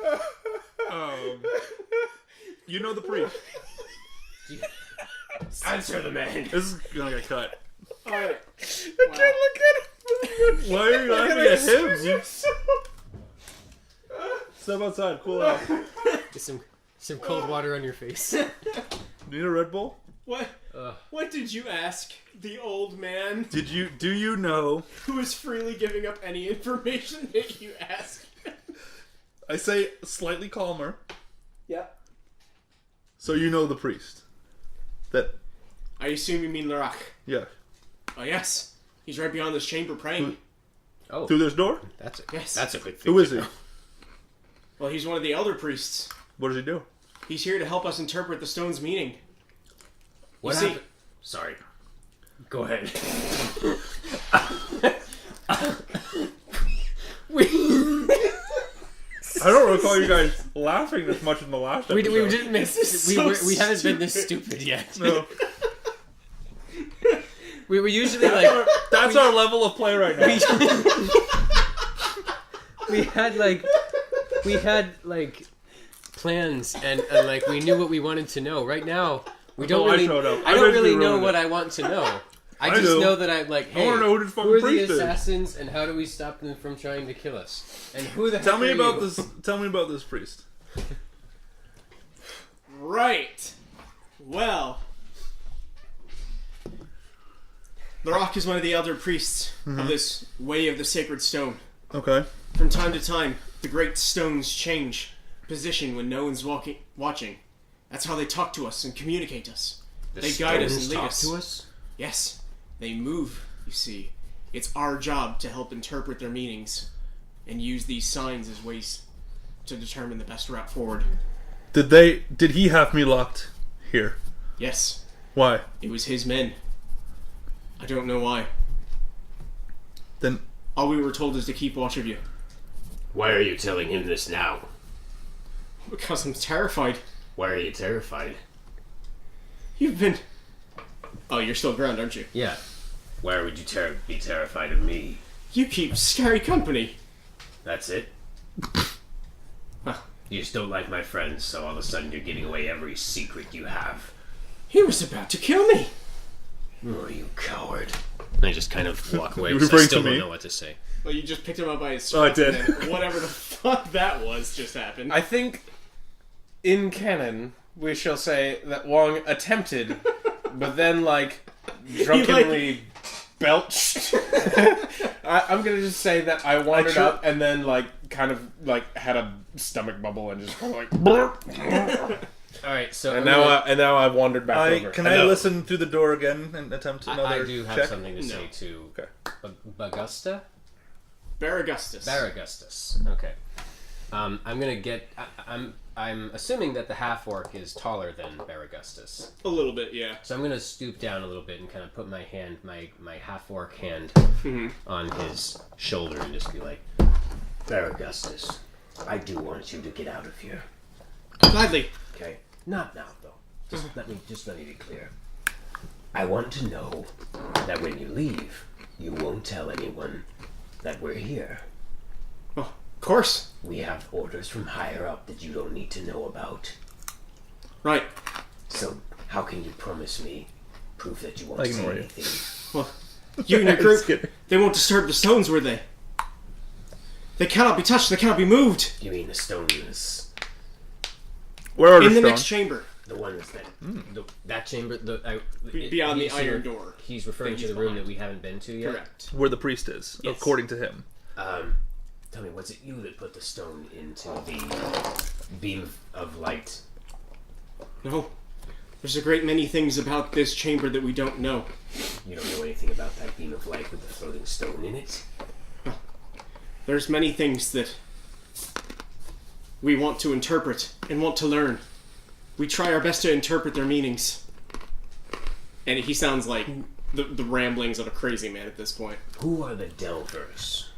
You know the priest. Answer the man. This is gonna get cut. Alright. I can't look at him. Why are you laughing at him? You step outside, cool out. Get some cold water on your face. Need a Red Bull? What? What did did you ask the old man Do you know? who is freely giving up any information that you ask? I say slightly calmer. Yeah. So you know the priest. That, I assume you mean Larak. yeah. Oh, yes. He's right beyond this chamber praying. Oh, Through this door? that's a Yes. that's a good thing. Who is to he? know. Well, he's one of the elder priests. What does he do? He's here to help us interpret the stone's meaning. What see- happened? Sorry. Go ahead. I don't recall you guys laughing this much in the last episode. We didn't miss. This is We so haven't been this stupid yet. No. We were usually like That's our level of play right now. we had like plans and like we knew what we wanted to know. Right now we don't I really. showed up. I I don't basically really know ruined what it. I want to know. I I just do. know that I'm like, hey, wanna know who this fucking who are the priest is. assassins and how do we stop them from trying to kill us? And who the heck Tell me are about you? this. Tell me about this priest. Right. Well, Larak is one of the elder priests of this Way of the Sacred Stone. Okay. From time to time, the great stones change position when no one's watching. That's how they talk to us and communicate us. They guide us and lead us. to us. Yes, they move, you see. It's our job to help interpret their meanings and use these signs as ways to determine the best route forward. Did he have me locked here? Yes, Why? it was his men. I don't know why. Then All we were told is to keep watch of you. Why are you telling him this now? Because I'm terrified. Why are you terrified? You've been... Oh, you're still ground, aren't you? Yeah. Why would you be terrified of me? You keep scary company. That's it? Huh. You just don't like my friends, so all of a sudden you're giving away every secret you have. He was about to kill me. Oh, you coward. I just kind of walk away You because I referring still to don't me? know what to say. Well, you just picked him up by his Oh, I scruff, did. and then whatever the fuck that was just happened. I think in canon we shall say that Wong attempted, but then drunkenly belched. I'm gonna just say that I wandered up and then kind of had a stomach bubble and just kind of blurp. All right, so And now I've wandered back over. Can I listen through the door again and attempt another I do have check? something to say to Okay. Bagusta? Baragustus. Baragustus. Okay. I'm gonna get. I'm assuming that the half orc is taller than Baragustus, A little bit, yeah. so I'm gonna stoop down a little bit and kind of put my hand, my half orc hand, on his shoulder and just be like, Baragustus, I do want you to get out of here. Gladly. Okay? Not now, though. Let me be clear. I want to know that when you leave, you won't tell anyone that we're here. Oh, of course. We have orders from higher up that you don't need to know about. Right. So, how can you promise me proof that you won't say ignore you. anything? Well, you and your Just group, kidding. they won't disturb the stones, were they? They cannot be touched. They cannot be moved. You mean the stones? Where are In the stones? next chamber. The ones that... that chamber. Beyond the he's iron here- door. He's referring that to the he's room behind. that we haven't been to yet. Correct. Where the priest is, Yes. according to him. Tell me, was it you that put the stone into the beam of light? No. There's a great many things about this chamber that we don't know. You don't know anything about that beam of light with the floating stone in it? There's many things that we want to interpret and want to learn. We try our best to interpret their meanings. And he sounds like the ramblings of a crazy man at this point. Who are the Delvers?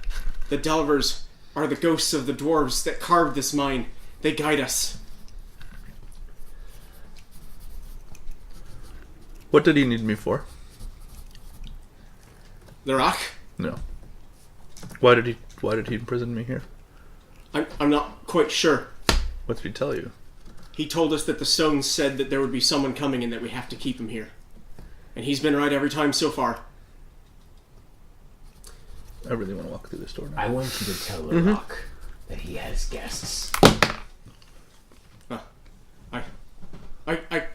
The Delvers are the ghosts of the dwarves that carved this mine. They guide us. What did he need me for? The rock? No. Why did he imprison me here? I'm not quite sure. What did he tell you? He told us that the stones said that there would be someone coming and that we have to keep him here. And he's been right every time so far. I really want to walk through this door now. I want you to tell the rock that he has guests.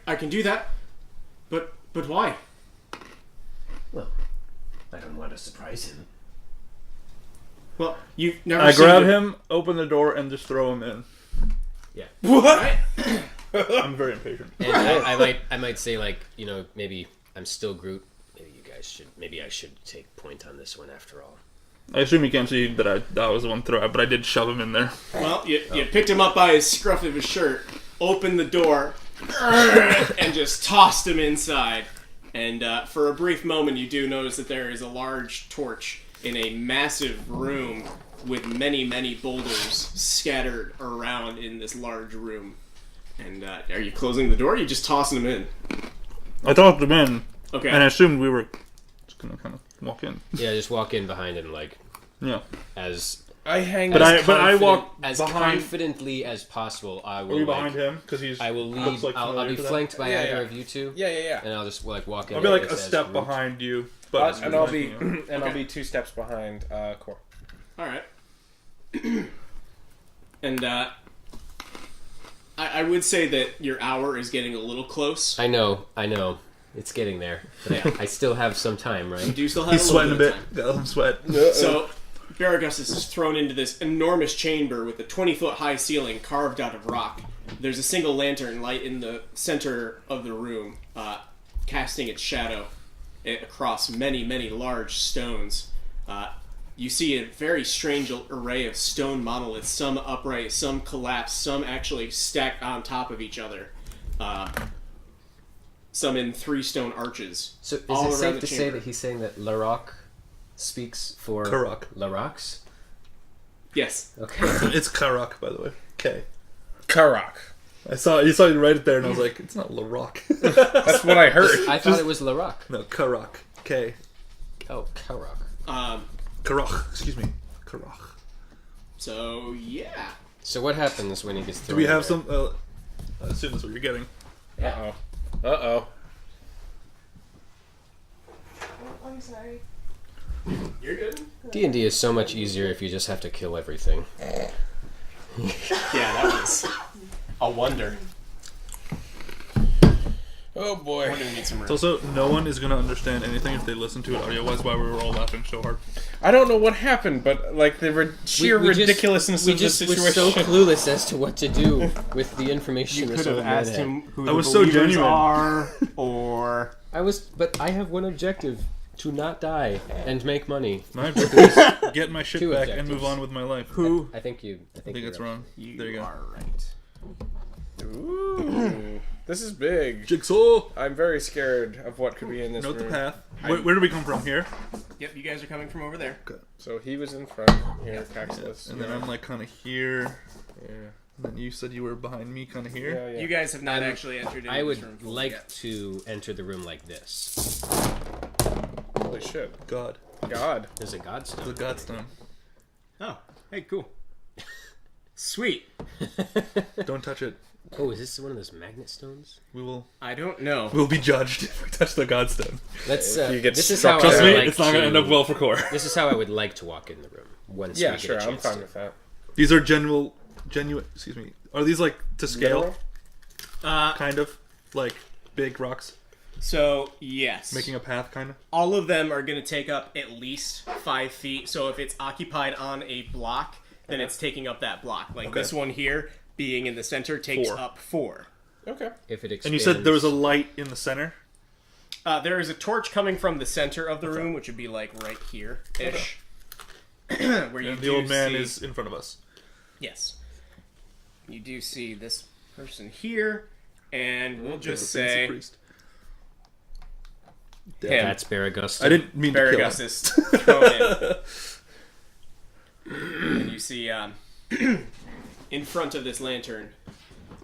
I can do that, but why? I don't want to surprise him. Well, you've never I seen grab it- him, open the door, and just throw him in. What? I'm very impatient. And I might say, like, you know, maybe I'm still Groot. Maybe I should take point on this one after all. I assume you can't see that I was the one throw, but I did shove him in there. Well, you picked him up by his scruff of his shirt, opened the door, and just tossed him inside. And for a brief moment, you do notice that there is a large torch in a massive room with many, many boulders scattered around in this large room. And are you closing the door, or are you just tossing him in? I tossed him in, Okay. and I assumed we were just gonna kind of walk in. Yeah, just walk in behind him, like, Yeah, as I hang. but I confident- walk as behind. confidently as possible. I Are will you like, behind him? Because he's. I will lead. looks like I'll familiar be to them. flanked by Yeah, either yeah. of you two, Yeah. and I'll just like walk in. I'll be like as- a as step Groot. behind you, but And I'll be flanking you. and I'll be 2 steps behind Core. All right. And I would say that your hour is getting a little close. I know, it's getting there, but I still have some time, You right? do still have He's a little sweating a bit bit. of time. Got him sweat. So, Baragustus is thrown into this enormous chamber with a 20-foot high ceiling carved out of rock. There's a single lantern light in the center of the room, casting its shadow across many, many large stones. You see a very strange array of stone monoliths, some upright, some collapsed, some actually stacked on top of each other. Some in 3 stone arches. So is all it around safe the to say chamber. that he's saying that Larok speaks for Karok. Laroks? Yes. Okay. It's Karok, by the way. K. Karak. You saw you write it there, and I was like, it's not Larok. That's what I heard. I thought it was Larok. No, Karok. K. Oh, Karok. Karok. Excuse me. Karok. So, yeah. So what happens when he gets Do thrown? we have in there? some? I assume that's what you're getting. Uh oh. I'm sorry. You're good? D&D is so much easier if you just have to kill everything. Yeah, that was a wonder. Oh boy. I wonder if we need some It's room. also, no one is going to understand anything if they listen to it audio-wise, why we were all laughing so hard. I don't know what happened, but like the sheer We just- ridiculousness we of the just situation. were so clueless as to what to do with the information. this old man had. who I was so genuine. are, or But I have one objective: to not die and make money. My objective is get my shit Two back and objectives. move on with my life. I think you. I I think you're that's right. wrong. you There you go. are right. Ooh, this is big. Jigsaw! I'm very scared of what could be in this Note the room. path. Where do we come from? Here? Yep, you guys are coming from over there. So he was in front here, Caxless. And then I'm like kind of here. Yeah. And then you said you were behind me, kind of here. Yeah, yeah. You guys have not actually entered into I this room would fully like yet. to enter the room like this. Holy shit. God. God. There's a The godstone. Godstone. Oh, hey, cool. Sweet. Don't touch it. Oh, is this one of those magnet stones? We'll I don't know. be judged if we touch the Godstone. Let's. you get This is struck how I Trust would me, like it's not going to end up well for Core. This is how I would like to walk in the room. Once Yeah, we get sure. a I'm chance fine to. with that. These are genuine. Excuse me. Are these like to scale? Literal? Kind of like big rocks, So, yes. making a path, kind of. All of them are going to take up at least 5 feet. So if it's occupied on a block, then it's taking up that block. Like Okay. this one here, being in the center, takes 4. up 4. Okay. If it expands. And you said there was a light in the center. There is a torch coming from the center of the room, which would be like right here-ish. Where you And the do old man see- is in front of us. Yes. You do see this person here, and we'll just The fancy say priest. him. That's Baragustin. I didn't mean to kill him. Baragustus thrown in. And you see in front of this lantern.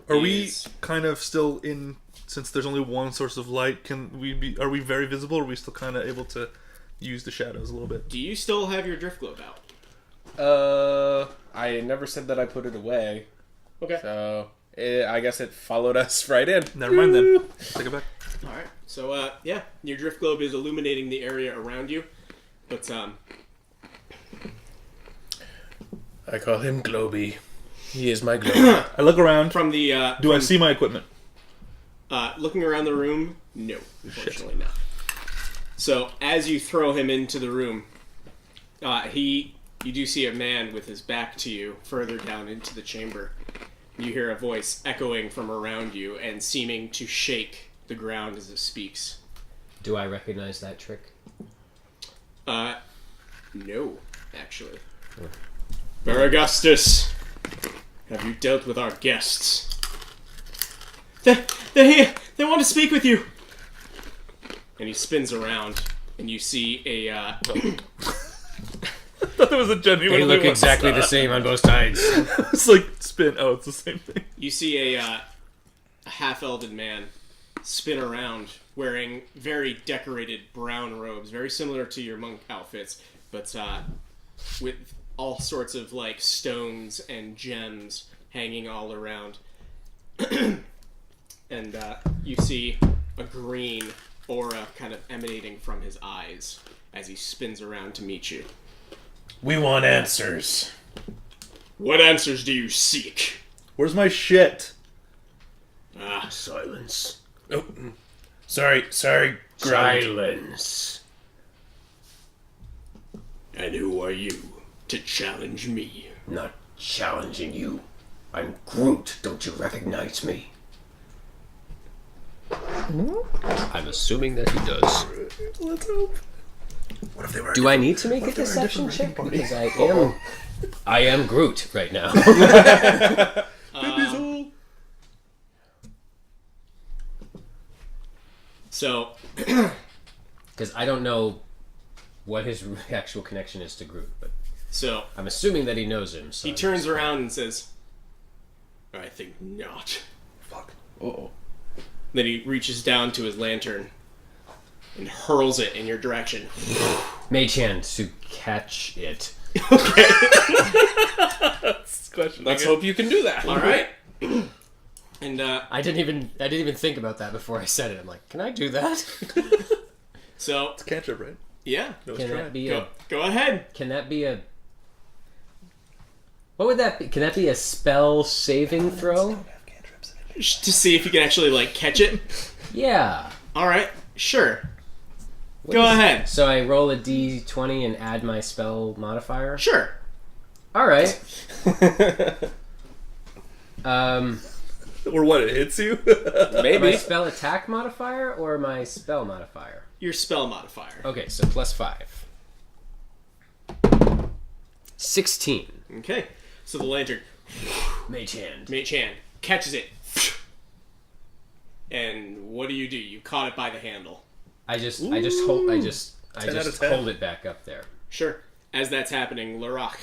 Are we is- kind of still in? Since there's only one source of light, can we be? Are we very visible? Or are we still kind of able to use the shadows a little bit? Do you still have your drift globe out? I never said that I put it away. Okay. So, I guess it followed us right in. Never mind then. Take it back. All right. So yeah, your drift globe is illuminating the area around you, but I call him Globy. He is my globe. I look around. from the Do I see my equipment? looking around the room? No, unfortunately not. So as you throw him into the room, you do see a man with his back to you further down into the chamber. You hear a voice echoing from around you and seeming to shake the ground as it speaks. Do I recognize that trick? No, actually. Varagustus, have you dealt with our guests? They're here! They want to speak with you! And he spins around, and you see a, I thought there was a genuine. They look exactly the same on both sides. It's like spin. Oh, it's the same thing. You see a half-elven man spin around wearing very decorated brown robes, very similar to your monk outfits, but with all sorts of like stones and gems hanging all around. And you see a green aura kind of emanating from his eyes as he spins around to meet you. We want answers. What answers do you seek? Where's my shit? Silence. Oh, sorry, Ground. Silence. And who are you to challenge me? Not challenging you. I'm Groot. Don't you recognize me? I'm assuming that he does. Let's hope. What if they were? Do I need to make a deception check? Because I am Groot right now. So, Because I don't know what his actual connection is to Groot, but so I'm assuming that he knows him. So he turns around and says, I think not. Fuck. Uh-oh. Then he reaches down to his lantern and hurls it in your direction. Mage hand to catch it. Let's hope you can do that. All right. And I didn't even think about that before I said it. I'm like, can I do that? so It's cantrip, right? yeah, No, Can that be go ahead. Can that be a? What would that be? Can that be a spell saving throw? To see if you can actually like catch it. Yeah. All right, sure. What Go is- ahead. So I roll a d20 and add my spell modifier. Sure. All right. Or what? It hits you? My Maybe. spell attack modifier or my spell modifier? Your spell modifier. Okay, so +5. 16. Okay. So the lantern, Mage hand. Mage hand, catches it. And what do? You caught it by the handle. I just hold 10 out of 10. hold it back up there. Sure. As that's happening, Larock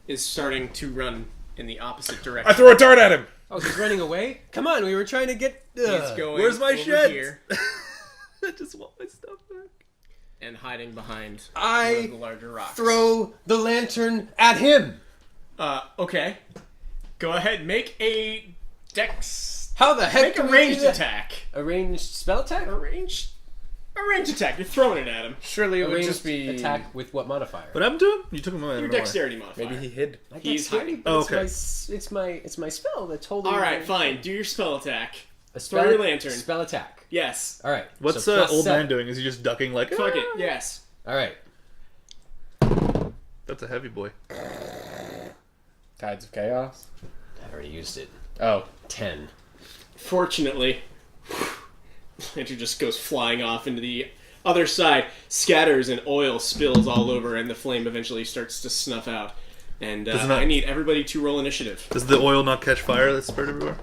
is starting to run in the opposite direction. I throw a dart at him. Oh, he's running away? Come on, we were trying to get. He's going Where's my over shit? here I just want my stuff back. and hiding behind I one of the larger rocks. throw the lantern at him. Okay. Go ahead. Make a dex. How the heck? Make a do we ranged do that? attack. A ranged spell attack? A ranged attack. You're throwing it at him. Surely it A would ranged just be attack with what modifier? What happened to him? You took him away. I Your don't know why. dexterity modifier. Maybe he hid. I got He's scared, hiding. but Oh, okay. It's my spell that's holding. All right, my- fine. Do your spell attack. A spell, Throw your lantern. Spell attack. Yes. All right. What's so old +7. man doing? Is he just ducking like? Fuck it. "Ah?" Yes. All right. That's a heavy boy. Tides of Chaos. I already used it. Oh. 10. Fortunately, Lantern just goes flying off into the other side, scatters, and oil spills all over, and the flame eventually starts to snuff out. And Does it not- I need everybody to roll initiative. Does the oil not catch fire that's spread everywhere?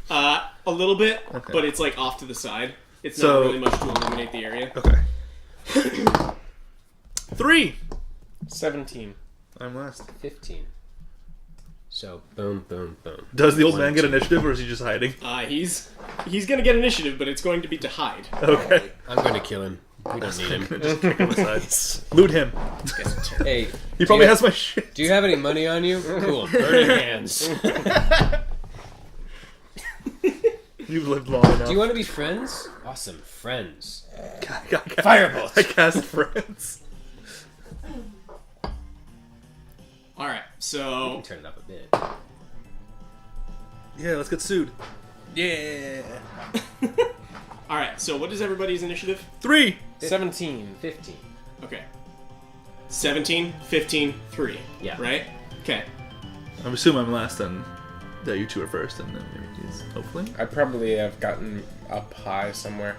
A little bit, Okay. but it's like off to the side. It's So- not really much to illuminate the area. Okay. 3. 17. I'm last. 15. So boom, boom, boom. Does the old 1, man get 2. initiative, or is he just hiding? He's gonna get initiative, but it's going to be to hide. Okay. I'm going to kill him. We don't need him. Just kick him aside. Loot him. Hey, He probably you- has my shit. do you have any money on you? Cool. Burning hands. You've lived long enough. Do you want to be friends? Awesome. Friends. Fireball. I cast friends. All right, so Turn it up a bit. Yeah, let's get sued. Yeah. All right. So what is everybody's initiative? 3. 17. 15. Okay. 17, 15, 3. Yeah. Right? Okay. I'm assuming I'm last, and that you two are first, and then he's hopefully. I probably have gotten up high somewhere.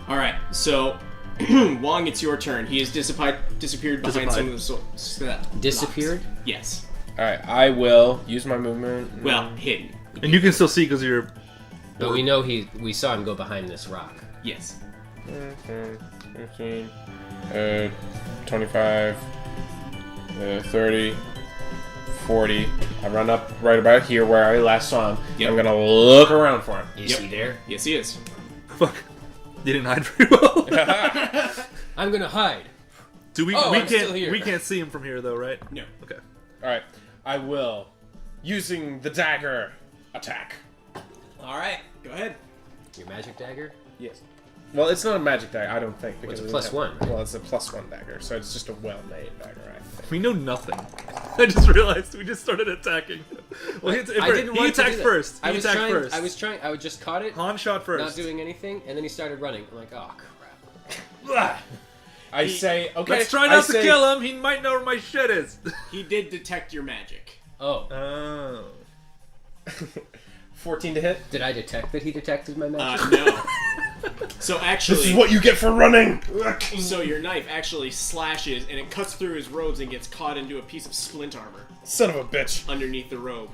All right. So, Wong, it's your turn. He has disappeared behind some of the Disappeared? blocks. Yes. Alright, I will use my movement. Well, hidden. And you can still see because you're. But we know we saw him go behind this rock. Yes. 15, 25, 30, 40. I run up right about here where I last saw him. Yep. I'm gonna look around for him. Is he there? Yes, he is. Fuck. You didn't hide very well. I'm gonna hide. Do we? Oh, we I'm can't. still here. We can't see him from here, though, right? No. Okay. Alright, I will. Using the dagger, attack. All right. Go ahead. Your magic dagger? Yes. Well, it's not a magic dagger, I don't think. It's a it plus doesn't one, right? Well, it's a +1 dagger, so it's just a well-made dagger, I think. We know nothing. I just realized we just started attacking. Well, I didn't he want to attacked do that. first. I He was attacked trying. first. I was trying. I just caught it. Han shot first. Not doing anything, and then he started running. I'm like, oh crap. I say, okay, Let's try I not to say- kill him. He might know where my shit is. He did detect your magic. Oh, Oh. 14 to hit. did I detect that he detected my magic? No. So actually, This is what you get for running! so your knife actually slashes and it cuts through his robes and gets caught into a piece of splint armor Son of a bitch. underneath the robe.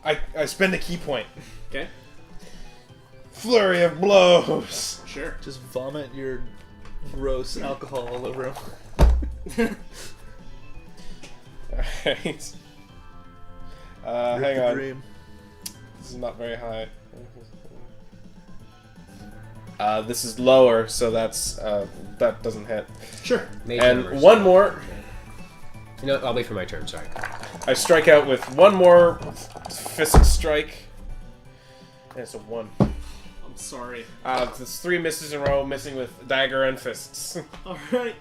I spend a key point. Okay. Flurry of blows. Sure. Just vomit your gross alcohol all over him. Alright. Hang Rip the on. dream. This is not very high. This is lower, so that's that doesn't hit. Sure. Mage And numbers. one more. You know, I'll wait for my turn. Sorry. I strike out with one more fist strike. And it's a 1. I'm sorry. It's 3 misses in a row, missing with dagger and fists. All right.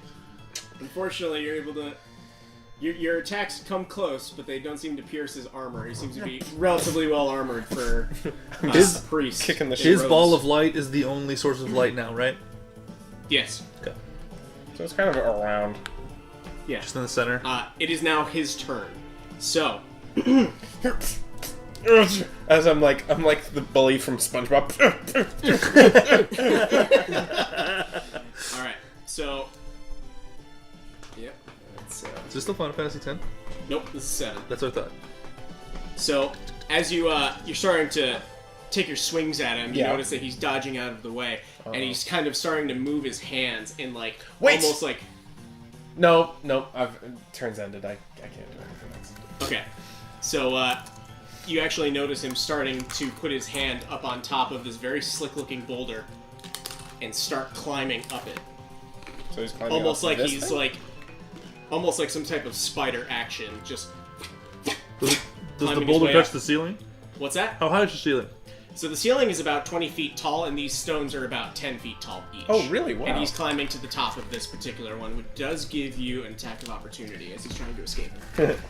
Unfortunately, you're able to. Your attacks come close, but they don't seem to pierce his armor. He seems to be relatively well armored for His- a priest. kicking the in shit. His robes. ball of light is the only source of light now, right? Yes. Okay. So it's kind of around. Yeah. Just in the center. It is now his turn. So, As I'm like the bully from SpongeBob. all right. So, yep. That's, Is this still Final Fantasy X? nope. This is 7. That's what I thought. So, as you're starting to take your swings at him, you Yeah. notice that he's dodging out of the way, and he's kind of starting to move his hands and like Wait! almost like No, turns ended. I can't do anything else. okay. So you actually notice him starting to put his hand up on top of this very slick-looking boulder and start climbing up it, So he's climbing almost up like this he's thing? like almost like some type of spider action. Just Does the Climbing his boulder way touch up. the ceiling? what's that? How high is the ceiling? So the ceiling is about 20 feet tall, and these stones are about 10 feet tall each. Oh, really? Wow. And he's climbing to the top of this particular one, which does give you an attack of opportunity as he's trying to escape.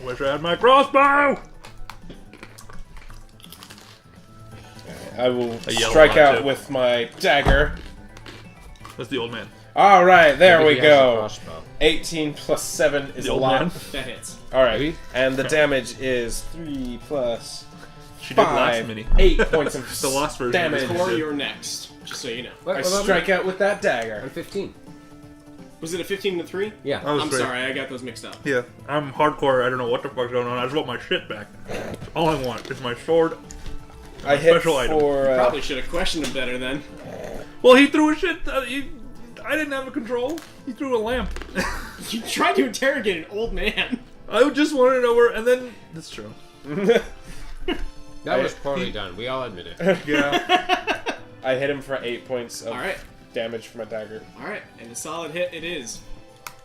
Wish I had my crossbow! I will A yellow strike one, out too. with my dagger. That's the old man. All right, there Maybe we he has a go. crossbow. 18 plus 7 is The a old lot. man? That hits. All right, Maybe. and the damage is 3 plus She did last 5, mini. 8 points of The last version of damage. this Or Shit. you're next, just so you know. What I about me? strike out with that I'm dagger. 15. Was it a 15 to 3? Yeah. I was I'm right. sorry, I got those mixed up. Yeah, I'm hardcore. I don't know what the fuck's going on. I just want my shit back. That's all I want is my sword. I hit special item. for Probably should have questioned him better then. Well, he threw a shit. I didn't have a control. He threw a lamp. You tried to interrogate an old man. I just wanted to know where. And then that's true. That was poorly done. We all admit it. Yeah. I hit him for 8 points of All right, damage from my dagger. all right, and a solid hit it is.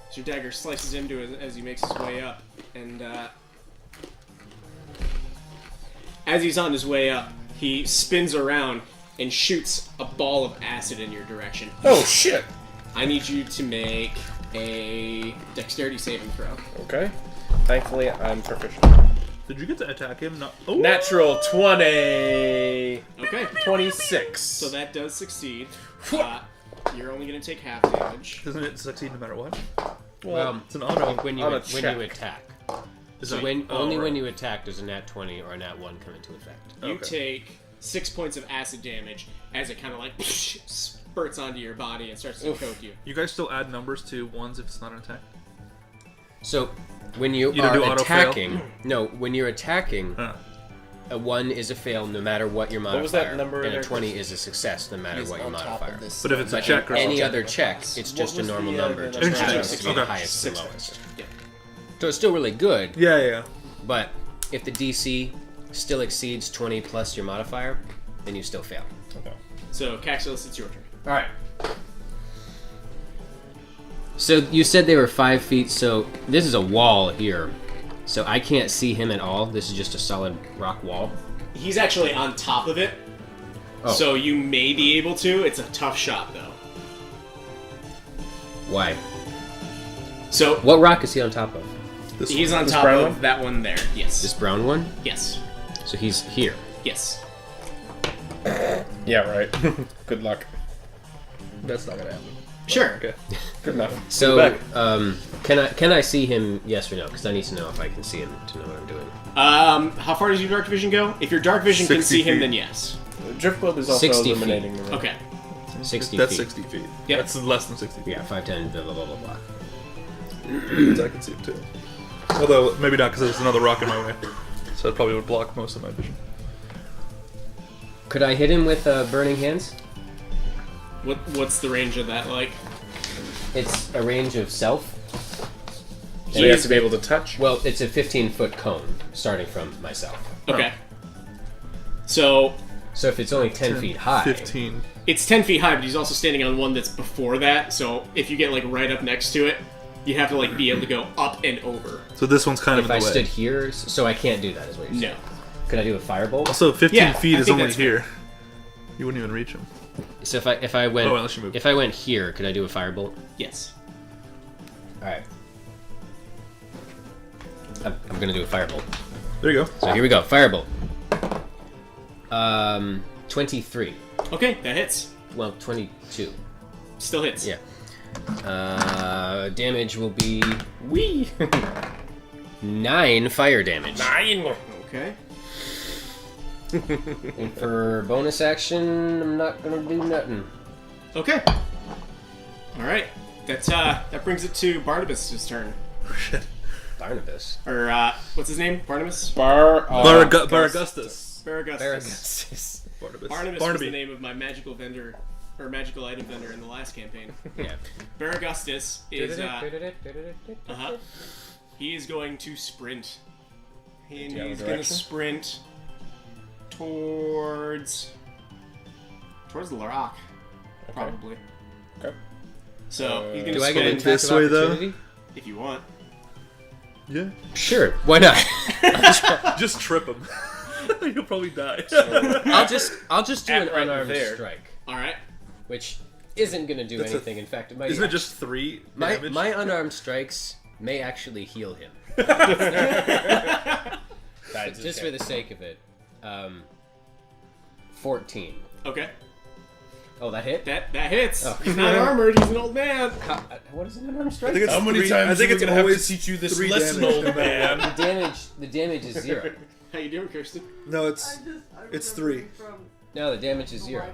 So your dagger slices into it as he makes his way up, and as he's on his way up, he spins around and shoots a ball of acid in your direction. Oh shit! I need you to make a dexterity saving throw. Okay. Thankfully, I'm proficient. Did you get to attack him? No. Oh. Natural 20. Okay. 26. So that does succeed. You're only going to take half damage. Doesn't it succeed no matter what? Well, It's an auto. when you on a when check. you attack. Is So it- when oh, only right. when you attack does a nat 20 or a nat 1 come into effect. You Okay. take 6 points of acid damage as it kind of like spurts onto your body and starts to coat you. You guys still add numbers to ones if it's not an attack? So when you You don't do are auto fail? attacking, no, when you're attacking, Huh. a 1 is a fail no matter what your modifier, was that number and there, a 20 is a success no matter what your modifier. But if it's a But check or any something. other check, it's just a was normal the, number. the Just number? happens to be the Okay. highest and 6 lowest. Yeah. So it's still really good, Yeah. but if the DC still exceeds 20 plus your modifier, then you still fail. Okay. So, Caxilus, it's your turn. All right. So you said they were 5 feet. So this is a wall here. So I can't see him at all. This is just a solid rock wall. He's actually on top of it, Oh. so you may be able to. It's a tough shot, though. Why? So, What rock is he on top of? This he's one. on This top brown of one? that one there. Yes. This brown one? Yes. So he's here. Yes. Yeah, right. Good luck. That's not gonna happen. Sure. Okay. Good enough. So, back. can I see him? Yes or no? Because I need to know if I can see him to know what I'm doing. How far does your dark vision go? If your dark vision can 60 see him, feet. then yes. Driftwood is also 60 feet. illuminating the room. Okay. 60 That's feet. 60 feet. Yep. That's less than 60 feet. Yeah, 5'10", blah blah blah blah blah. I can see it too. Although, maybe not because there's another rock in my way. So it probably would block most of my vision. Could I hit him with burning hands? What's the range of that like? It's a range of self. So he has to be able to touch. Well, it's a 15-foot cone starting from myself. Okay. So So if it's only 10 feet high, 15. it's 10 feet high, but he's also standing on one that's before that. So if you get like right up next to it, you have to like be able to go up and over. So this one's kind if of I in the way. stood here, so I can't do that. Is what you're saying? No. Could I do a firebolt? Also, 15 Yeah, feet I is think only that's here. You wouldn't even reach him. So if I went Oh, unless you move. if I went here, could I do a firebolt? Yes. All right. I'm gonna do a firebolt. There you go. So here we go. Firebolt. 23. Okay, that hits. Well, 22. Still hits. Yeah. Damage will be 9 fire damage. 9. Okay. And for bonus action, I'm not gonna do nothing. Okay. All right. That brings it to Barnabas' turn. Shit. Barnabas. Or what's his name? Barnabas. Baraugustus. Baragustus. Barnabas. Barnabas. Barnabas was Barnaby. the name of my magical vendor or magical item vendor in the last campaign. Yeah. Baragustus is he is going to sprint. And Do you have a he's going to direction? sprint towards the rock, probably. Okay. So he's going Do to I get an spin attack this of way, though? opportunity? if you want. Yeah. Sure. Why not? Just trip him. You'll probably die. I'll just do an At right unarmed there. strike, All right. which isn't gonna do That's anything. In fact, it might. Isn't it just 3 my damage? my unarmed strikes may actually heal him, just for the sake of it. 14. Okay. Oh, that hit. That hits. Oh. He's not armored. He's an old man. What is an unarmed strike? I think it's How many 3 times I think are we it's gonna have to always teach you this 3 lesson, damage, old no matter man? what. The damage is 0. How you doing, Kirsten? No, it's It's 3. No, the damage is 0.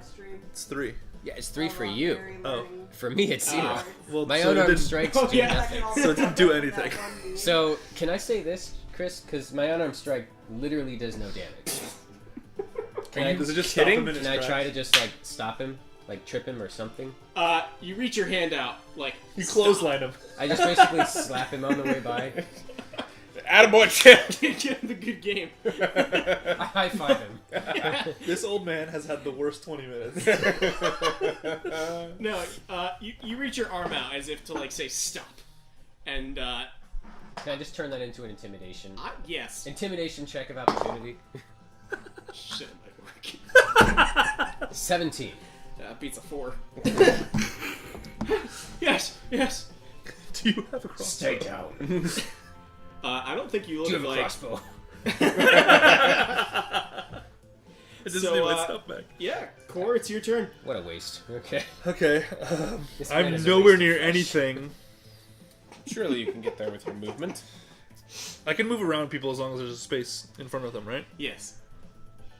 it's 3. Yeah, it's 3 for you. Oh. For me, it's 0. Well, My so it unarmed didn't- strikes Oh, do yeah. nothing. So it didn't do anything. So, can I say this, Chris? Because my unarmed strike literally does no damage. Can I, Does it just kidding? stop him in his can I try tracks? to just, like, stop him? Like, trip him or something? You reach your hand out, like You clothesline him. I just basically slap him on the way by. Attaboy, Chip. Get him the good game. I high-five him. This old man has had the worst 20 minutes. No, you reach your arm out as if to like say stop, and Can I just turn that into an intimidation? yes. Intimidation check of opportunity. Shit, it might work. 17. Beats a 4. Yes. Do you have a crossbow? Stay down. I don't think you Do you look have a like. crossbow? I just So, need my stuff back. Yeah, Core, it's your turn. What a waste. Okay. Okay. This man I'm is a nowhere waste near of flesh. anything. Surely you can get there with your movement. I can move around people as long as there's a space in front of them, right? Yes.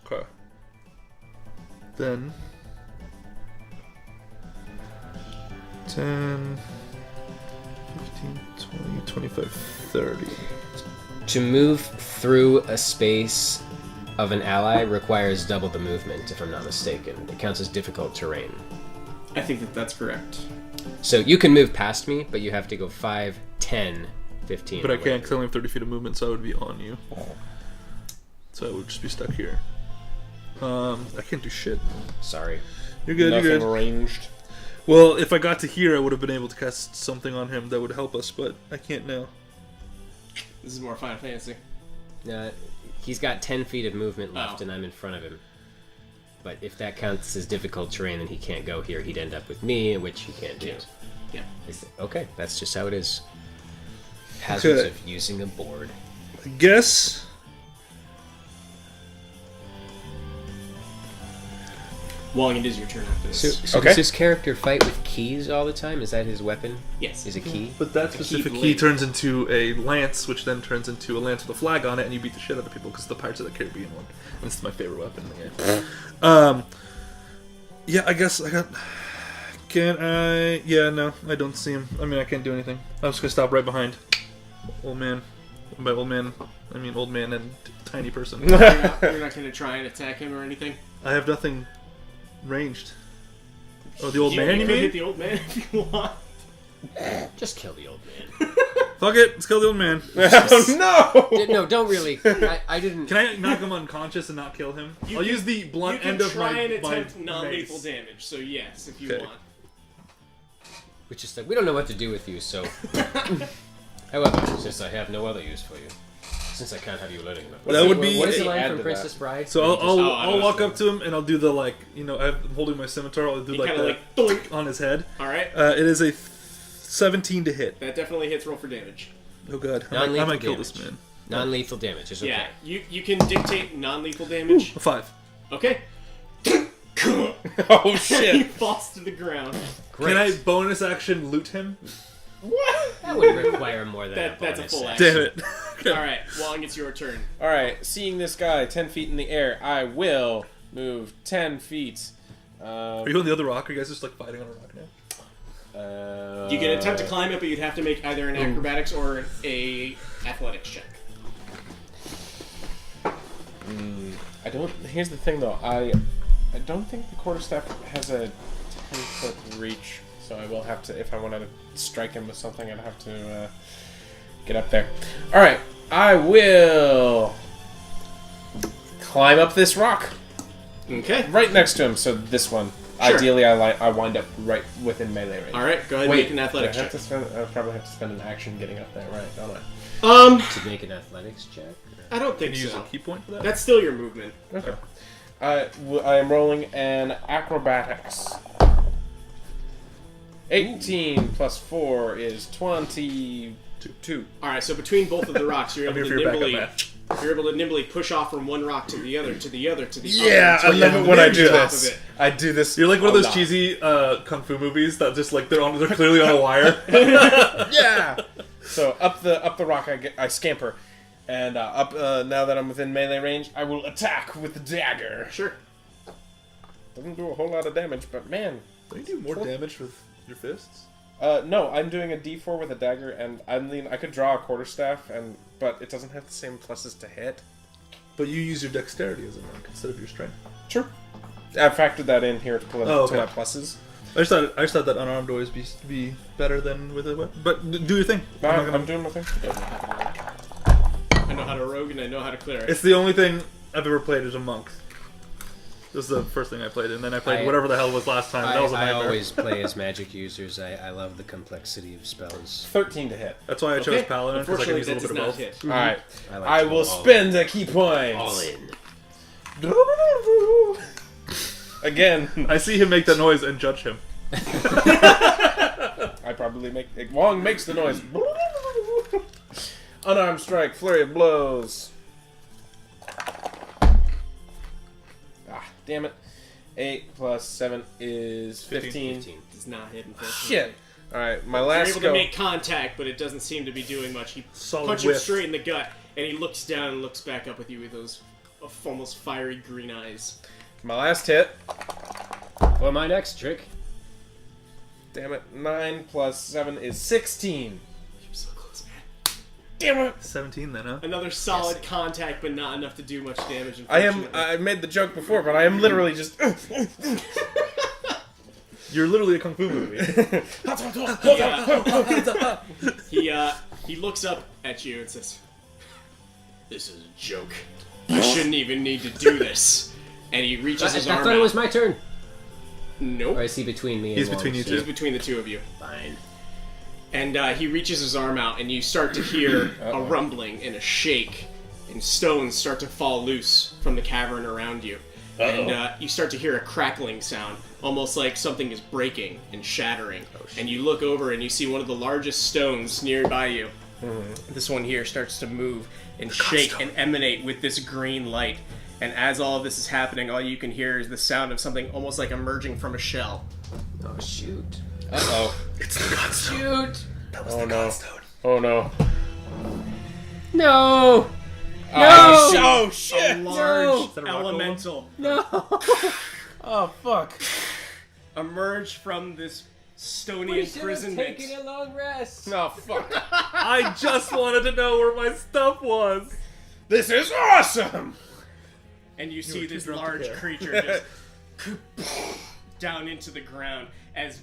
Okay. Then 10, 15, 20, 25, 30. To move through a space of an ally requires double the movement, if I'm not mistaken. It counts as difficult terrain. I think that's correct. So you can move past me, but you have to go 5, 10, 15. But I or can't whatever. because I only have 30 feet of movement, so I would be on you. So I would just be stuck here. I can't do shit. Sorry. You're good, Nothing you're good. ranged. Well, if I got to here, I would have been able to cast something on him that would help us, but I can't now. This is more Final Fantasy. He's got 10 feet of movement left, Oh. and I'm in front of him. But if that counts as difficult terrain, then he can't go here. He'd end up with me, which he can't do. Yeah. Okay, that's just how it is. Hazards Okay. of using a board. I guess. Wong, it is your turn after this. So Okay. does this character fight with keys all the time? Is that his weapon? Yes. Is a key? But that key specific key blade. turns into a lance, which then turns into a lance with a flag on it, and you beat the shit out of people because the Pirates of the Caribbean one. And this is my favorite weapon in the game. Yeah, I guess I got. Can I? Yeah, no, I don't see him. I mean, I can't do anything. I'm just gonna stop right behind. Old man. By old man, I mean old man and tiny person. You're not going to try and attack him or anything? I have nothing ranged. Oh, the old Yeah, man, you could mean? hit the old man if you want. Just kill the old man. Fuck it, let's kill the old man. Oh no! No, don't really. I didn't. Can I knock him unconscious and not kill him? I'll use the You blunt can end of try my and my attempt non-lethal mace. damage, so yes, if you Okay. want. Which is like, we don't know what to do with you, so. However, since I have no other use for you, since I can't have you learning them. That would be- What is the Add line to from that. Princess Bride? So Where you I'll I I'll walk understand. up to him and I'll do the like I'm holding my scimitar. I'll do You like kind of the like, doink. on his head. Alright, It is a 17 to hit. that definitely hits roll for damage. Oh god, I Non-lethal might kill damage. this man. Non-lethal damage is okay. Yeah, you can dictate non-lethal damage. A 5. Okay. Oh He shit! falls to the ground. Great. Can I bonus action loot him? That would require more than That's a bonus full action. Damn it. Okay. Alright, Wong, it's your turn. Alright, seeing this guy 10 feet in the air, I will move 10 feet. Are you on the other rock? Are you guys just like fighting on a rock now? You can attempt to climb it, but you'd have to make either an acrobatics or a athletics check. I don't. Here's the thing, though. I don't think the quarterstaff has a 10-foot reach, so I will have to. If I wanted to strike him with something, I'd have to get up there. All right, I will climb up this rock Okay. right next to him. So this one. Sure. Ideally, I wind up right within melee range. Alright, go ahead and Wait, make an athletics I have check. to spend. I probably have to spend an action getting up there, right? Don't I? To make an athletics check? I don't Can think you use so. a key point for that? That's still your movement. Okay. I am rolling an acrobatics. 18 plus 4 is 22. Alright, so between both of the rocks, you're I'm able here to for your backup nimbly match. you're able to nimbly push off from one rock to the other, to the other, to the Yeah, other. I love it when I do Top this. of it. I do this. You're like one of a those lot. cheesy kung fu movies that just like they're clearly on a wire. Yeah. So up the rock, I scamper, and up. Now that I'm within melee range, I will attack with the dagger. Sure. Doesn't do a whole lot of damage, but man. Don't you do more damage with your fists? No, I'm doing a D4 with a dagger, and I could draw a quarterstaff, but it doesn't have the same pluses to hit. But you use your dexterity as a rank instead of your strength. Sure. I factored that in here to pull Oh, to okay. my pluses. I just thought that unarmed always be better than with a weapon. But do your thing. No, I'm not I'm gonna- doing my thing. I know how to rogue and I know how to clear it. It's the only thing I've ever played as a monk. This is the first thing I played, and then I played whatever the hell was last time. That was a I nightmare. always play as magic users. I love the complexity of spells. 13 to hit. That's why I chose Okay. Paladin, because I can Unfortunately, use a that little does bit of not both. hit. Alright. I, like I to will go all spend a key point. all in. Again, I see him make that noise and judge him. I probably make. Wong makes the noise. Unarmed strike, flurry of blows. Damn it. 8 plus 7 is 15. 15. Does not hit, unfortunately. Shit. Alright, my You're last able go. to make contact, but it doesn't seem to be doing much. He Solid punches him whiff. straight in the gut, and he looks down and looks back up with you with those almost fiery green eyes. My last hit. For my next trick. Damn it. 9 plus 7 is 16. You're so close, man. Damn it. 17 then, huh? Another solid contact, but not enough to do much damage. I made the joke before, but I am literally just. You're literally a kung fu movie. He looks up at you and says, "This is a joke. I shouldn't even need to do this." And he reaches his I arm thought out. it was my turn. Nope. Or is he between me and He's between you Walrus? two. He's between the two of you. Fine. And he reaches his arm out, and you start to hear a rumbling and a shake, and stones start to fall loose from the cavern around you. And you start to hear a crackling sound, almost like something is breaking and shattering. And you look over, and you see one of the largest stones nearby you. This one here starts to move and shake and emanate with this green light. And as all of this is happening, all you can hear is the sound of something almost like emerging from a shell. Oh, shoot. Uh-oh. It's the Godstone. Shoot! Oh no. Oh no. No! Oh shit! A large Is that a rock elemental No! Oh fuck. emerged from this stony We should have imprisonment. taken a long rest. Oh fuck. I just wanted to know where my stuff was. This is awesome! And you see were too this drunk to large care. creature just down into the ground as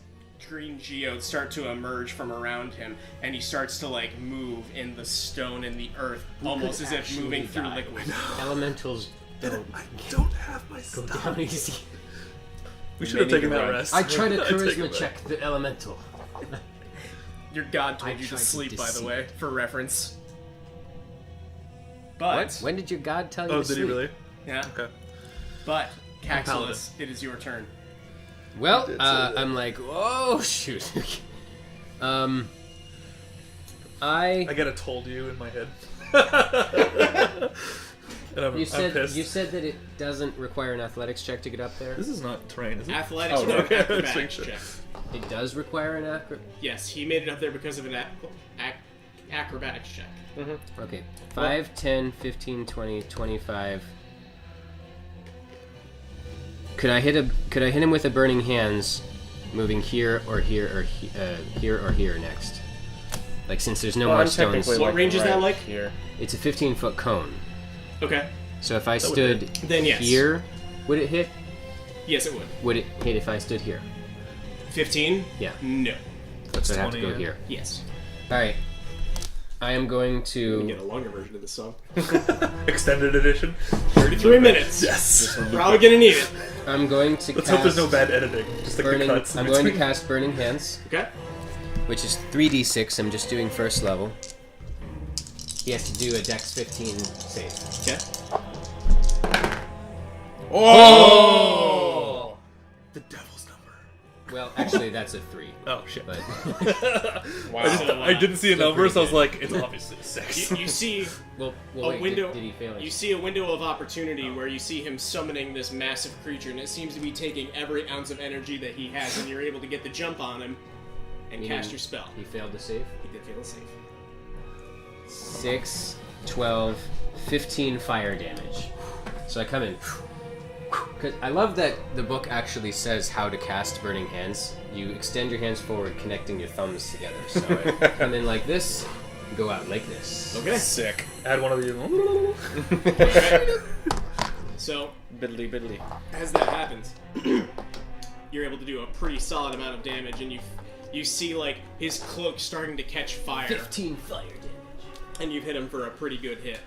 green geodes start to emerge from around him, and he starts to like move in the stone and the earth, almost as if moving through die. liquid. Elementals don't I don't have my go stuff. down easy. We should have taken need to that run. rest. I tried to I take charisma it back. check the elemental. Your god I told you to tried to sleep, by the deceive. way, for reference. But When did your god tell you Oh, to did he sleep? really? yeah, Okay. but paladin. Caxilus, it is your turn. Well, did say that. I'm like, oh shoot. I I got a told you in my head. And I'm you said pissed. you said that it doesn't require an athletics check to get up there. This is not terrain, is it? Athletics Oh, or okay. acrobatics Sure. check. It does require an Yes, he made it up there because of an acrobatics check. Okay. 5, 10, 15, 20, 25. Could I hit him with a burning hands, moving here or here or here or here next? Like since there's no more stones, What range is that like? Here. it's a 15-foot cone. Okay. So if I would stood Then yes. here, would it hit? Yes, it would. Would it hit if I stood here? 15? Yeah. No. That's So I'd have to 20, go yeah. here. Yes. All right. I am going Get to. a longer version of this song. Extended edition. 33 minutes. Yes. Probably gonna need it. I'm going to Let's cast hope there's no bad editing. Just like burning. the cuts. in I'm going to between. cast Burning Hands, Okay. which is 3d6. I'm just doing first level. He has to do a Dex 15 save. Okay. Oh! The devil's number. Well, actually, that's a 3. Oh shit. But Wow. I didn't see a Still number, so I was pretty like, it's obviously a 6. You see well, a wait, window. Did he fail? You see a window of opportunity where you see him summoning this massive creature, and it seems to be taking every ounce of energy that he has, and you're able to get the jump on him and Meaning cast your spell. He failed to save. He did fail a save. 6, 12, 15 fire damage. So I come in. 'Cause I love that the book actually says how to cast Burning Hands. You extend your hands forward, connecting your thumbs together. So I come in like this, and go out like this. Okay. Sick. Add one of the. So Biddly biddly. as that happens, you're able to do a pretty solid amount of damage, and you see like his cloak starting to catch fire, 15 fire damage. and you've hit him for a pretty good hit.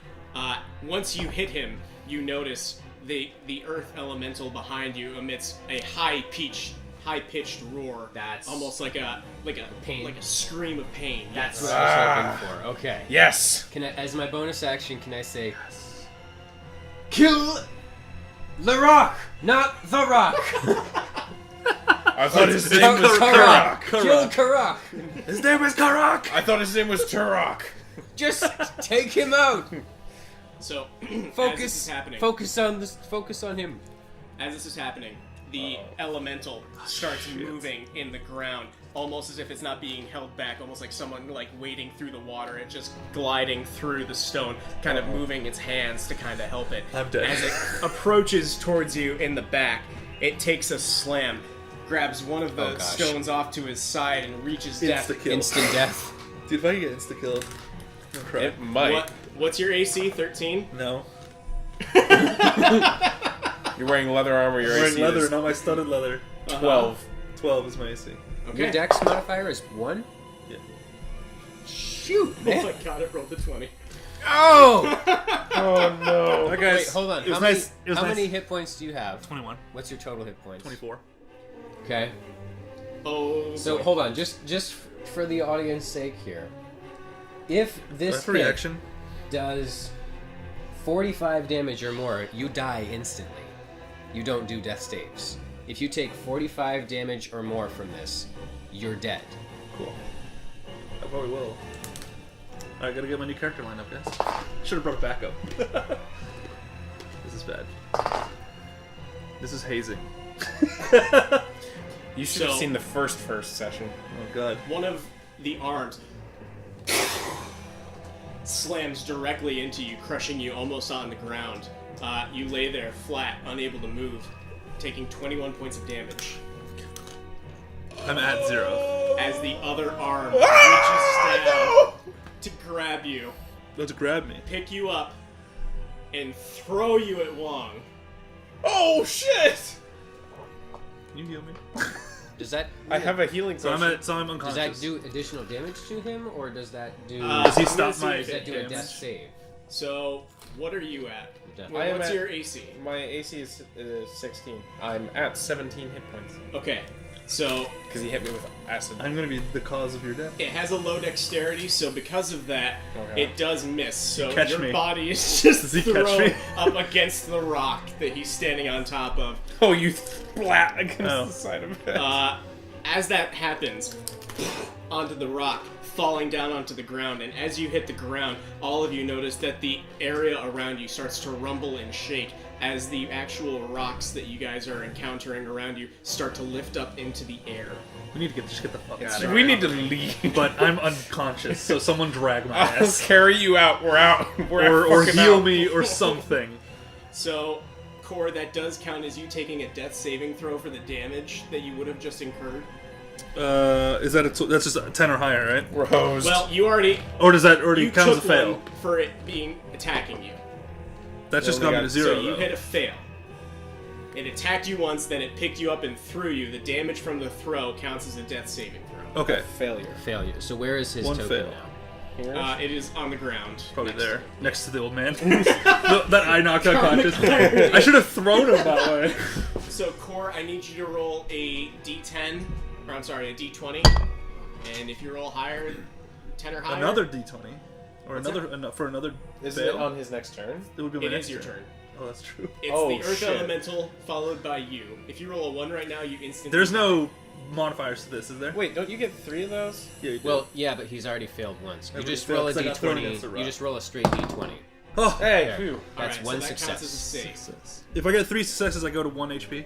Once you hit him, you notice the earth elemental behind you emits a high-pitched roar. That's almost like a pain. like a scream of pain. That's Yes. what I was hoping for. Okay. Yes! Can I, as my bonus action, can I say, kill the rock, not the rock. I thought his name was Karak. Karak. Kill Karak. His name is Karak! I thought his name was Turok. Just take him out. So as this Focus. is happening, Focus on this. Focus on him. As this is happening, the elemental starts moving in the ground, almost as if it's not being held back, almost like someone like wading through the water and just gliding through the stone, kind of moving its hands to kind of help it. I'm dead. As it approaches towards you in the back, it takes a slam, grabs one of the stones off to his side and reaches down. Insta-kill. Instant death. Dude, if I get insta-killed, I'm gonna cry. It might. What's your AC? 13? No. You're wearing leather armor. Your I'm wearing AC leather, is not my studded leather. 12. 12 is my AC. Okay. Your dex modifier is 1? Yeah. Shoot, Oh man. my god, it rolled a 20. Oh! Oh no. Alright, guys. Wait, hold on. It was How nice. It was how nice. many hit points do you have? 21. What's your total hit points? 24. Okay. Oh. So boy. hold on, just for the audience's sake here. If this That's a hit reaction. does 45 damage or more, you die instantly. You don't do death saves. If you take 45 damage or more from this, you're dead. Cool. I probably will. Alright, gotta get my new character lineup, guys. Should've brought it back up. This is bad. This is hazing. You should have So- seen the first session. Oh god. One of the arms slams directly into you, crushing you almost on the ground. You lay there flat, unable to move, taking 21 points of damage. I'm at 0. As the other arm reaches down to grab you, Let's grab me. pick you up, and throw you at Wong. Oh shit! Can you heal me? Does that I have a healing So potion. I'm does unconscious. that do additional damage to him, or does that do Does he I'm stop gonna see my if does that do a damage? death save? So, what are you at? Death. Well, I am what's at- your AC? My AC is 16. I'm at 17 hit points. Okay, so Because he hit me with acid. I'm gonna be the cause of your death. it has a low dexterity, so because of that, Okay. it does miss. So catch your me? body is just Does he catch thrown me? up against the rock that he's standing on top of. Oh, you splat against Oh. the side of it. As that happens, onto the rock, falling down onto the ground, and as you hit the ground, all of you notice that the area around you starts to rumble and shake as the actual rocks that you guys are encountering around you start to lift up into the air. We need to just get the fuck out of we here. need to leave. But I'm unconscious, so someone drag my I'll ass. carry you out. We're out. We're Or fucking heal out. me or something. So, Core, that does count as you taking a death saving throw for the damage that you would have just incurred. Is that that's just a 10 or higher, right? We're hosed. Well, you already Or does that already you count as took a fail? one for it being attacking you. That's just Well, we got me to got- 0. So you though. hit a fail. It attacked you once, then it picked you up and threw you. The damage from the throw counts as a death saving throw. Okay, failure. Failure. So where is his One token fail. now? It is on the ground. probably next there, to it. next to the old man. That I knocked unconscious. I should have thrown him that way. So, Core, I need you to roll a d10, or I'm sorry, a d20. And if you roll higher, 10 or higher, Another d20, or What's for another Isn't fail. it on his next turn? It would be my it next is your turn. Oh, that's true. It's Oh, the Earth shit. Elemental followed by you. If you roll a 1 right now, you instantly... There's no modifiers to this, is there? Wait, don't you get 3 of those? Yeah, you do. Well, yeah, but he's already failed once. You Yeah, but just he failed roll a 'cause I got thrown against the d20. rock. You just roll a straight d20. oh, Hey, There. phew. That's Alright, one so that success. counts as a save. success. If I get 3 successes, I go to 1 HP.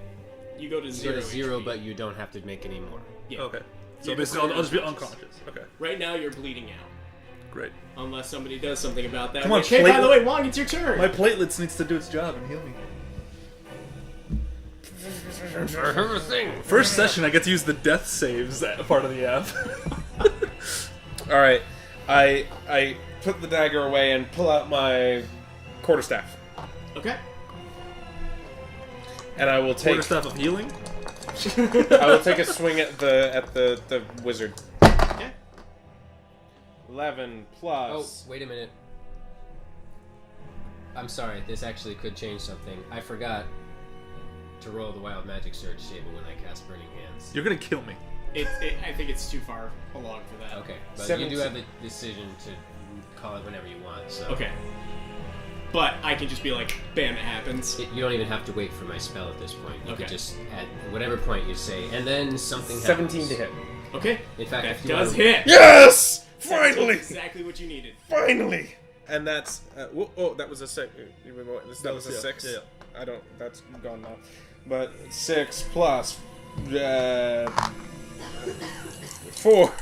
You go to You 0 go to 0, HP. but you don't have to make any more. Yeah. Okay. So Yeah, basically, you're I'll just be unconscious. unconscious. Okay, Right now, you're bleeding out. great. Unless somebody does something about that. Come on, Okay, by the platelet- way, Wong, it's your turn. My platelets needs to do its job and heal me. First session, I get to use the death saves part of the app. Alright. I put the dagger away and pull out my quarterstaff. Okay. And I will take Quarterstaff of healing. I will take a swing at the wizard. Okay. 11 Oh, plus. wait a minute. I'm sorry, this actually could change something. I forgot to roll the Wild Magic Surge table when I cast Burning Hands. You're gonna kill me. I think it's too far along for that. Okay, but 17. you do have the decision to call it whenever you want, so... Okay. But I can just be like, bam, it happens. You don't even have to wait for my spell at this point. You Okay. could just, at whatever point you say, and then something 17 happens. to hit. Okay. In fact, That if you does wanna- hit. Yes! That's Finally! exactly what you needed. Finally! And that's... that was a 6. That was a yeah, 6. yeah. I don't... That's gone now. But 6 plus 4.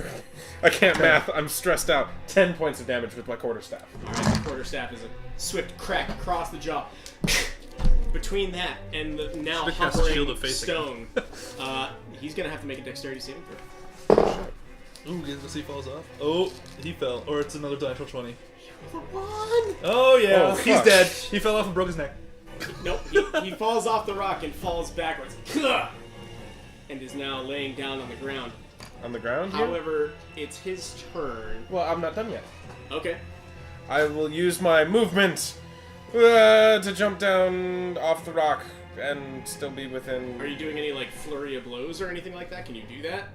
I can't math. I'm stressed out. 10 points of damage with my quarterstaff. Alright, the quarterstaff is a swift crack across the jaw. Between that and the now Should've cast Shield hovering of Faith stone, he's gonna have to make a dexterity saving throw. Ooh, guess he falls off. Oh, he fell. Or it's another natural 20. One! Oh, yeah. Oh, He's fuck. dead. He fell off and broke his neck. Nope, he falls off the rock and falls backwards. And is now laying down on the ground. On the ground here? However, it's his turn. Well, I'm not done yet. Okay. I will use my movement to jump down off the rock and still be within... Are you doing any, like, flurry of blows or anything like that? Can you do that?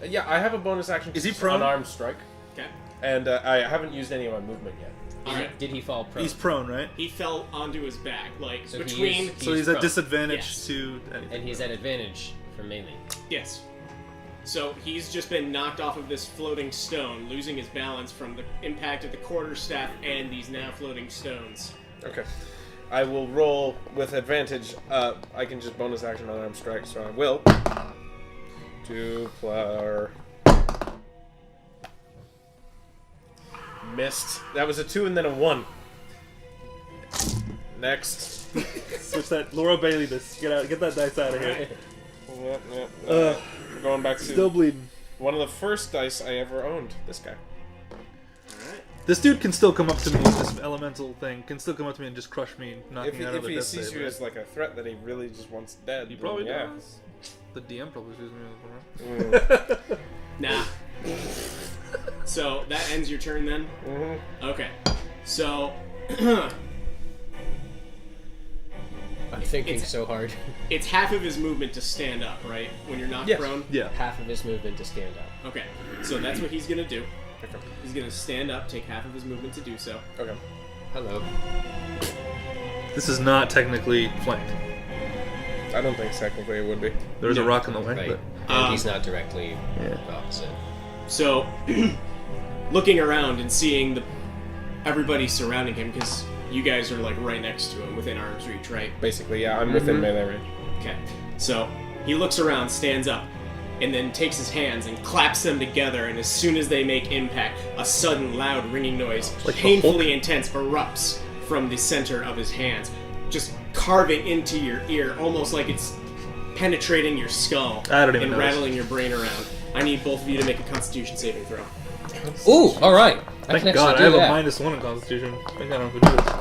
Yeah, I have a bonus action. Is he prone? Unarmed strike. Okay. And I haven't used any of my movement yet. Alright. Did he fall prone? He's prone, right? He fell onto his back, like, So he between... is- So he's at prone. disadvantage Yes. to anything. And he's at advantage for melee. Yes. So he's just been knocked off of this floating stone, losing his balance from the impact of the quarterstaff and these now floating stones. Okay. I will roll with advantage. I can just bonus action unarmed strike, so I will. 2 plus... Missed. That was a 2 and then a 1. Next. Switch that. Laura Bailey this. Get that dice out of here. Yep. We're going back to Still bleeding. one of the first dice I ever owned. This guy. Alright. This dude can still come up to me, this elemental thing, can still come up to me and just crush me, knocking If me out of he the death sees save, you right? as like a threat that he really just wants dead, He then probably yeah. does. The DM probably sees me as a threat. Nah. So that ends your turn then? Mm-hmm. Okay. So... I'm thinking It's- so hard. it's half of his movement to stand up, right? When you're not Yes. prone? Yeah. Half of his movement to stand up. Okay. So that's what he's gonna do. Okay. He's gonna stand up, take half of his movement to do so. Okay. Hello. This is not technically flanked. I don't think technically it would be. There's No. a rock in the way, Right. but... And he's not directly Yeah. opposite. So, looking around and seeing everybody surrounding him, because you guys are like right next to him, within arm's reach, right? Basically, yeah, I'm within melee range. Okay. So he looks around, stands up, and then takes his hands and claps them together. And as soon as they make impact, a sudden, loud, ringing noise, Like the painfully intense, erupts from the center of his hands, just carving into your ear, almost like it's penetrating your skull I don't even and notice. rattling your brain around. I need both of you to make a Constitution saving throw. Ooh, all right. I Thank can God, I actually have do a that. -1 in Constitution. Thank God I don't have to do this.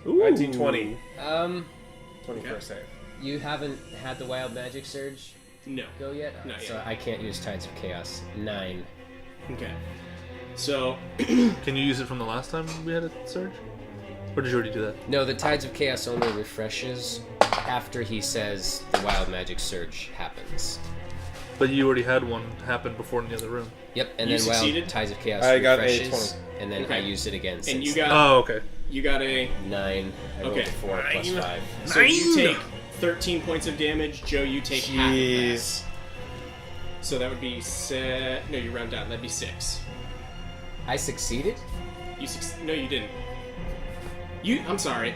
Ooh. 1920. 20 for Okay. a save. You haven't had the wild magic surge No. go yet? Not So yet. I can't use Tides of Chaos. 9. Okay. So, Can you use it from the last time we had a surge? Or did you already do that? No, the Tides of Chaos only refreshes after he says the wild magic surge happens. But you already had one happen before in the other room. Yep, and You then succeeded? wild Tides of Chaos I got a refreshes, 20. and then Okay. I used it again. Since and you got Oh, okay. a 9. I rolled Okay. a 4 plus 5. so you take 13 points of damage. Joe, you take half of that. Jeez. So that would be no, you round down. That'd be 6. I succeeded? No, you didn't. I'm sorry.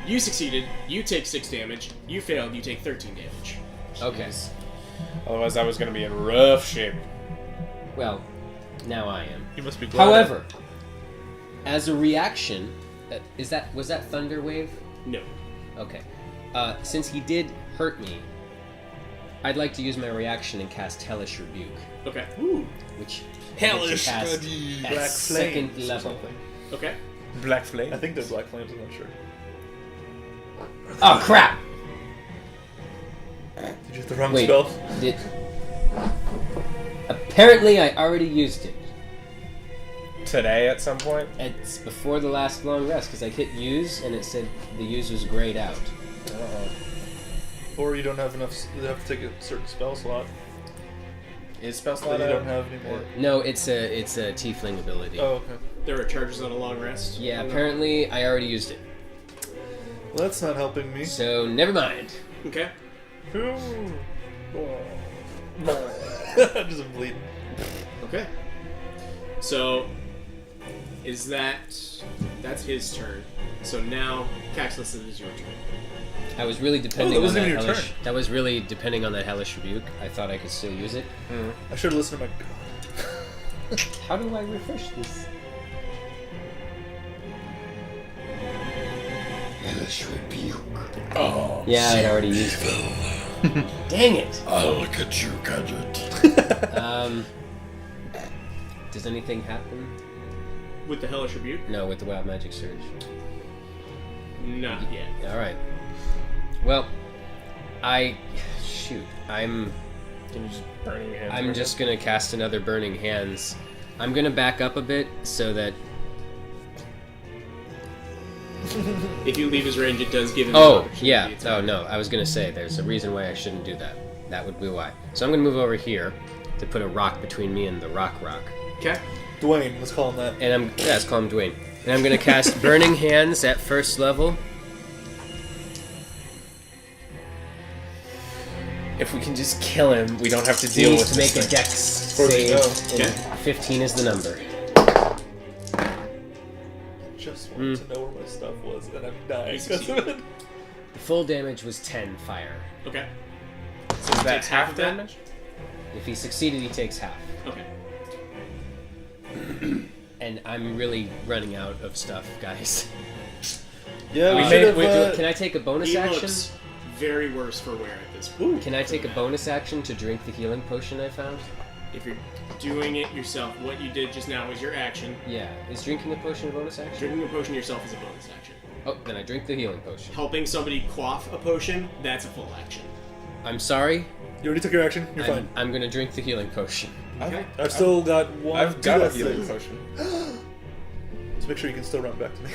You succeeded. You take 6 damage. You failed. You take 13 damage. Okay. Otherwise, I was going to be in rough shape. Well, now I am. You must be glad. However, as a reaction, was that Thunder Wave? No. Okay. Since he did hurt me, I'd like to use my reaction and cast Hellish Rebuke, Okay. which Hellish cast Rebuke. at Black second flames or level. something. Okay. Black flame. I think there's black flames, I'm not sure. Oh crap! Did you hit the wrong Wait, spell? apparently I already used it. Today at some point. It's before the last long rest because I hit use and it said the use was grayed out. Or you don't have enough, you have to take a certain spell slot Is spell that slot you out? don't have anymore. No, it's a tiefling ability. Oh, okay. There are charges on a long rest. Yeah, apparently I already used it. Well, that's not helping me. So never mind. Okay. Just bleeding. Okay. So, that's his turn. So now, Caxless, it is your turn. I was really depending that on wasn't that even your hellish. turn. That was really depending on that hellish rebuke. I thought I could still use it. I should have listened to my. How do I refresh this? Hellish rebuke. Oh. Yeah, I'd already used it. Dang it! I'll look at you, Gadget. Does anything happen? With the hellish rebuke? No, with the wild magic surge. Not yet. All right. Well, I'm Can you just burn your hands? I'm just gonna cast another burning hands. I'm gonna back up a bit so that. If you leave his range, it does give him. Oh an opportunity yeah. to Oh no. I was gonna say there's a reason why I shouldn't do that. That would be why. So I'm gonna move over here to put a rock between me and the rock. Okay. Dwayne, let's call him that. And let's call him Dwayne. And I'm gonna cast burning hands at first level. If we can just kill him, we don't have to He deal needs with to make this a thing. dex Where we save. go. And 15 is the number. Just wanted to know where my stuff was, and I'm dying because of it. The full damage was 10 fire. Okay. So is that Takes half half of that? damage? If he succeeded, he takes half. Okay. And I'm really running out of stuff, guys. Yeah, we We should made- have. Can I take a bonus He action? looks very worse for wear at this point. Can I take a bonus action to drink the healing potion I found? If you're doing it yourself, what you did just now was your action. Yeah. Is drinking a potion a bonus action? Drinking a potion yourself is a bonus action. Oh, then I drink the healing potion. Helping somebody quaff a potion, that's a full action. I'm sorry. You already took your action. You're fine. I'm gonna drink the healing potion. Okay. I've still got one. I've got a healing things. potion. So make sure you can still run back to me.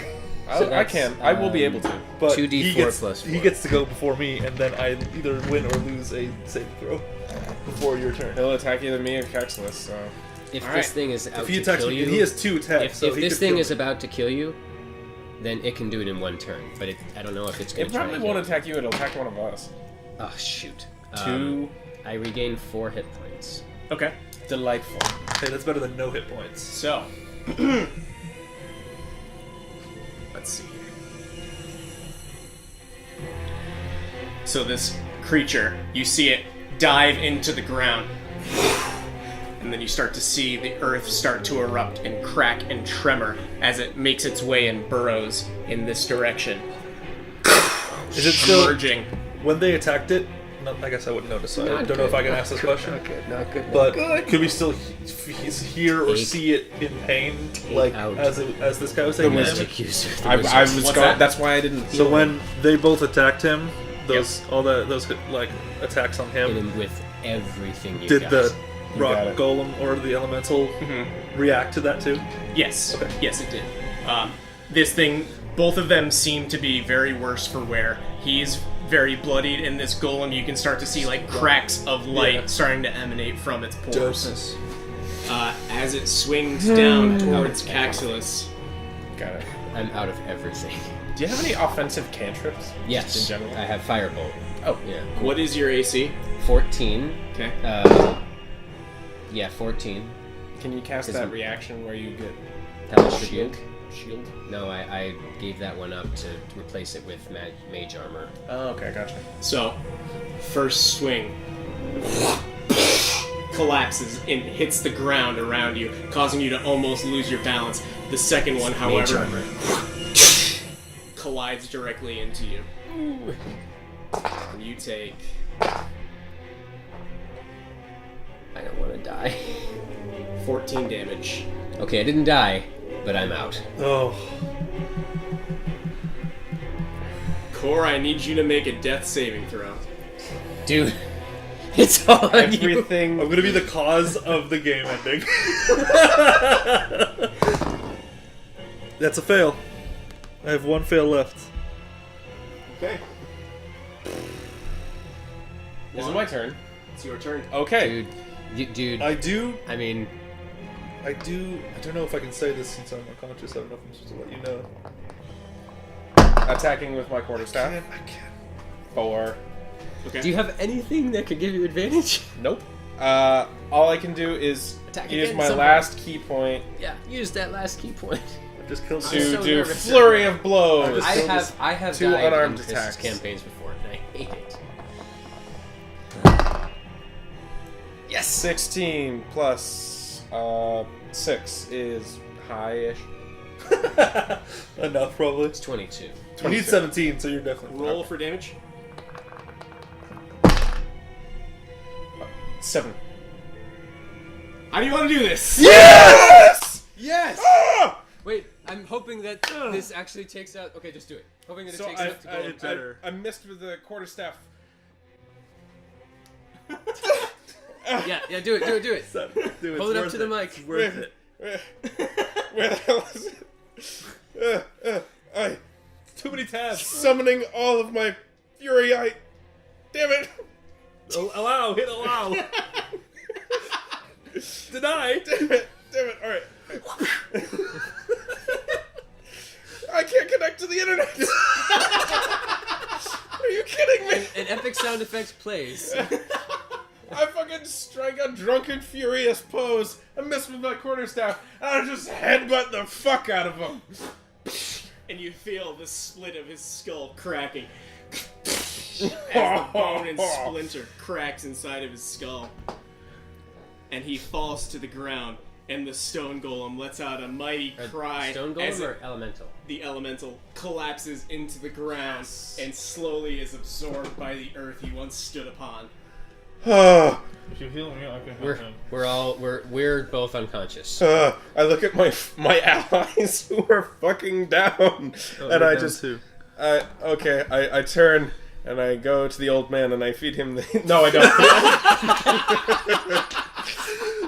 So I that's, can. I will be able to. But 2d4 he gets, plus he 4. gets to go before me, and then I either win or lose a saving throw before your turn. He'll attack either me or Kexless, so... If All this right. thing is out If he to attacks kill me, you, he has 2 attacks. if, so if he this could thing kill is me. about to kill you, then it can do it in one turn. But I don't know if it's gonna It try probably to won't kill attack you, it'll attack one of us. Oh shoot. 2 I regain 4 hit points. Okay. delightful. Hey, that's better than no hit points. So, let's see here. So this creature, you see it dive into the ground, and then you start to see the earth start to erupt and crack and tremor as it makes its way and burrows in this direction, Is it still emerging. when they attacked it? No, I guess I wouldn't notice. So I Not don't know if I good. can ask this question. Not good. But could we still hear or Take- see it in pain, like out. as this guy was saying? Mystic user. I was What's going. that? That's why I didn't. So when they both attacked him, those like attacks on Hit him, him with everything you did got. the You rock got it. golem or the elemental react to that too? Yes. Okay. Yes, it did. This thing, both of them seem to be very worse for wear. He's very bloodied, and this golem, you can start to see like cracks of light Yeah. starting to emanate from its pores. Dopeness. As it swings down towards Caxilus. Got it. I'm out of everything. Do you have any offensive cantrips? Yes, Just in general. I have Firebolt. Oh, Yeah. What is your AC? 14. Okay. Yeah, 14. Can you cast Is that it- reaction where you get Hellish shield? Rebuke. Shield. No, I gave that one up to replace it with mage armor. Oh, okay, gotcha. So, first swing collapses and hits the ground around you, causing you to almost lose your balance. The second one, Mage however, armor. collides directly into you. And you take I don't want to die. 14 damage. Okay, I didn't die, but I'm out. Oh, Core, I need you to make a death saving throw. Dude, it's all on you. Everything. I'm gonna be the cause of the game ending. That's a fail. I have one fail left. Okay. Is it my turn? It's your turn. Okay. Dude, I do. I mean, I don't know if I can say this since I'm unconscious. I don't know if I'm supposed to let you know. Attacking with my quarterstaff. I can't. 4. Okay. do you have anything that could give you advantage? Nope. All I can do is Attack use again my somewhere. last key point Yeah, use that last key point. I just killed to I'm so do nervous. flurry of blows. I just- I have Two died unarmed in Chris's attacks. campaigns before. hate it. Yes! 16 plus 6 is high-ish. Enough, probably. It's 22. You need 17, so you're definitely... Roll for damage. 7. How do you want to do this? Yes! Yes! Ah! Wait, I'm hoping that this actually takes out... Okay, just do it. Hoping that it So takes out to go. I missed with the quarterstaff. Yeah, do it. Dude, it's Hold it up worth to the mic. It's worth it. Where the hell is it? Too many tabs. Summoning all of my fury. Damn it! Allow, hit allow. Deny. Damn it! Alright. I can't connect to the internet! Are you kidding me? An epic sound effect plays. I fucking strike a drunken, furious pose. I miss with my quarterstaff, and I just headbutt the fuck out of him. And you feel the split of his skull cracking. As the bone and splinter cracks inside of his skull. And he falls to the ground, and the stone golem lets out a mighty cry. Stone as golem or elemental? the elemental collapses into the ground and slowly is absorbed by the earth he once stood upon. If you heal me, I can help him. We're both unconscious. I look at my allies who are fucking down, and I just I turn and I go to the old man and I feed him the. No, I don't.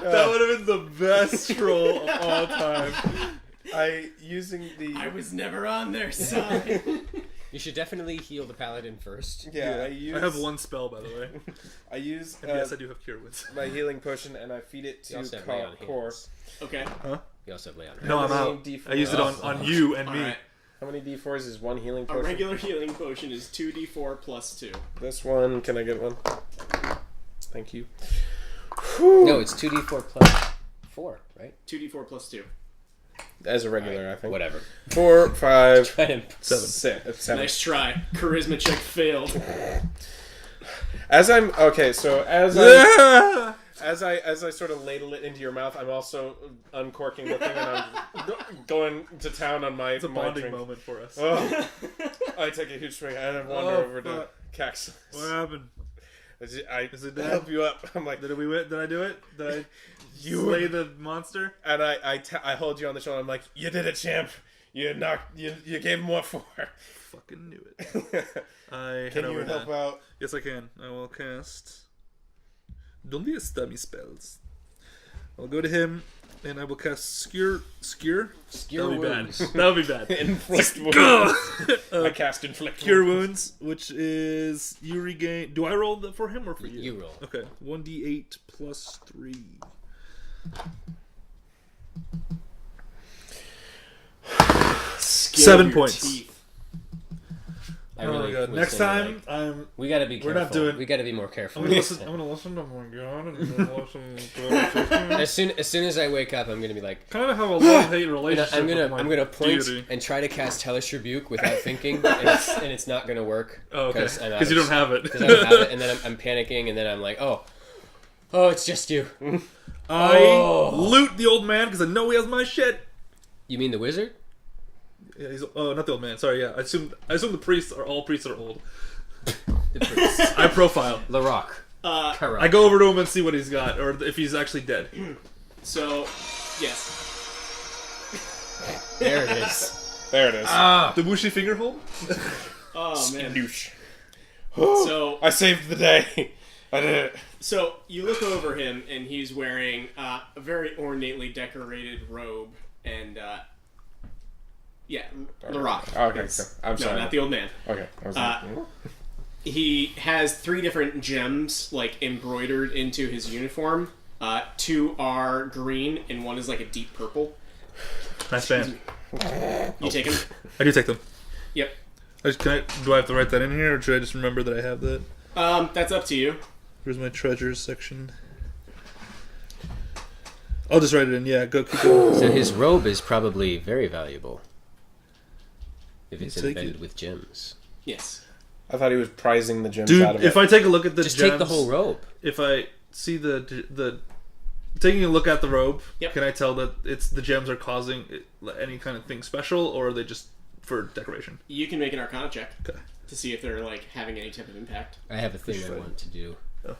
That would have been the best scroll of all time. I was never on their side. You should definitely heal the paladin first. Yeah, I have one spell, by the way. I use And yes, I do have cure wounds. my healing potion and I feed it You to also have lay on Core. hands. Okay. You also have lay on hands. No, I'm How many out. D4s? I used it on you and me. Alright. How many D4s is one healing A potion? regular healing potion is 2d4 plus 2. This one, can I get one? Thank you. No, it's 2d4 plus 4, right? 2d4 plus 2. As a regular, I think. Whatever. 4, 5, Try to 7. Nice try. Charisma check failed. As I sort of ladle it into your mouth, I'm also uncorking the thing and I'm going to town on my. It's a my bonding drink. moment for us. Oh, I take a huge swing and I wander over to Cax. What happened? Is it dead? help you up? I'm like, Did I do it? Did I slay the monster? and I hold you on the shoulder. I'm like, you did it, champ. You gave him what for? Fucking knew it. I Can you help out? Yes, I can. I will cast. Don't be a stummy spells. I'll go to him and I will cast Skewer. That'll be wounds. bad. That'll be bad. Inflict wounds. I cast inflict Cure wounds, which is you regain. Do I roll that for him or for you? You roll. Okay, 1d8 plus 3. Skin 7 your points. teeth. I Oh really my god! was Next thinking, time, like, we gotta be careful. We're not doing- We gotta be more careful. I'm gonna listen to my god, and I'm gonna listen to As soon as I wake up, I'm gonna be like, kind of have a love-hate relationship. I'm with my gonna point deity. and try to cast Hellish Rebuke without thinking, and it's not gonna work. Oh, okay. I'm out Because you of- don't have it. Because I don't have it, and then I'm panicking, and then I'm like, oh, it's just you. I loot the old man because I know he has my shit. You mean the wizard? Yeah, he's not the old man. Sorry, yeah. I assume the priests are all old. The priest. I profile. Larok. I go over to him and see what he's got, or if he's actually dead. So, yes. There it is. There it is. The Wushi finger hold. Oh, man. Douche. So, I saved the day. I did it. So you look over him, and he's wearing a very ornately decorated robe, and Larok. Oh, okay, so, I'm No, sorry. not the old man. Okay. I was He has 3 different gems like embroidered into his uniform. 2 are green, and 1 is like a deep purple. Nice band. You take them. I do take them. Yep. Do I have to write that in here, or should I just remember that I have that? That's up to you. Where's my treasures section? I'll just write it in. Yeah, go keep going. So his robe is probably very valuable. If it's Take embedded it. with gems. Yes. I thought he was prizing the gems out of Dude, if it. I take a look at the Just gems, take the whole rope. if I see the taking a look at the robe, Yep. can I tell that it's the gems are causing any kind of thing special, or are they just for decoration? You can make an Arcana check Okay. to see if they're like having any type of impact. I have a thing I want to do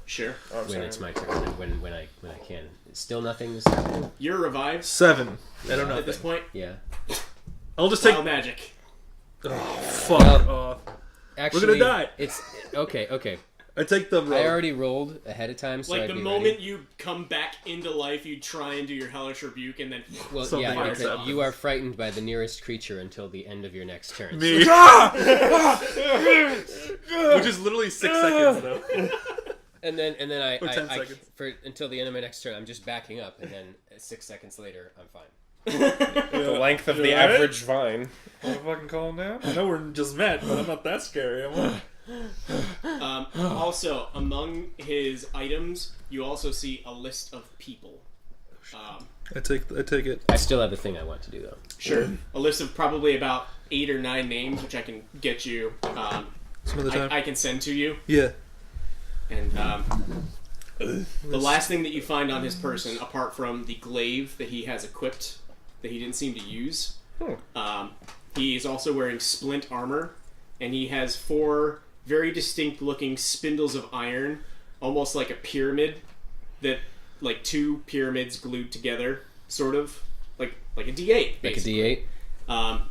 Sure. Oh, I'm when sorry. it's my turn. When I can. Still nothing is happening. You're revived 7. I don't know. at this point. Yeah. I'll just take. Wild magic. Fuck Well- off. Actually, die. It's okay. I take the robe. I already rolled ahead of time, so Like I'd the be moment ready. you come back into life, you try and do your hellish rebuke, and then Well, something yeah, like okay, that. you are frightened by the nearest creature until the end of your next turn. Me. Which is literally 6 seconds though. And then I, Or 10 I seconds. for until the end of my next turn, I'm just backing up, and then 6 seconds later, I'm fine. The length of the You alright? average vine. Wanna fucking calm down? I know we're just met, but I'm not that scary. Also, among his items, you also see a list of people. I take it. I still have the thing I want to do though. Sure. A list of probably about 8 or 9 names, which I can get you. Some of the time. I can send to you. Yeah. And the last thing that you find on his person, apart from the glaive that he has equipped, that he didn't seem to use, he is also wearing splint armor, and he has 4 very distinct-looking spindles of iron, almost like a pyramid, that like 2 pyramids glued together, sort of like a D8, Like a basically. D8.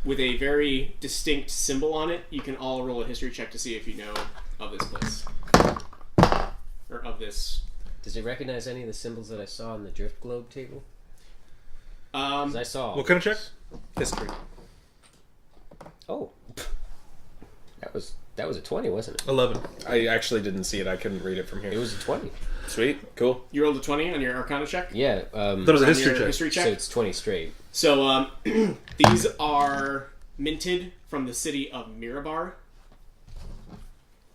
With a very distinct symbol on it. You can all roll a history check to see if you know of this place. Or of this. Does it recognize any of the symbols that I saw on the drift globe table? 'Cause I saw. What kind of check? History. Oh, that was a 20, wasn't it? 11. I actually didn't see it. I couldn't read it from here. It was a 20. Sweet. Cool. You rolled a 20 on your Arcana check? Yeah. That was a On history your check. history check? So it's 20 straight. So, these are minted from the city of Mirabar.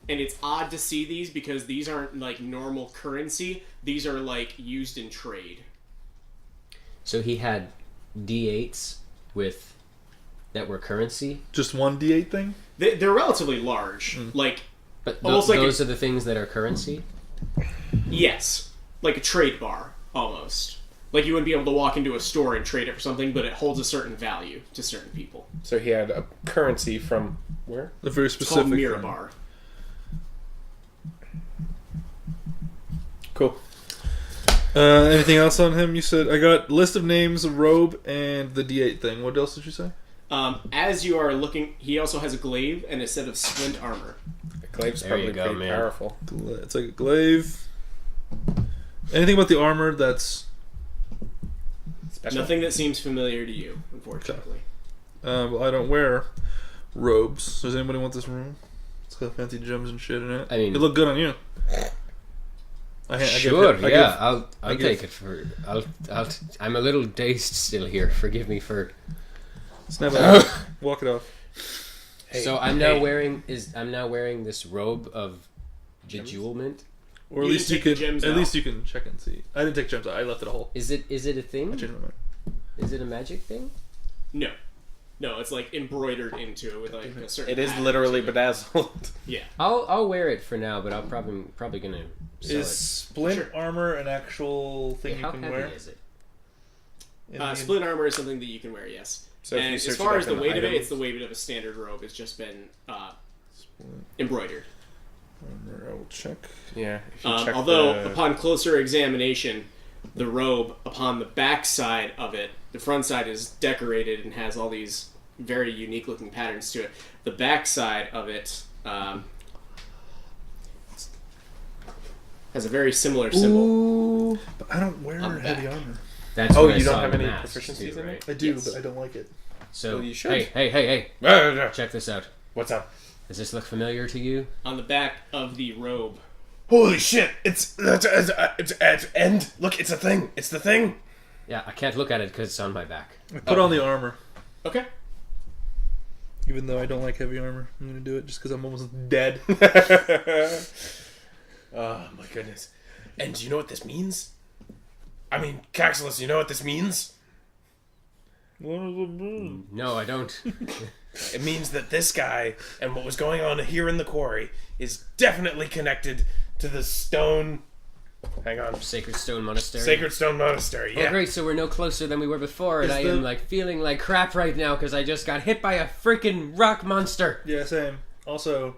And it's odd to see these because these aren't like normal currency. These are like used in trade. So he had D8s with that were currency, Just one D8 thing? They're relatively large. Like, but Almost like those are the things that are currency. yes. Like a trade bar, almost. Like you wouldn't be able to walk into a store and trade it for something, but it holds a certain value to certain people. So he had a currency from where? A very It's called specific thing. Mirabar. Cool. Anything else on him? You said I got list of names, a robe, and the D8 thing. What else did you say? As you are looking, he also has a glaive and a set of splint armor. The glaive's There probably you go, pretty man. powerful. It's like a glaive. Anything about the armor that's Special. Nothing that seems familiar to you, unfortunately. well, I don't wear robes. Does anybody want this room? It's got fancy gems and shit in it. I mean- it looked good on you. Sure, I yeah, give- I'll give- take it for. I'm a little dazed still here. Forgive me for. Snap it. Walk it off. Hey, So I'm now hey. wearing this robe of bejewelment. Or at You least you didn't take can. the gems At out. least you can check and see. I didn't take gems out. I left it a hole. Is it a I thing? changed my mind. Is it a magic thing? No. No, it's like embroidered into it with like a certain It is pattern literally to it. bedazzled. Yeah. I'll wear it for now, but I'll probably gonna sell Is splint Sure. armor an actual thing How you can heavy wear? is it? Split armor is something that you can wear, yes. So if And you as search far it as up the in weight of it, items- it's the weight of a standard robe. It's just been embroidered. Armor, I will check. Yeah. If you check Although, the- upon closer examination, the robe upon the back side of it, the front side is decorated and has all these very unique looking patterns to it. The back side of it has a very similar symbol. But I don't wear On the heavy back. armor. That's Oh, what I you don't saw have in the any masks, proficiencies too, in it? right? I do, Yes. but I don't like it. So Well, you should. hey! Ah, Check this out. What's up? Does this look familiar to you? On the back of the robe, Holy shit! It's at end. Look, it's a thing. It's the thing. Yeah, I can't look at it because it's on my back. I put on the armor. okay. Even though I don't like heavy armor, I'm gonna do it just because I'm almost dead. Oh my goodness! And do you know what this means? I mean, Caxilus, you know what this means? What does it mean? No, I don't. It means that this guy and what was going on here in the quarry is definitely connected to the stone. Hang on. Sacred Stone Monastery. Sacred Stone Monastery, yeah. Oh, great, so we're no closer than we were before, and Is I am, like, feeling like crap right now because I just got hit by a freaking rock monster. Yeah, same. Also,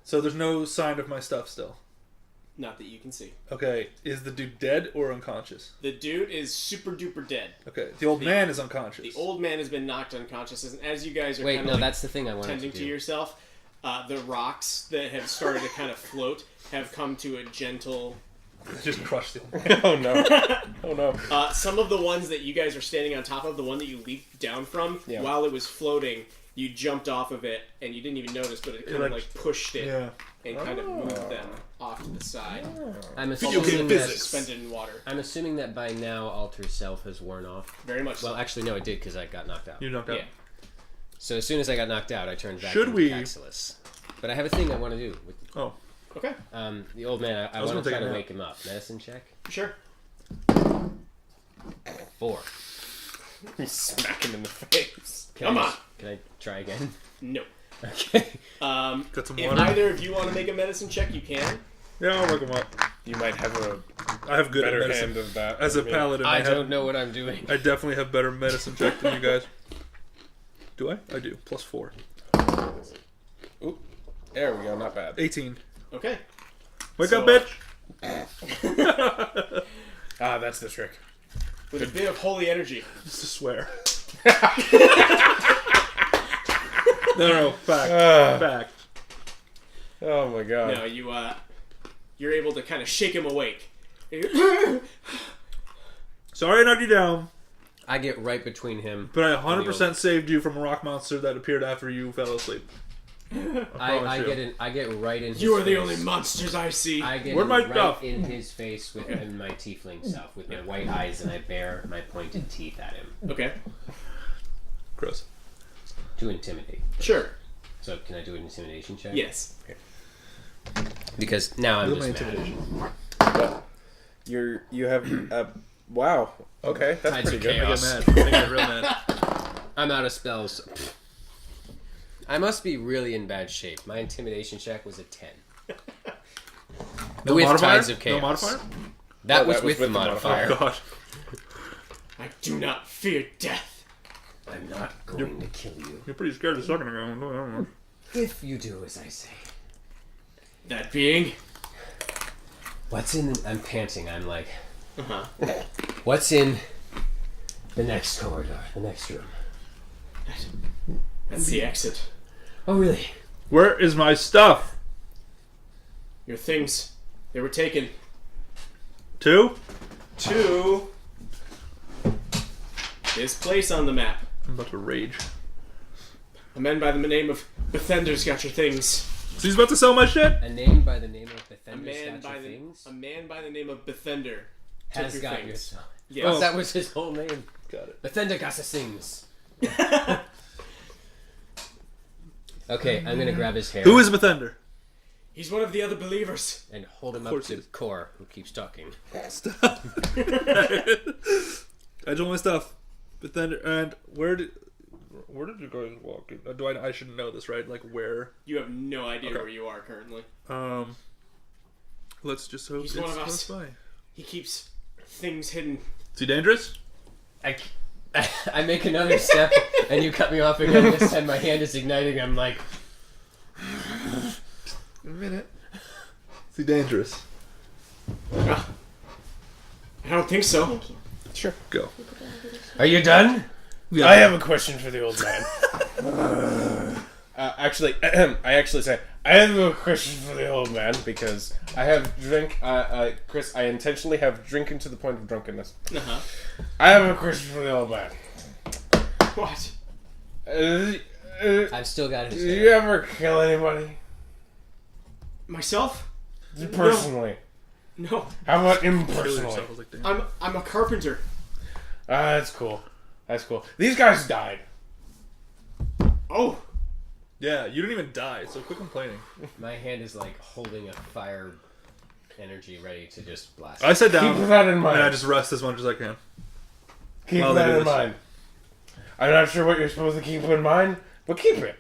so there's no sign of my stuff still. Not that you can see. Okay, is the dude dead or unconscious? The dude is super duper dead. Okay, the old man is unconscious. The old man has been knocked unconscious, and as you guys are Wait, kind no, of that's the thing I wanted tending to to do. yourself, the rocks that have started to kind of float have come to a gentle. Just crushed the old man. Oh no. Oh no. Some of the ones that you guys are standing on top of, the one that you leaped down from, Yeah. while it was floating, you jumped off of it, and you didn't even notice, but it kind of like pushed it Yeah. and kind of moved them off to the side. I'm Video game assuming that, physics. Suspended in water. I'm assuming that by now Alter Self has worn off. Very much so. Well, actually, no, it did because I got knocked out. You knocked out. Yeah. So as soon as I got knocked out, I turned back Should into we- Caxilus. But I have a thing I want to do. With, Oh. Okay, the old man, I was want to gonna try take to a nap. wake him up. Medicine check? sure. 4. You smack him in the face. Can Can I try again? No. Okay. Got some If water? either of you want to make a medicine check, you can. Yeah, I'll wake him up. You might have a I have good at better medicine. hand of that. As a than me. paladin, I have, don't know what I'm doing. I definitely have better medicine check than you guys. Do I? I do. Plus 4. Oop. There we go, not bad. 18. Okay. Wake So- up, bitch! Ah, that's the trick. With a bit of holy energy. Just to swear. No, fact. Fact. Oh my god. No, you're able to kind of shake him awake. Sorry I knocked you down, I get right between him. but I 100% saved you from a rock monster that appeared after you fell asleep. I promise get right in his You are the face. only monsters I see. I get Where'd my right stuff? in his face with my tiefling self, with my white eyes, and I bare my pointed teeth at him Okay. Gross. to intimidate. Sure. So can I do an intimidation check? Yes. Because now I'm Roll my just mad. intimidation. But you have wow. Okay, that's Tides pretty of good. I get chaos. mad. I get real mad. I'm out of spells. I must be really in bad shape. My intimidation check was a 10. No with modifier? Tides of Chaos. No modifier? That Oh, was that with the modifier. Oh, God. I do not fear death. I'm not going to kill you. You're pretty scared a second ago. If you do as I say. That being. What's in... I'm panting. I'm like... Uh-huh. What's in the next corridor? The next room? That's the exit. Oh, really? Where is my stuff? Your things. They were taken 2? to this place on the map. I'm about to rage. A man by the name of Bethender's got your things. So he's about to sell my shit? A name by the name of A Bethender's man got by your the things? a man by the name of Bethender Has took your got things. your stuff. Yes. Oh, that was his whole name. Got it. Bethender got his things. Okay, I'm gonna grab his hair. Who is Bethender? He's one of the other believers. and hold him Of up course to he is. Core, who keeps talking. Stop. I told my stuff. Bethender, and where did you guys walk? I shouldn't know this, right? Like where? You have no idea Okay. where you are currently. Let's just hope He's it's one of us. close by. He keeps things hidden. Is he dangerous? I make another step, and you cut me off again. This time my hand is igniting. I'm like, A minute. Is he dangerous? I don't think so. Thank you. Sure. Go. are you done? Yeah. I have a question for the old man. Actually, I actually say I have a question for the old man because I have drink. Chris, I intentionally have drinking to the point of drunkenness. Uh-huh. I have a question for the old man. What? I've still got his Do hair. you ever kill anybody Myself? personally? No. How about Kill impersonally? yourself. I was like, damn. I'm a carpenter. That's cool. That's cool. These guys died. Oh. Yeah, you didn't even die, so quit complaining. My hand is like holding a fire energy ready to just blast. I sat down Keep that in and I mind. just rest as much as I can. Keep While they that do in this. mind. I'm not sure what you're supposed to keep in mind, But keep it.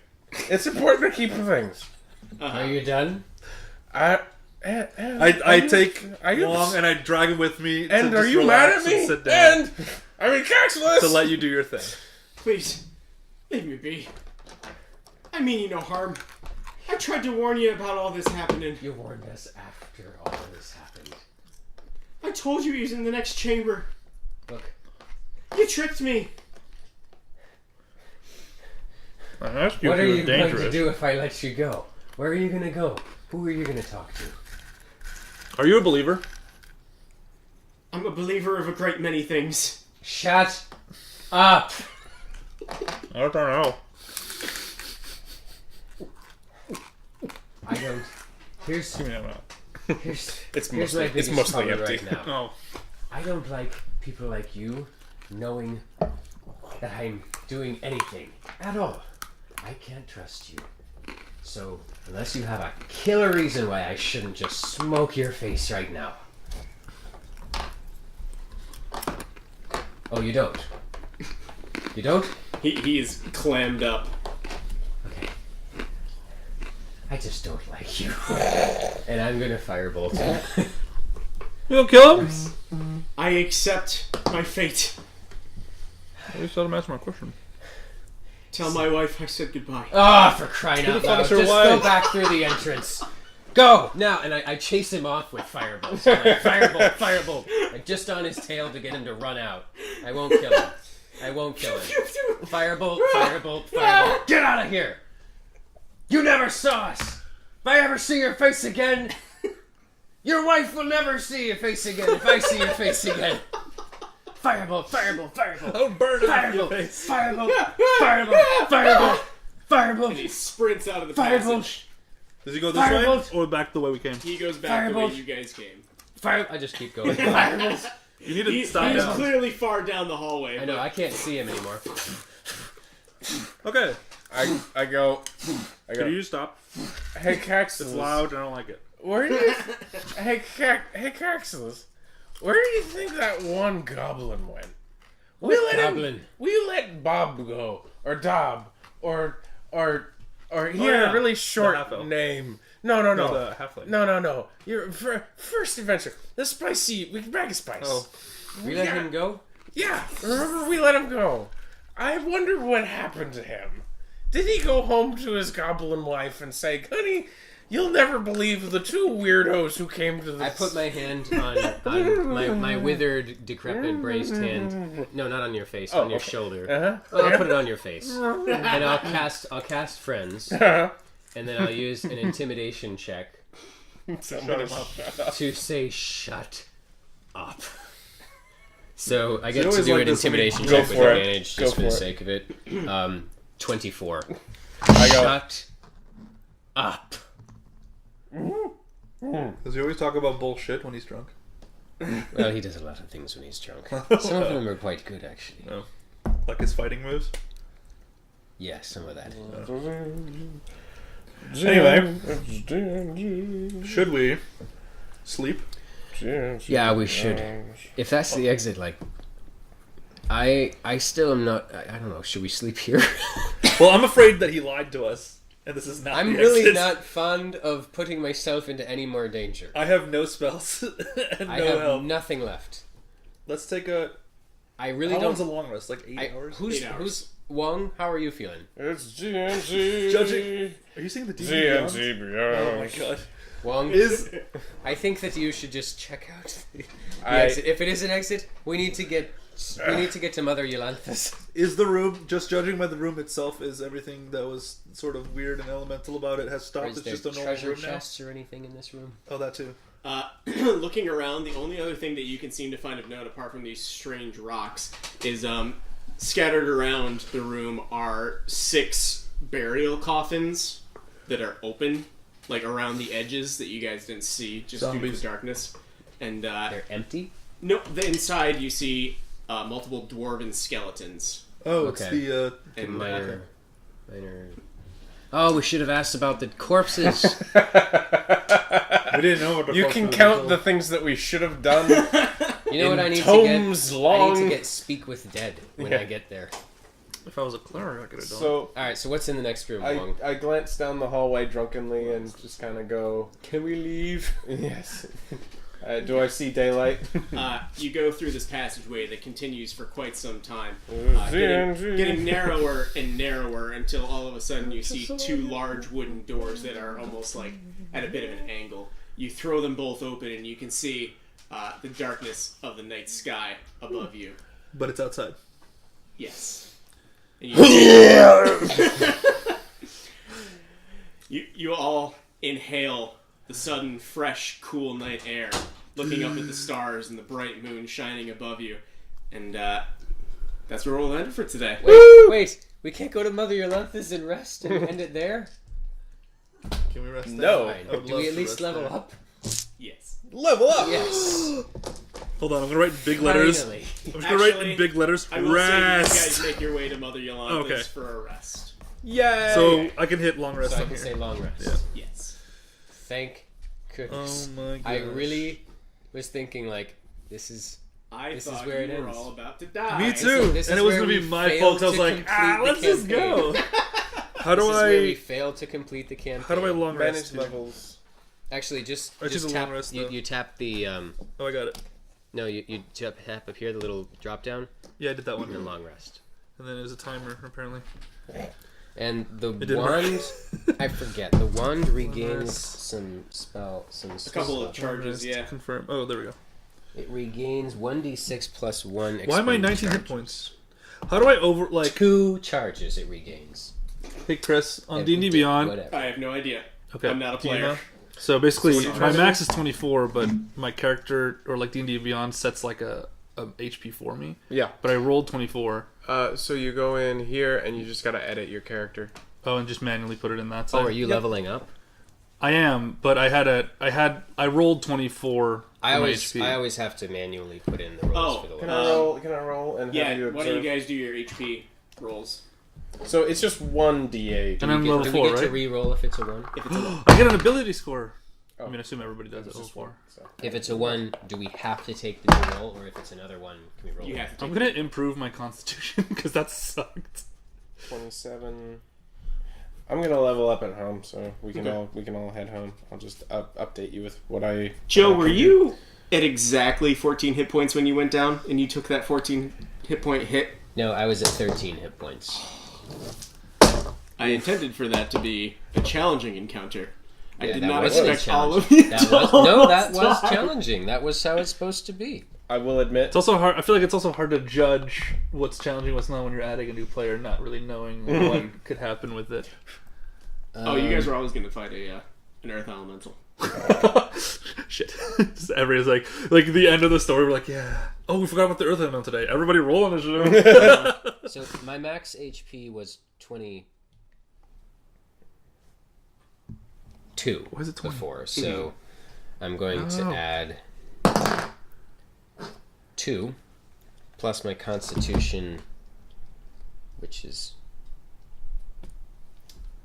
It's important to keep the things. Are you done? I take Wong and I drag him with me. And to are just you mad relax at me? And sit down And I mean, Caxless! to let you do your thing. Please, leave me be. I mean you no harm. I tried to warn you about all this happening. You warned us after all this happened. I told you he was in the next chamber. Look, You tricked me. I asked you what if are you were you going dangerous. to do if I let you go? Where are you going to go? Who are you going to talk to? Are you a believer? I'm a believer of a great many things. Shut up! I don't know. I don't. Here's Give me that map. here's It's here's mostly- my biggest it's mostly problem empty. right now. Oh. I don't like people like you knowing that I'm doing anything at all. I can't trust you. So, unless you have a killer reason why I shouldn't just smoke your face right now. Oh, you don't? You don't? He is clammed up. Okay. I just don't like you. And I'm gonna firebolt him. You'll kill him? I accept my fate. I just let him answer my question. Tell my wife I said goodbye. Ah, for crying Who out the fuck loud. is her Just go wife? back through the entrance. Go! Now! And I chase him off with firebolts. I'm like, firebolt, firebolt. Like, just on his tail to get him to run out. I won't kill him. I won't kill him. Firebolt, firebolt, firebolt. Get out of here! You never saw us! If I ever see your face again, your wife will never see your face again if I see your face again. Firebolt, firebolt, firebolt. I'll burn it in your Firebolt, face. firebolt, firebolt, firebolt, And he firebolt, sprints out of the firebolt, passage. Does he go this way Firebolt. or back the way we came? He goes back the way Firebolt. you guys came. fire. I just keep going. Firebolt. You need to He's stop down. clearly far down the hallway. I know, I can't see him anymore. Okay. I go. Can you stop? Hey, Caxless. It's loud and I don't like it. Where do you... hey, Caxless. Where do you think that one goblin went? We let goblin? We let Bob go, or Dob, or he Oh, had yeah. a really The short half-elf. name. No. the halfling. No. Your first adventure, the spicy bag of spice. Oh. We let him go? Yeah, remember we let him go. I wonder what happened to him. Did he go home to his goblin wife and say, "Honey, you'll never believe the two weirdos who came to this"? I put my hand on my withered, decrepit, braced hand. No, not on your face, on your okay. shoulder. Uh-huh. Well, I'll put it on your face. And I'll cast friends. Uh-huh. And then I'll use an intimidation check to say shut up. So I get you to always do like an this when you- intimidation Go check with for it. advantage Go just for the for it. sake of it. 24. I go. Shut up. Does he always talk about bullshit when he's drunk? Well, he does a lot of things when he's drunk. Some of them are quite good, actually. No. Like his fighting moves? Yeah, some of that. Anyway, should we sleep? Yeah, we should. If that's the exit, like, I still am not. I don't know. Should we sleep here? Well, I'm afraid that he lied to us, and this is not I'm the really exit. not fond of putting myself into any more danger. I have no spells and I no have help. nothing left. Let's take a... I really How long's a don't. long rest? Like 8 hours? Eight hours. Who's Wong? How are you feeling? It's GNG. Judging... Are you saying the D&D GNG Beyond? Beyond. Oh my god. Wong, Is... I think that you should just check out the I- exit. If it is an exit, we need to get to Mother Yolanthus. Is the room, just judging by the room itself, is everything that was sort of weird and elemental about it has Or stopped? is It's there just a normal treasure room now? chests or anything in this room? Oh, that too. Looking around, the only other thing that you can seem to find of note, apart from these strange rocks, is scattered around the room are 6 burial coffins that are open, like around the edges that you guys didn't see just due to Zombies. the darkness. And They're empty. no, the inside you see multiple dwarven skeletons. Oh, Okay. it's the... And Minor. Oh, we should have asked about the corpses. we didn't know what the You fuck can was count until- the things that we should have done. You know what I need to tomes get? I long. need to get Speak with Dead when I get there. If I was a cleric, I could have done it. So All right. So what's in the next room? Wong? I glance down the hallway drunkenly and just kind of go, Can we leave? yes. Do I see daylight? You go through this passageway that continues for quite some time, getting getting narrower and narrower until all of a sudden you see two large wooden doors that are almost like at a bit of an angle. You throw them both open and you can see the darkness of the night sky above you. But it's outside. Yes. And you all inhale the sudden, fresh, cool night air, looking up at the stars and the bright moon shining above you. And that's where we'll end it for today. Wait. We can't go to Mother Yolanthus and rest and end it there? Can we rest there? No. I would Do love we at to least rest level there. up? Yes. Level up! Yes. Hold on, I'm gonna write in big letters. Finally. I'm just gonna write Actually, in big letters. I will say you guys Rest. make your way to Mother Yolanthus Okay. for a rest. Yay! So I can hit long rest So I on can here. say long rest. Yeah. Yes. Thank Oh goodness. my god. I really was thinking like, this is I This is thought where you it were ends. all about to die. Me This too. is- this And is it was where gonna be we my failed fault. I was to like, complete the let's just go. campaign. How do This is where we I? failed to complete the campaign. How do I long manage rest? Here? levels. Actually, just I choose a tap. long rest, You, though. you tap the Oh, I got it. no. You tap up here the little drop down Yeah, I did that one. and then long rest. And then there's a timer apparently. And the didn't wand, work. I forget. The wand regains rest. some spell, some A couple of charges, Rest, yeah. Confirm. Oh, there we go. It regains 1d6 plus 1. Why am I expended 19 hit charge. points? How do I over like? 2 charges it regains. Hey Chris, on Every D&D day, Beyond. Whatever. I have no idea. Okay. I'm not a do you player. know? So basically, So what are you my trying to max is 24, but my character or like D&D Beyond sets like a HP for me. Yeah. But I rolled 24. So you go in here and you just gotta edit your character. Oh, and just manually put it in that Oh, side. are you leveling up? I am, but I rolled 24. I for my always HP. have to manually put in the rolls Oh, for the Can level. I roll? Can I roll and have Yeah, you why observe? don't you guys do your HP rolls? So it's just 1d8. And I'm Do level we 4, get to right? re-roll if it's a 1? If it's a I get an ability score. Oh. I mean, I assume everybody does at It's level just 4. one, so. If it's a 1, do we have to take the new roll, or if it's another 1, can we roll you it? have to take I'm gonna improve my constitution because that sucked. 27. I'm gonna level up at home, so we can Okay. all head home. I'll just update you with what I. Joe, what I were can do. you at exactly 14 hit points when you went down and you took that 14 hit point hit? No, I was at 13 hit points. I intended for that to be a challenging encounter. I Yeah, did that not wasn't expect as all of challenging. you That to was no, that almost was die. challenging. That was how it's supposed to be. I will admit. It's also hard. I feel like it's also hard to judge what's challenging, what's not when you're adding a new player, not really knowing what could happen with it. Oh, you guys were always going to fight an earth elemental. Shit. Just everybody's like the end of the story. We're like, yeah. Oh, we forgot about the Earth Elemental today. Everybody roll on the show. So my max HP was 22 Why is it 20? before, so I'm going to Oh. add 2 plus my Constitution, which is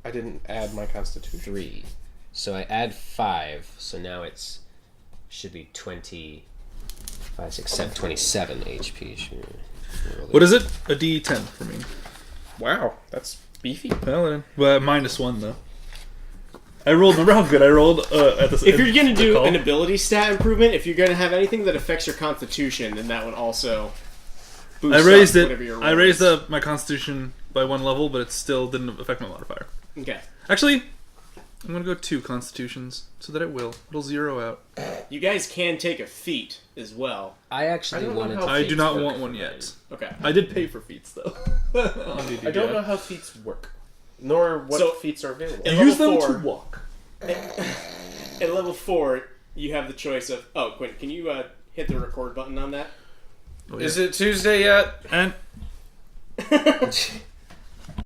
I didn't add my constitution. 3. So I add 5, so now it's should be 25, 6, 7, 27 HP. What is it? A D10 for me. Wow, that's beefy. Well, -1 though. I rolled. Remember how good I rolled at this? If you're going to the do call? an ability stat improvement, if you're going to have anything that affects your constitution, then that would also boost I raised up it. whatever your I roll raised is. my Constitution by 1 level, but it still didn't affect my modifier. Okay. Actually, I'm gonna go 2 Constitutions so that it will. It'll zero out. You guys can take a feat as well. I actually I don't know wanted how- to. I take do not for- want for one mine. yet. Okay. I did pay for feats though. On D&D, I don't yeah. know how feats work, nor what So- feats are available. At Use them level to 4, walk. at level 4, you have the choice of... Oh, Quinn, can you hit the record button on that? Oh, Is it Tuesday yet? And